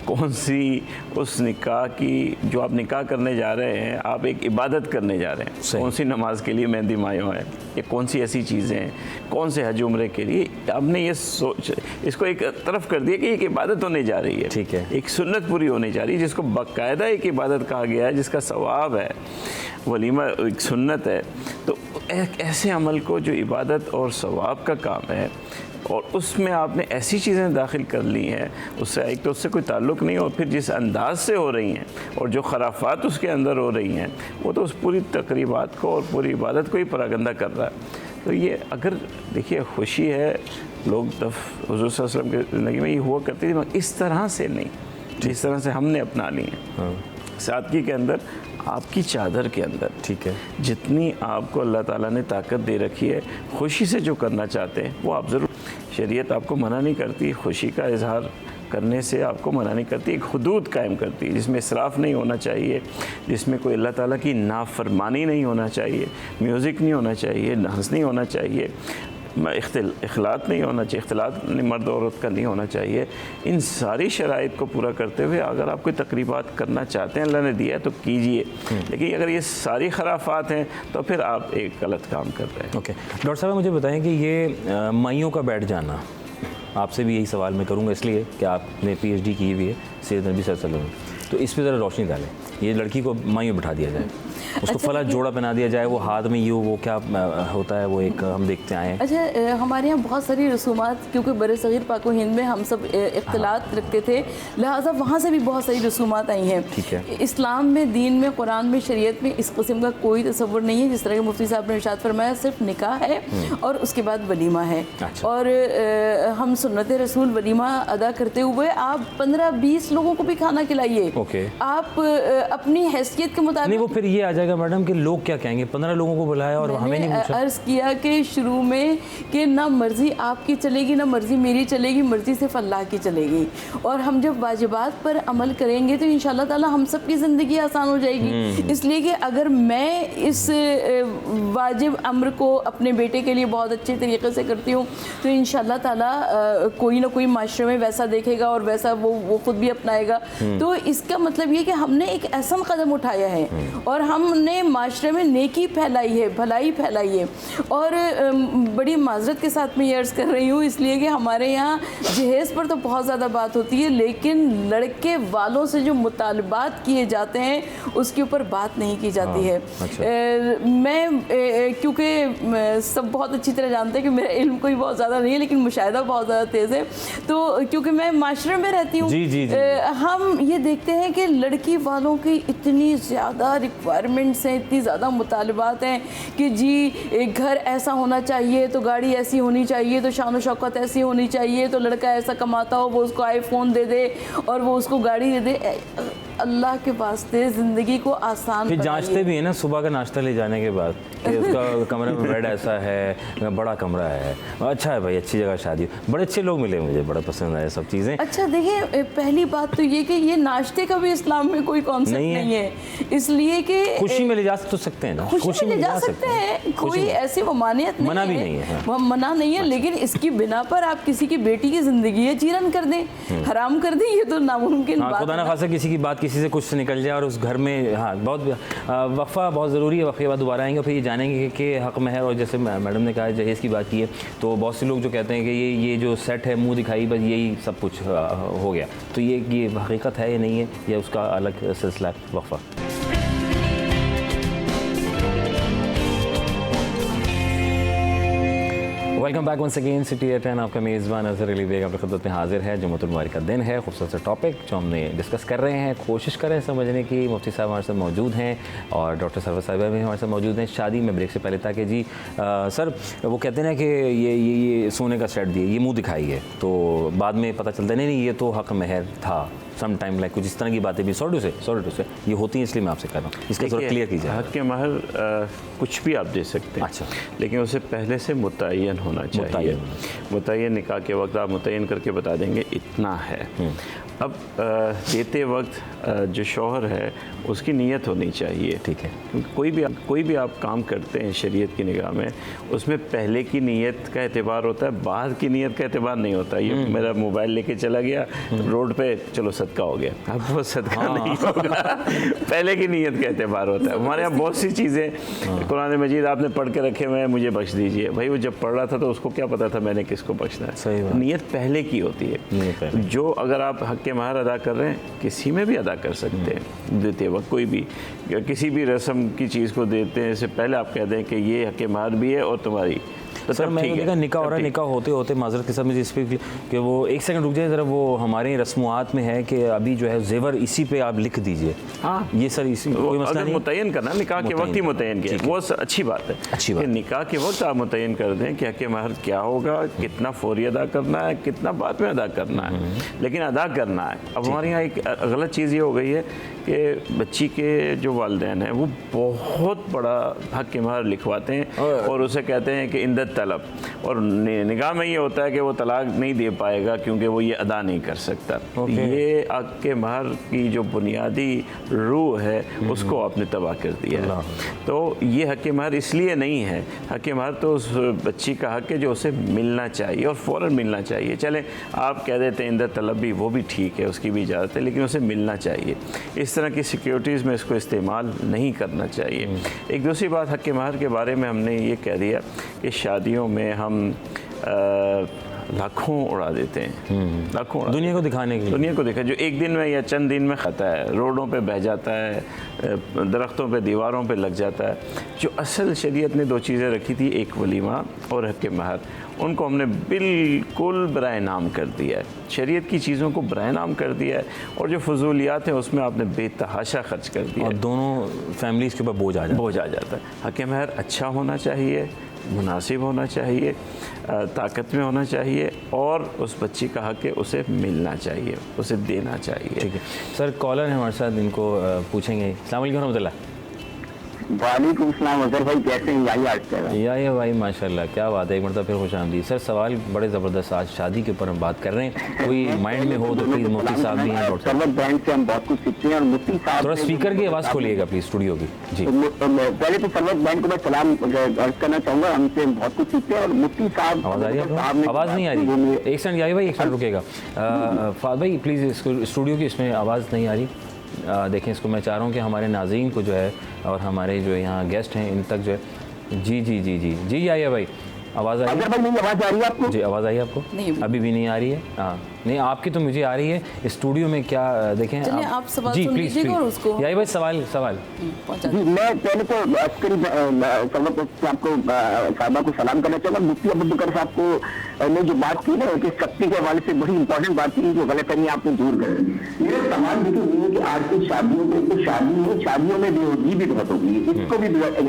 Speaker 4: कौन सी उस निकाह की जो आप निकाह करने जा रहे हैं, आप एक इबादत करने जा रहे हैं, कौन सी नमाज के लिए मेहंदी मायों है, ये कौन सी ऐसी चीज़ें हैं, कौन से हज उम्रे के लिए आपने ये सोच इसको एक तरफ कर दिया कि एक इबादत होने जा रही है। ठीक है, एक सुन्नत पूरी होने जा रही है जिसको बाकायदा एक इबादत कहा गया है, जिसका सवाब है, वलीमा एक सुन्नत है। तो एक ऐसे अमल को जो इबादत और सवाब का काम है और उसमें आपने ऐसी चीज़ें दाखिल कर ली हैं, उससे एक तो उससे कोई ताल्लुक़ नहीं, और फिर जिस अंदाज से हो रही हैं और जो खराफात उसके अंदर हो रही हैं वो तो उस पूरी तकरीबात को और पूरी इबादत को ही परागंदा कर रहा है। तो ये अगर देखिए खुशी है, लोग हुज़ूर सल्लल्लाहु अलैहि वसल्लम की ज़िंदगी में ये हुआ करती थी, मगर इस तरह से नहीं जिस तरह से हमने अपना ली है। सादगी के अंदर, आपकी चादर के अंदर, ठीक है, जितनी आपको अल्लाह ताला ने ताकत दे रखी है, खुशी से जो करना चाहते हैं वो आप ज़रूर। शरीयत आपको मना नहीं करती, खुशी का इजहार करने से आपको मना नहीं करती, एक हुदूद कायम करती है जिसमें इसराफ़ नहीं होना चाहिए, जिसमें कोई अल्लाह ताला की नाफरमानी नहीं होना चाहिए, म्यूज़िक नहीं होना चाहिए, डांस नहीं होना चाहिए, इख्तिलात नहीं होना चाहिए, इख्तिलात मर्द औरत का नहीं होना चाहिए। इन सारी शराइत को पूरा करते हुए अगर आप कोई तकरीबात करना चाहते हैं, अल्लाह ने दिया है तो कीजिए, लेकिन अगर ये सारी खराफात हैं तो फिर आप एक गलत काम कर रहे हैं।
Speaker 1: ओके, डॉक्टर साहब मुझे बताएं कि ये माइयों का बैठ जाना, आपसे भी यही सवाल मैं करूँगा इसलिए कि आपने PhD की हुई है सैयद नबी सल्लल्लाहु अलैहि वसल्लम, तो इस पर ज़रा रोशनी डालें। ये लड़की को माइयों बिठा दिया जाए, उसको फला जोड़ा पहना दिया जाए, वो हाथ में यूँ वो क्या होता है वो एक हम देखते आए हैं।
Speaker 5: अच्छा, हमारे यहाँ बहुत सारी रसूमात, क्योंकि बरसग़ीर पाक व हिंद में हम सब इख्तिलात रखते थे, लिहाजा वहाँ से भी बहुत सारी रसूमात आई हैं। ठीक है, इस्लाम में, दीन में, कुरान में, शरीयत में इस किस्म का कोई तसव्वुर नहीं है। जिस तरह के मुफ्ती साहब ने इरशाद फरमाया, सिर्फ निकाह है और उसके बाद वलीमा है। और हम सुन्नत रसूल वलीमा अदा करते हुए आप 15-20 लोगों को भी खाना खिलाइए। आप अपनी हैसियत के मुताबिक।
Speaker 1: नहीं, वो फिर ये आ जाएगा मैडम कि लोग क्या कहेंगे, 15 लोगों को बुलाया और हमें नहीं पूछा।
Speaker 5: अर्ज किया कि शुरू में कि ना मर्जी आपकी चलेगी ना मर्जी मेरी चलेगी, मर्जी सिर्फ अल्लाह की चलेगी। और हम जब वाजिबात पर अमल करेंगे तो इंशाल्लाह ताला हम सब की ज़िंदगी आसान हो जाएगी। इसलिए कि अगर मैं इस वाजिब अम्र को अपने बेटे के लिए बहुत अच्छे तरीके से करती हूँ तो इंशाल्लाह ताला कोई ना कोई माशरे में वैसा देखेगा और वैसा वो खुद भी अपनाएगा। तो इसका मतलब ये कि हमने एक ऐसा कदम उठाया है और हमने माशरे में नेकी फैलाई है, भलाई फैलाई है। और बड़ी माजरत के साथ मैं ये अर्ज़ कर रही हूँ इसलिए कि हमारे यहाँ जहेज़ पर तो बहुत ज़्यादा बात होती है, लेकिन लड़के वालों से जो मुतालबात किए जाते हैं उसके ऊपर बात नहीं की जाती है।
Speaker 1: अच्छा।
Speaker 5: मैं क्योंकि सब बहुत अच्छी तरह जानते हैं कि मेरा इल्म कोई बहुत ज़्यादा नहीं है लेकिन मुशाहिदा बहुत ज़्यादा तेज़ है, तो क्योंकि मैं माशरे में रहती हूँ, हम ये देखते हैं कि लड़की वालों की इतनी ज़्यादा रिक्वायरमेंट्स हैं, इतनी ज़्यादा मुतालबात हैं कि जी एक घर ऐसा होना चाहिए तो गाड़ी ऐसी होनी चाहिए तो शान शौकत ऐसी होनी चाहिए तो लड़का ऐसा कमाता हो वो उसको आईफोन दे दे और वो उसको गाड़ी दे दे। अल्लाह के वास्ते ज़िंदगी को आसान
Speaker 1: फिर जांचते भी है ना सुबह का नाश्ता ले जाने के बाद कि उसका कमरे में बेड ऐसा है, बड़ा कमरा है, अच्छा है भाई, अच्छी जगह शादी, बड़े अच्छे लोग मिले, मुझे बड़ा पसंद आया सब चीज़ें।
Speaker 5: अच्छा देखिए, पहली बात तो ये कि ये नाश्ते का भी इस्लाम में कोई कॉन्सेप्ट नहीं है, इसलिए कि
Speaker 1: खुशी में ले जा तो सकते हैं ना,
Speaker 5: खुशी में ले जा सकते हैं, कोई ऐसी ममानियत
Speaker 1: मना भी नहीं है,
Speaker 5: मना नहीं है, लेकिन इसकी बिना पर आप किसी की बेटी की जिंदगी है चीरन कर दें, हराम कर दें, ये तो नामुमकिन बात है।
Speaker 1: खुदा ना खासा किसी की बात किसी से कुछ निकल जाए और उस घर में, हाँ बहुत वक्फा बहुत ज़रूरी है, वक्फे के बाद दोबारा आएंगे फिर ये जानेंगे कि हक महर, और जैसे मैडम ने कहा जहेज़ की बात की है तो बहुत से लोग जो कहते हैं कि ये जो सेट है मुंह दिखाई बस यही सब कुछ हो गया, तो ये हकीकत है या नहीं है, या उसका अलग सिलसिला वक्फा। Welcome back once again city at 10, आपका मेज़बान अज़हर अली बेग आपकी खिदमत में हाजिर है। जुम्मतुल मुबारक का दिन है, खूबसूरत सा टॉपिक जो हमने डिस्कस कर रहे हैं, कोशिश कर रहे हैं समझने की। मुफ्ती साहब हमारे साथ मौजूद हैं और डॉक्टर सरवर साहिबा भी हमारे साथ मौजूद हैं। शादी में ब्रेक से पहले था कि जी सर वो कहते हैं ना कि ये सोने का सेट दिए, ये मुँह दिखाई है, तो बाद में पता चलता है नहीं ये तो हक महर था, सम टाइम लाइक कुछ इस तरह की बातें भी सॉरी टू से ये होती हैं, इसलिए मैं आपसे कह रहा हूँ, इसका थोड़ा क्लियर कीजिए।
Speaker 4: हक के महर कुछ भी आप दे सकते हैं, अच्छा, लेकिन उसे पहले से मुतय्यन होना चाहिए। मुतय्यन निकाह के वक्त आप मुतय्यन करके बता देंगे इतना है। अब देते वक्त जो शौहर है उसकी नीयत होनी चाहिए, ठीक है, क्योंकि कोई भी आप काम करते हैं शरीयत की निगाह में उसमें पहले की नीयत का एतबार होता है, बाद की नीयत का एतबार नहीं होता। ये मेरा मोबाइल लेके चला गया रोड पे, चलो सदका हो गया, अब वो सदका नहीं होगा, पहले की नीयत का एतबार होता है। हमारे यहाँ बहुत सी चीज़ें कुरान मजीद आपने पढ़ के रखे हुए हैं, मुझे बख्श दीजिए, भाई वो जब पढ़ रहा था तो उसको क्या पता था मैंने किसको बख्शना है। नीयत पहले की होती है। जो अगर आप हक के महर अदा कर रहे हैं किसी में भी अदा कर सकते हैं, देते वक्त कोई भी किसी भी रस्म की चीज़ को देते हैं इससे पहले आप कह दें कि ये हक के महर भी है और तुम्हारी, तो
Speaker 1: सर मैंने देखा निकाह हो रहा है, निकाह होते होते माजरत के साथ मुझे इस पर कि वो एक सेकंड रुक जाए ज़रा, वो हमारे रस्मुआत में है कि अभी जो है जेवर इसी पे आप लिख दीजिए। हाँ ये सर इसी कोई मसला नहीं,
Speaker 4: मुतय्यन करना निकाह के वक्त ही मुतय्यन किया, वो अच्छी बात है,
Speaker 1: अच्छी बात।
Speaker 4: निकाह के वक्त आप मुतय्यन कर दें कि हक महर क्या होगा, कितना फौरी अदा करना है, कितना बाद में अदा करना है, लेकिन अदा करना है। अब हमारे यहाँ एक गलत चीज़ ये हो गई है कि बच्ची के जो वालिदैन हैं वो बहुत बड़ा हक महर लिखवाते हैं और उसे कहते हैं कि इंदत तलब, और निगाह में ये होता है कि वो तलाक नहीं दे पाएगा क्योंकि वो ये अदा नहीं कर सकता। ये हक के महर की जो बुनियादी रूह है उसको आपने तबाह कर दिया। तो ये हक महर इसलिए नहीं है, हक महर तो उस बच्ची का हक है जो उसे मिलना चाहिए और फ़ौरन मिलना चाहिए। चलें आप कह देते हैं इंदत तलब भी, वो भी ठीक है, उसकी भी इजाज़त है, लेकिन उसे मिलना चाहिए। इस तरह की सिक्योरिटीज़ में इसको इस्तेमाल नहीं करना चाहिए। एक दूसरी बात हक महर के बारे में हमने ये कह दिया कि शादियों में हम लाखों उड़ा देते हैं, लाखों
Speaker 1: दुनिया को दिखाने के लिए,
Speaker 4: दुनिया को दिखा, जो एक दिन में या चंद दिन में खाता है, रोडों पे बह जाता है, दरख्तों पे दीवारों पे लग जाता है। जो असल शरीयत ने दो चीज़ें रखी थी, एक वलीमा और हक महर, उनको हमने बिल्कुल बराए नाम कर दिया है, शरीयत की चीज़ों को बराए नाम कर दिया है, और जो फजूलियात हैं उसमें आपने बेतहाशा खर्च कर दिया,
Speaker 1: और दोनों फैमिलीज़ के ऊपर बोझ आ जाता है।
Speaker 4: हक महर अच्छा होना चाहिए, मुनासिब होना चाहिए, ताकत में होना चाहिए, और उस बच्ची का हक है उसे मिलना चाहिए, उसे देना चाहिए।
Speaker 1: ठीक है सर, कॉलर है हमारे साथ, इनको पूछेंगे। अस्सलाम वालेकुम रहमतुल्लाह।
Speaker 6: वालेकुम सलाम अजहर भाई, कैसे हैं? यही आज कर
Speaker 1: या भाई माशाल्लाह, क्या बात है, एक मरतबा फिर खुश आमदीद। सर सवाल बड़े ज़बरदस्त, आज शादी के ऊपर हम बात कर रहे हैं, कोई माइंड में हो तो प्लीज़ मुफ्ती साहब भी हैं डॉक्टर
Speaker 6: सर्वत बैंक से हम बहुत कुछ सीखते हैं, और मुफ्ती साहब
Speaker 1: थोड़ा स्पीकर की आवाज़ खोलिएगा प्लीज़ स्टूडियो की जी।
Speaker 6: पहले तो सर्वत बैंक को मैं सलाम अर्ज करना चाहूँगा, हमसे बहुत कुछ सीखते हैं। और मुफ्ती साहब
Speaker 1: आवाज़ आ रही है आपको? आवाज़ नहीं आ रही, एक सेकंड याही भाई, एक सेकंड रुकेगा फाद भाई प्लीज़, स्टूडियो की इसमें आवाज़ नहीं आ रही। देखें इसको, मैं चाह रहा हूँ कि हमारे नाज़रीन को जो है और हमारे जो यहाँ गेस्ट हैं इन तक जो है जी जी जी जी जी आइए भाई, आवाज़ आ रही है?
Speaker 6: भाई मेरी आवाज़ आ रही है आपको?
Speaker 1: जी आवाज़ आई आपको?
Speaker 5: नहीं,
Speaker 1: अभी भी नहीं आ रही है। हाँ नहीं, आपकी तो मुझे आ रही है। स्टूडियो में क्या देखें
Speaker 5: चलिए, आप सवाल
Speaker 1: जी
Speaker 5: सुन
Speaker 1: प्लीज़
Speaker 5: लीजिएगा और उसको
Speaker 1: याही भाई सवाल
Speaker 5: पहुंचा
Speaker 6: जी, मैं पहले तो अस्करी आपको साहबा को सलाम करना चाहूँगा। मुफ्ती अबू बकर साहब को ने जो बात की ना कि शक्ति के हवाले से बड़ी इंपॉर्टेंट बात की, जो गलतफहमी आपने दूर कर। मेरा सवाल देखिए ये है कि आज की शादियों में तो शादियों में बेहूदी भी बहुत हो गई है, इसको भी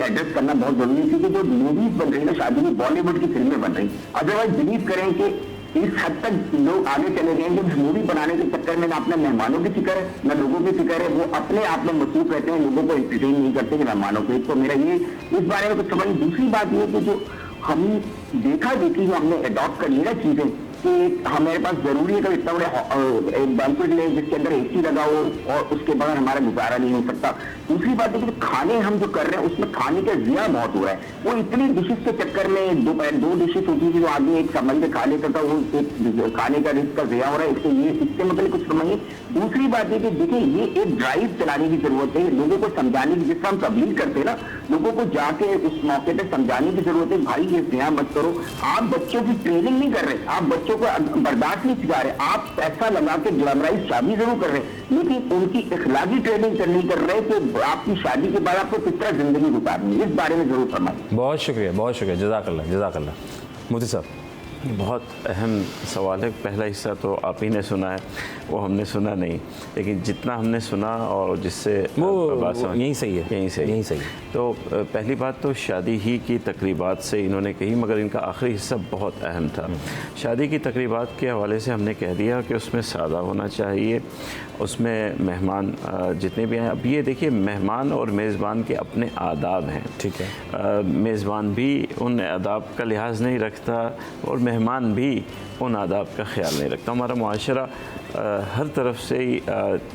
Speaker 6: एड्रेस करना बहुत जरूरी है, क्योंकि जो मूवीज बन रही है ना शादी में, बॉलीवुड की फिल्में बन रही, अदरवाइज बिलीव करें कि इस हद तक लोग आगे चले गए हैं कि मूवी बनाने के चक्कर में ना अपने मेहमानों की फिक्र है, ना लोगों की फिक्र है, वो अपने आप में मसरूफ रहते हैं, लोगों को इंटरटेन नहीं करते कि मेहमानों को। तो मेरा ये इस बारे में कुछ समझ। दूसरी बात ये कि जो हम देखा देखी जो हमने अडॉप्ट कर ली ना चीजें, कि हमारे पास जरूरी है कि इतना बड़े बैंक्वेट ले जिसके अंदर एसी लगा हो और उसके बगैर हमारा गुजारा नहीं हो सकता। दूसरी बात है कि खाने हम जो कर रहे हैं उसमें खाने का जिया बहुत हो रहा है। वो इतनी डिशेस के चक्कर में दो डिशेस होती थी जो आदमी एक समझ के खा लेता था, वो एक खाने का रिस्क का जिया हो रहा है। इससे मतलब कुछ समझिए। दूसरी बात है कि देखिए ये एक ड्राइव चलाने की जरूरत है, लोगों को समझाने की, जिससे हम तबलीग करते हैं ना, लोगों को जाके उस मौके पर समझाने की जरूरत है। भाई ये जिया मत करो। आप बच्चों की ट्रेनिंग नहीं कर रहे, आप बच्चों को बर्दाश्त नहीं सिखा रहे, आप पैसा लगा के ग्लैमराइज शादी जरूर कर रहे हैं, लेकिन उनकी इखलाकी ट्रेनिंग नहीं कर रहे कि आपकी शादी के बाद आपको किस तरह जिंदगी गुजारनी है। इस बारे में जरूर फरमाएं।
Speaker 1: बहुत शुक्रिया, जज़ाकल्लाह। मुफ्ती साहब,
Speaker 4: बहुत अहम सवाल है। पहला हिस्सा तो आप ही ने सुना है, वो हमने सुना नहीं, लेकिन जितना हमने सुना और जिससे
Speaker 1: वो यही सही है,
Speaker 4: यही सही। तो पहली बात तो शादी ही की तकरीबात से इन्होंने कही, मगर इनका आखिरी हिस्सा बहुत अहम था। शादी की तकरीबात के हवाले से हमने कह दिया कि उसमें सादा होना चाहिए, उसमें मेहमान जितने भी हैं, अब ये देखिए मेहमान और मेज़बान के अपने आदाब हैं,
Speaker 1: ठीक है।
Speaker 4: मेज़बान भी उन आदाब का लिहाज नहीं रखता और मेहमान भी उन आदाब का ख्याल नहीं रखता। हमारा मुआशरा हर तरफ से ही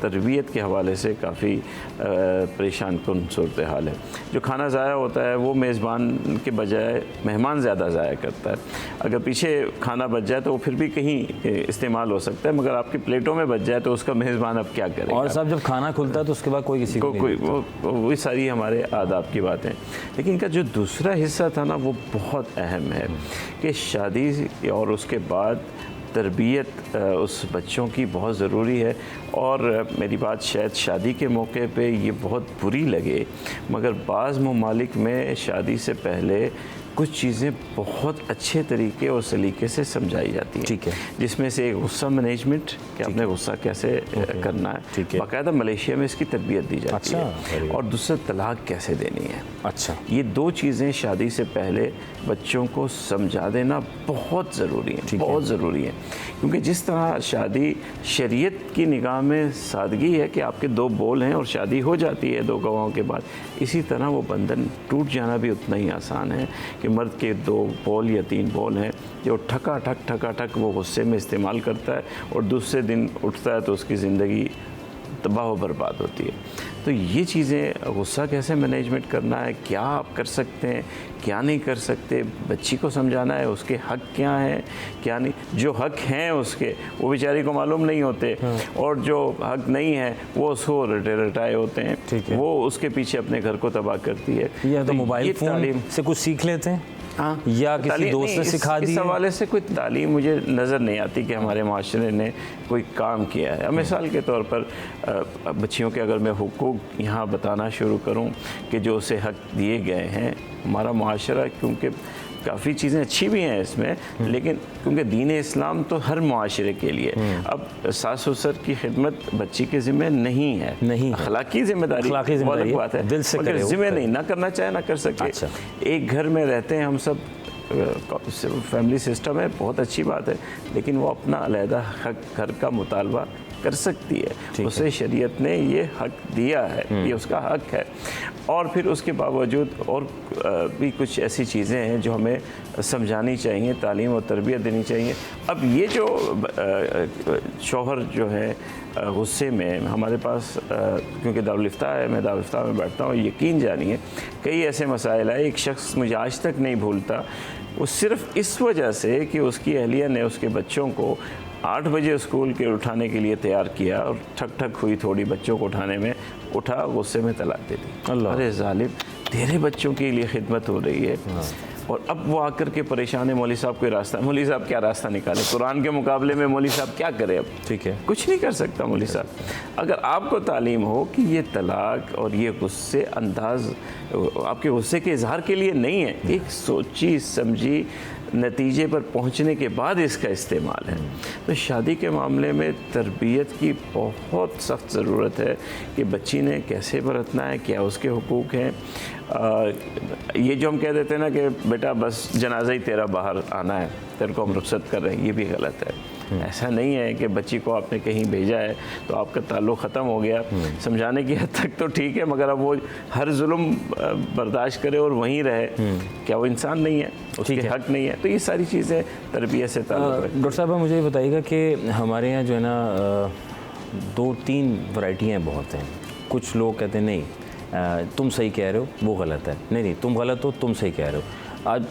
Speaker 4: तरबियत के हवाले से काफ़ी परेशान कुन सूरत हाल है। जो खाना ज़ाया होता है वो मेज़बान के बजाय मेहमान ज़्यादा ज़ाया करता है। अगर पीछे खाना बच जाए तो वो फिर भी कहीं इस्तेमाल हो सकता है, मगर आपकी प्लेटों में बच जाए तो उसका मेज़बान अब क्या करेगा।
Speaker 1: और साहब जब खाना खुलता है तो उसके बाद कोई किसी को
Speaker 4: वही सारी हमारे आदाब की बातें। लेकिन इनका जो दूसरा हिस्सा था ना वो बहुत अहम है कि शादी और उसके बाद तरबियत उस बच्चों की बहुत ज़रूरी है। और मेरी बात शायद शादी के मौके पे ये बहुत बुरी लगे, मगर बाज़ ममालिक में शादी से पहले कुछ चीज़ें बहुत अच्छे तरीके और सलीके से समझाई जाती हैं।
Speaker 1: ठीक है।
Speaker 4: जिसमें से एक गुस्सा मैनेजमेंट, कि अपने गुस्सा कैसे करना है।
Speaker 1: ठीक है।
Speaker 4: बाकायदा मलेशिया में इसकी तरबियत दी जाती है। और दूसरा तलाक कैसे देनी है।
Speaker 1: अच्छा,
Speaker 4: ये दो चीज़ें शादी से पहले बच्चों को समझा देना बहुत ज़रूरी है, बहुत ज़रूरी है। क्योंकि जिस तरह शादी शरीयत की निगाह में सादगी है कि आपके दो बोल हैं और शादी हो जाती है दो गवाहों के बाद, इसी तरह वो बंधन टूट जाना भी उतना ही आसान है कि मर्द के दो बोल या तीन बोल हैं जो ठका ठक वो गुस्से में इस्तेमाल करता है और दूसरे दिन उठता है तो उसकी ज़िंदगी तबाह व बर्बाद होती है। तो ये चीज़ें, गुस्सा कैसे मैनेजमेंट करना है, क्या आप कर सकते हैं, क्या नहीं कर सकते, बच्ची को समझाना है उसके हक क्या हैं, क्या नहीं। जो हक हैं उसके वो बेचारी को मालूम नहीं होते, और जो हक नहीं है वो उसको रटाए होते हैं, वो उसके पीछे अपने घर को तबाह करती है।
Speaker 1: या तो मोबाइल फ़ोन से कुछ सीख लेते हैं,
Speaker 4: हाँ,
Speaker 1: या किसी दोस्त ने सिखा दी।
Speaker 4: इस हवाले से कोई तालीम मुझे नज़र नहीं आती कि हमारे माशरे ने कोई काम किया है। मिसाल के तौर पर बच्चियों के अगर मैं हुकूक यहाँ बताना शुरू करूँ कि जो उसे हक दिए गए हैं, हमारा माशरा क्योंकि काफ़ी चीज़ें अच्छी भी हैं इसमें, लेकिन क्योंकि दीन इस्लाम तो हर मुआशरे के लिए, अब सास ससुर की खिदमत बच्ची के ज़िम्मे नहीं है,
Speaker 1: नहीं है।
Speaker 4: अखलाकी जिम्मेदारी
Speaker 1: अखलाकी
Speaker 4: वो अलग
Speaker 1: जिम्मेदारी
Speaker 4: बात है,
Speaker 1: दिल से
Speaker 4: मगर
Speaker 1: करे वो
Speaker 4: ज़िम्मे
Speaker 1: करे।
Speaker 4: नहीं, ना करना चाहे ना कर सके।
Speaker 1: अच्छा।
Speaker 4: एक घर में रहते हैं हम सब, फैमिली सिस्टम है, बहुत अच्छी बात है, लेकिन वो अपना अलहदा हक घर का मुतालबा कर सकती है, उसे शरीयत ने ये हक दिया है, ये उसका हक है। और फिर उसके बावजूद और भी कुछ ऐसी चीज़ें हैं जो हमें समझानी चाहिए, तालीम और तरबियत देनी चाहिए। अब ये जो शौहर जो है गुस्से में, हमारे पास क्योंकि दारुल इफ्ता है, मैं दारुल इफ्ता में बैठता हूँ, यकीन जानिए कई ऐसे मसाइल आए, एक शख्स मुझे आज तक नहीं भूलता, वो सिर्फ इस वजह से कि उसकी अहलिया ने उसके बच्चों को 8 बजे स्कूल के उठाने के लिए तैयार किया और ठक ठक हुई थोड़ी बच्चों को उठाने में, उठा, गुस्से में तलाक दे दी।
Speaker 1: अल्लाह।
Speaker 4: अरे जालिम, तेरे बच्चों के लिए खिदमत हो रही है, और अब वो आकर के परेशान है, मौलवी साहब कोई रास्ता, मौलवी साहब क्या रास्ता निकाले, कुरान के मुकाबले में मौलवी साहब क्या करे, अब
Speaker 1: ठीक है,
Speaker 4: कुछ नहीं कर सकता मौलवी साहब। अगर आपको तालीम हो कि ये तलाक और ये गुस्से अंदाज आपके गुस्से के इजहार के लिए नहीं है, एक सोची समझी नतीजे पर पहुंचने के बाद इसका इस्तेमाल है। तो शादी के मामले में तरबियत की बहुत सख्त ज़रूरत है कि बच्ची ने कैसे बरतना है, क्या उसके हुकूक हैं। ये जो हम कह देते हैं ना कि बेटा बस जनाजा ही तेरा बाहर आना है, तेरे को हम रुखसत कर रहे हैं, ये भी गलत है। ऐसा नहीं है कि बच्ची को आपने कहीं भेजा है तो आपका ताल्लुक़ ख़त्म हो गया, समझाने की हद तक तो ठीक है, मगर अब वो हर जुल्म बर्दाश्त करे और वहीं रहे, क्या वो इंसान नहीं है, उसके हक नहीं है। तो ये सारी चीज़ें तरबियत से ताल्लुक़ है।
Speaker 1: डॉक्टर साहब मुझे ये बताइएगा कि हमारे यहाँ जो है ना 2-3 वैरायटियाँ बहुत हैं। कुछ लोग कहते हैं नहीं तुम सही कह रहे हो, वो गलत है, नहीं तुम गलत हो, तुम सही कह रहे हो। आज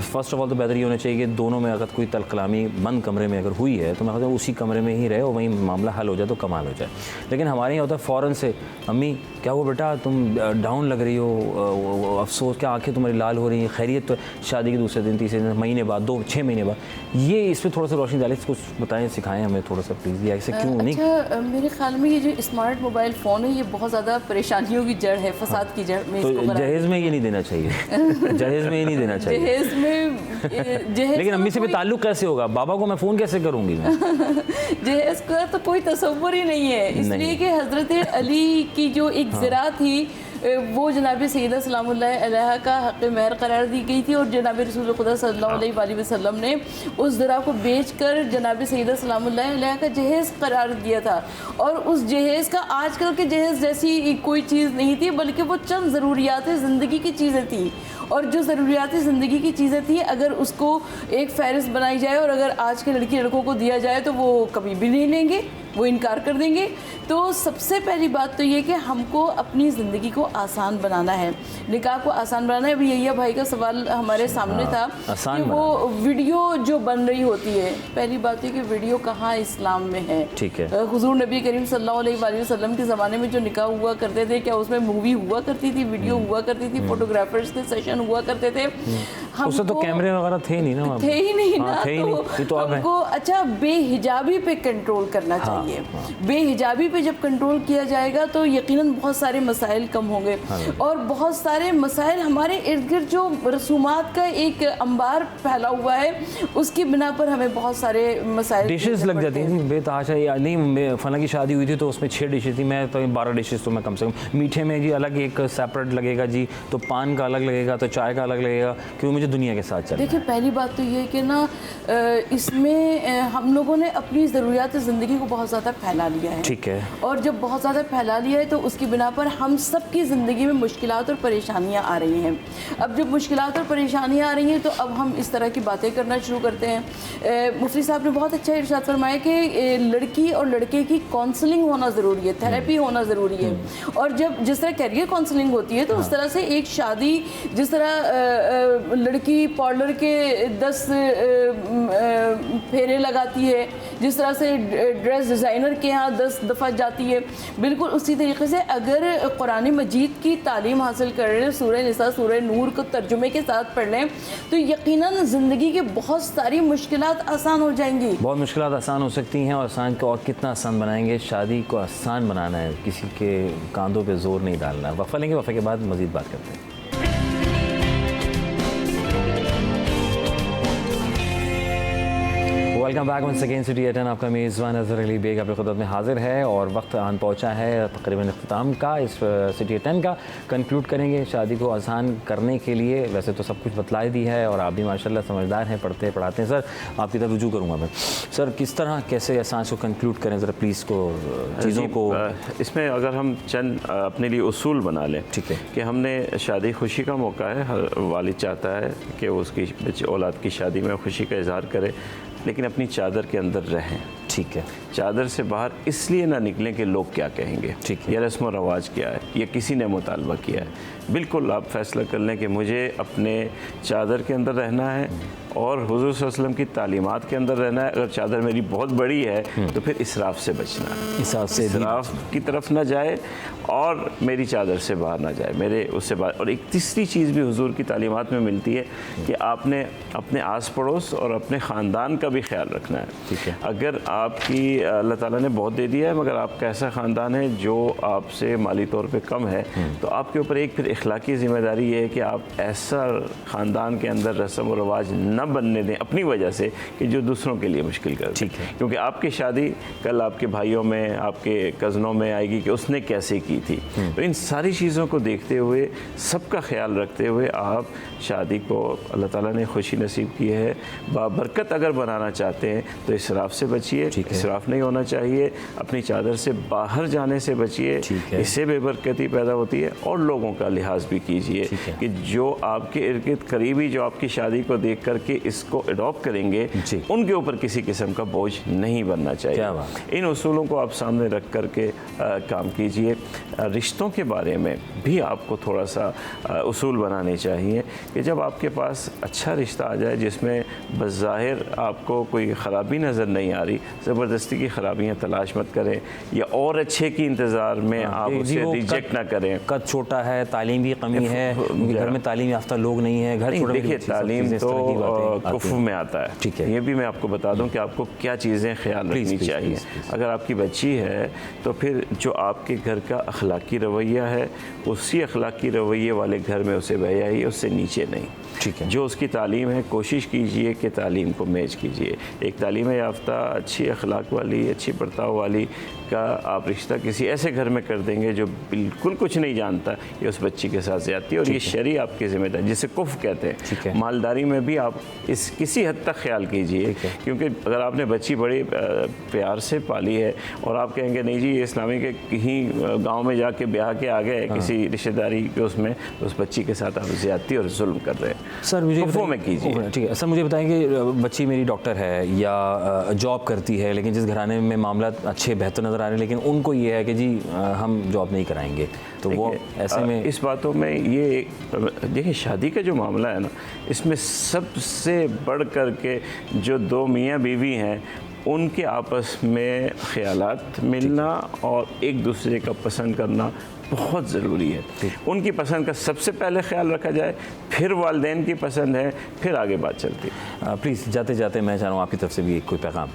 Speaker 1: फर्स्ट ऑफ ऑल तो बेहतर ये होना चाहिए कि दोनों में अगर कोई तलकलामी बंद कमरे में अगर हुई है तो मैं कहता हूँ उसी कमरे में ही रहे और वहीं मामला हल हो जाए तो कमाल हो जाए। लेकिन हमारे यहाँ होता है फ़ौरन से, अम्मी क्या हुआ बेटा, तुम डाउन लग रही हो, अफसोस, क्या आंखें तुम्हारी लाल हो रही हैं, खैरियत तो शादी के दूसरे दिन, तीसरे दिन, महीने बाद, 2-6 महीने बाद, ये इस पर थोड़ा सा रोशनी डालें, कुछ बताएं, सिखाएं हमें थोड़ा सा प्लीज़, ये ऐसे क्यों नहीं?
Speaker 5: अच्छा, मेरे ख्याल में ये जो स्मार्ट मोबाइल फ़ोन है ये बहुत ज़्यादा परेशानियों की जड़ है, फसाद की जड़ में।
Speaker 1: तो जहेज़ में ये नहीं देना चाहिए, जहेज़ में ये नहीं देना चाहिए।
Speaker 5: जहेज़ में
Speaker 1: लेकिन अम्मी से भी ताल्लुक़ कैसे होगा, बाबा को मैं फ़ोन कैसे करूँगी मैं?
Speaker 5: जहेज़ का तो कोई तसव्वुर ही नहीं है, इसलिए कि हज़रत अली की जो एक ज़रा थी वो जनाब सैयदा सलामुल्लाह अलैहा का हक़ महर करार दी गई थी, और जनाब रसूल खुदा सल्लल्लाहु अलैहि वसल्लम ने उस ज़रा को बेचकर जनाब सैयदा सलामुल्लाह अलैहा का जहेज़ करार दिया था। और उस जहेज़ का आजकल के जहेज़ जैसी कोई चीज़ नहीं थी, बल्कि वो चंद ज़रूरियात ज़िंदगी की चीज़ें थी, और जो ज़रूरियात ज़िंदगी की चीज़ें थी अगर उसको एक फ़हरिस्त बनाई जाए और अगर आज के लड़की लड़कों को दिया जाए तो वो कभी भी नहीं लेंगे, वो इनकार कर देंगे। तो सबसे पहली बात तो ये कि हमको अपनी ज़िंदगी को आसान बनाना है, निकाह को आसान बनाना है। अभी यहिया भाई का सवाल हमारे सामने था कि वो वीडियो जो बन रही होती है, पहली बात है कि वीडियो कहाँ इस्लाम में है।
Speaker 1: ठीक है,
Speaker 5: हुजूर नबी करीम सल्लल्लाहु अलैहि वसल्लम के ज़माने में जो निकाह हुआ करते थे, क्या उसमें मूवी हुआ करती थी, वीडियो हुआ करती थी, फोटोग्राफर्स के सेशन हुआ करते थे?
Speaker 1: उससे तो कैमरे वगैरह थे नहीं ना,
Speaker 5: थे ही नहीं ना,
Speaker 1: थे ही नहीं, तो
Speaker 5: हमको अच्छा बेहिजाबी पे कंट्रोल करना चाहिए। बेहिजाबी पे जब कंट्रोल किया जाएगा तो यकीनन बहुत सारे मसाइल कम होंगे, और बहुत सारे मसाइल हमारे इर्द गिर्द जो रसूमात का एक अंबार फैला हुआ है उसकी बिना पर हमें बहुत सारे मसाइल,
Speaker 1: डिशेस लग जाती हैं बेतहाशा। नहीं, फला की शादी हुई थी तो उसमें 6 डिशेस थी, मैं तो 12 डिशेस तो मैं कम से कम। मीठे में जी अलग एक सेपरेट लगेगा जी, तो पान का अलग लगेगा, तो चाय का अलग लगेगा, क्योंकि मुझे दुनिया के साथ चलना है।
Speaker 5: देखिए पहली बात तो ये कि ना इसमें हम लोगों ने अपनी ज़रूरियात ज़िंदगी को बहुत ज़्यादा फैला लिया है।
Speaker 1: ठीक है,
Speaker 5: और जब बहुत ज़्यादा फैला लिया है तो उसकी बिना पर हम सब की ज़िंदगी में मुश्किलात और परेशानियाँ आ रही हैं। अब जब मुश्किलात और परेशानियाँ आ रही हैं तो अब हम इस तरह की बातें करना शुरू करते हैं। मुफ्ती साहब ने बहुत अच्छा इरशाद फरमाया कि लड़की और लड़के की काउंसलिंग होना ज़रूरी है, थेरेपी होना ज़रूरी है। और जब जिस तरह कैरियर काउंसलिंग होती है तो उस तरह से एक शादी, जिस तरह लड़की पार्लर के 10 फेरे लगाती है, जिस तरह से ड्रेस डिज़ाइनर के यहाँ 10 दफ़ा जाती है, बिल्कुल उसी तरीके से अगर कुरान मजीद की तालीम हासिल कर रहे हैं, सूरह निसा, सूरह नूर को तर्जुमे के साथ पढ़ लें तो यकीनन ज़िंदगी की बहुत सारी मुश्किलात आसान हो जाएंगी।
Speaker 1: बहुत मुश्किलात आसान हो सकती हैं, और आसान को और कितना आसान बनाएंगे। शादी को आसान बनाना है, किसी के कांधों पे जोर नहीं डालना। वफ़ा लेंगे, वफ़े के बाद मज़ीद बात करते हैं। Welcome back one second city Eton. आपका मेज़बान अज़हर अली बेग आपकी खिदमत में हाजिर है और वक्त आन पहुंचा है तकरीबन अख्ताम का। इस सिटी एटन का कंक्लूड करेंगे। शादी को आसान करने के लिए वैसे तो सब कुछ बतला दी है और आप भी माशाल्लाह समझदार हैं, पढ़ते पढ़ाते हैं। सर आपकी तरफ रुजू करूँगा मैं। सर किस तरह कैसे आसान को कंक्लूड करें ज़रा प्लीज़ को चीज़ों को।
Speaker 4: इसमें अगर हम चंद अपने लिए उसूल बना लें, ठीक है, कि हमने शादी खुशी का मौका है, हर वालिद चाहता है कि उसकी औलाद की शादी में खुशी का इजहार करे, लेकिन अपनी चादर के अंदर रहें।
Speaker 1: ठीक है,
Speaker 4: चादर से बाहर इसलिए ना निकलें कि लोग क्या कहेंगे,
Speaker 1: ठीक है,
Speaker 4: या रस्म व रवाज क्या है, या किसी ने मुतालबा किया है। बिल्कुल आप फैसला कर लें कि मुझे अपने चादर के अंदर रहना है और हुज़ूर सल्लल्लाहु अलैहि वसल्लम की तालीमात के अंदर रहना है। अगर चादर मेरी बहुत बड़ी है तो फिर इसराफ से बचना है, इसराफ की तरफ ना जाए और मेरी चादर से बाहर ना जाए, मेरे उससे बाहर। और एक तीसरी चीज़ भी हुज़ूर की तालीमात में मिलती है कि आपने अपने आस पड़ोस और अपने ख़ानदान का भी ख्याल रखना है।
Speaker 1: ठीक है,
Speaker 4: अगर आपकी अल्लाह ताला ने बहुत दे दिया है मगर आपका ऐसा ख़ानदान है जो आपसे माली तौर पे कम है, तो आपके ऊपर एक फिर इखलाकी ज़िम्मेदारी ये है कि आप ऐसा ख़ानदान के अंदर रस्म व रवाज न बनने दें अपनी वजह से कि जो दूसरों के लिए मुश्किल कर।
Speaker 1: ठीक है,
Speaker 4: क्योंकि आपकी शादी कल आपके भाइयों में, आपके कज़नों में आएगी कि उसने कैसे की थी। तो इन सारी चीज़ों को देखते हुए, सबका ख्याल रखते हुए आप शादी को अल्लाह ताला ने खुशी नसीब की है, बाबरकत अगर बनाना चाहते हैं तो इसराफ से बचिए, इसराफ नहीं होना चाहिए। अपनी चादर से बाहर जाने से बचिए, इससे बेबरकती पैदा होती है। और लोगों का लिहाज भी कीजिए कि जो आपके इर्द गिर्द करीबी जो आपकी शादी को देख करके इसको अडॉप्ट करेंगे, उनके ऊपर किसी किस्म का बोझ नहीं बनना चाहिए। इन उसूलों को आप सामने रख करके काम कीजिए। रिश्तों के बारे में भी आपको थोड़ा सा उसूल बनाने चाहिए कि जब आपके पास अच्छा रिश्ता आ जाए जिसमें बज़ाहिर आपको कोई ख़राबी नज़र नहीं आ रही, ज़बरदस्ती की ख़राबियाँ तलाश मत करें या और अच्छे की इंतज़ार में आप उसे रिजेक्ट ना करें।
Speaker 1: कद छोटा है, तालीम की कमी है, घर में तालीम याफ्ता लोग नहीं है, घर छोटा।
Speaker 4: देखिए तालीम तो कुफ्र में आता है।
Speaker 1: ठीक है,
Speaker 4: ये भी मैं आपको बता दूं कि आपको क्या चीज़ें ख्याल रखनी चाहिए। अगर आपकी बच्ची है तो फिर जो आपके घर का अखलाकी रवैया है उसी अखलाकी रवैये वाले घर में उसे बयाइए, उससे नीचे नहीं।
Speaker 1: ठीक है,
Speaker 4: जो उसकी तालीम है कोशिश कीजिए कि तालीम को मैच कीजिए। एक तालीम याफ्ता, अच्छी अखलाक वाली, अच्छी बर्ताव वाली का आप रिश्ता किसी ऐसे घर में कर देंगे जो बिल्कुल कुछ नहीं जानता, ये उस बच्ची के साथ ज़्यादती है। और ये शरी आपकी जिम्मेदारी, जिसे कुफ कहते हैं। मालदारी में भी आप इस किसी हद तक ख्याल कीजिए, क्योंकि अगर आपने बच्ची बड़े प्यार से पाली है और आप कहेंगे नहीं जी ये इस्लामी के कहीं गाँव में जाके ब्याह के आ गए किसी रिश्तेदारी के उसमें, तो उस बच्ची के साथ आप ज़्यादती और जुल्म कर रहे हैं।
Speaker 1: सर मुझे
Speaker 4: में कीजिए।
Speaker 1: ठीक है सर, मुझे बताएं कि बच्ची मेरी डॉक्टर है या जॉब करती है, लेकिन जिस घराने में मामला अच्छे बेहतर नज़र आ रहे हैं, लेकिन उनको ये है कि जी हम जॉब नहीं कराएंगे, तो वो ऐसे में
Speaker 4: इस बातों में ये देखिए शादी का जो मामला है ना, इसमें सबसे बढ़ कर के जो दो मियाँ बीवी हैं उनके आपस में ख्यालात मिलना और एक दूसरे का पसंद करना बहुत ज़रूरी है। उनकी पसंद का सबसे पहले ख्याल रखा जाए, फिर वालिदैन की पसंद है, फिर आगे बात चलती है।
Speaker 1: प्लीज़ जाते जाते मैं चाह रहा हूँ आपकी तरफ से भी एक कोई पैगाम।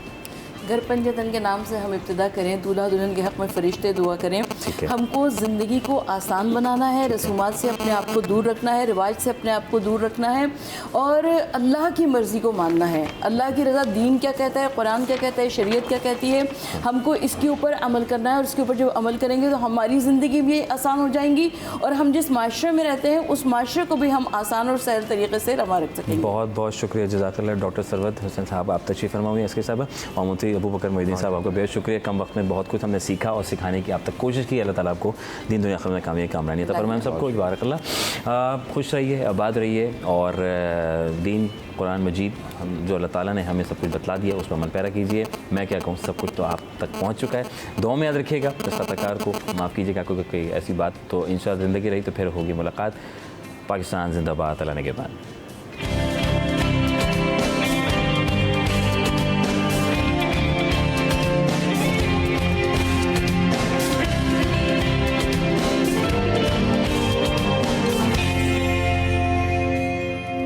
Speaker 5: घर पंजतन के नाम से हम इब्तिदा करें। दूल्हा दुल्हन के हक़ में फ़रिश्ते दुआ करें। हमको ज़िंदगी को आसान बनाना है, रसूमात से अपने आप को दूर रखना है, रिवाज से अपने आप को दूर रखना है और अल्लाह की मर्ज़ी को मानना है। अल्लाह की रज़ा, दीन क्या कहता है, कुरान क्या कहता है, शरीयत क्या कहती है, हमको इसके ऊपर अमल करना है। और इसके ऊपर जब अमल करेंगे तो हमारी ज़िंदगी भी आसान हो जाएंगी और हम जिस माशरे में रहते हैं उस माशरे को भी हम आसान और सहल तरीके से रवा रख सकेंगे।
Speaker 1: बहुत बहुत शुक्रिया, जज़ाकल्लाह। डॉक्टर सरवत हुसैन साहब आप तशरीफ़ फरमा हुई इसके साहब और मुफ्ती अबू बकर मोहिद्दीन साहब आपका बेहद शुक्रिया। कम वक्त में बहुत कुछ हमने सीखा और सिखाने की आप तक कोशिश की। अल्लाह ताला आपको दीन दुनिया आखिरत में कामयाबी कामरानी अता फरमाए। हम सबको बारकल्लाह, खुश रहिए, आबाद रहिए और दीन कुरान मजीद हम जो अल्लाह ताला ने हमें सब कुछ बतला दिया उस पर अमल पैरा कीजिए। मैं क्या कहूँ, सब कुछ तो आप तक पहुँच चुका है। दुआ में याद रखिएगा, दस्तकार को माफ़ कीजिएगा, कोई ऐसी बात तो इंशाअल्लाह ज़िंदगी रही तो फिर होगी मुलाकात। पाकिस्तान जिंदाबाद, अल्लाह ने के बाद।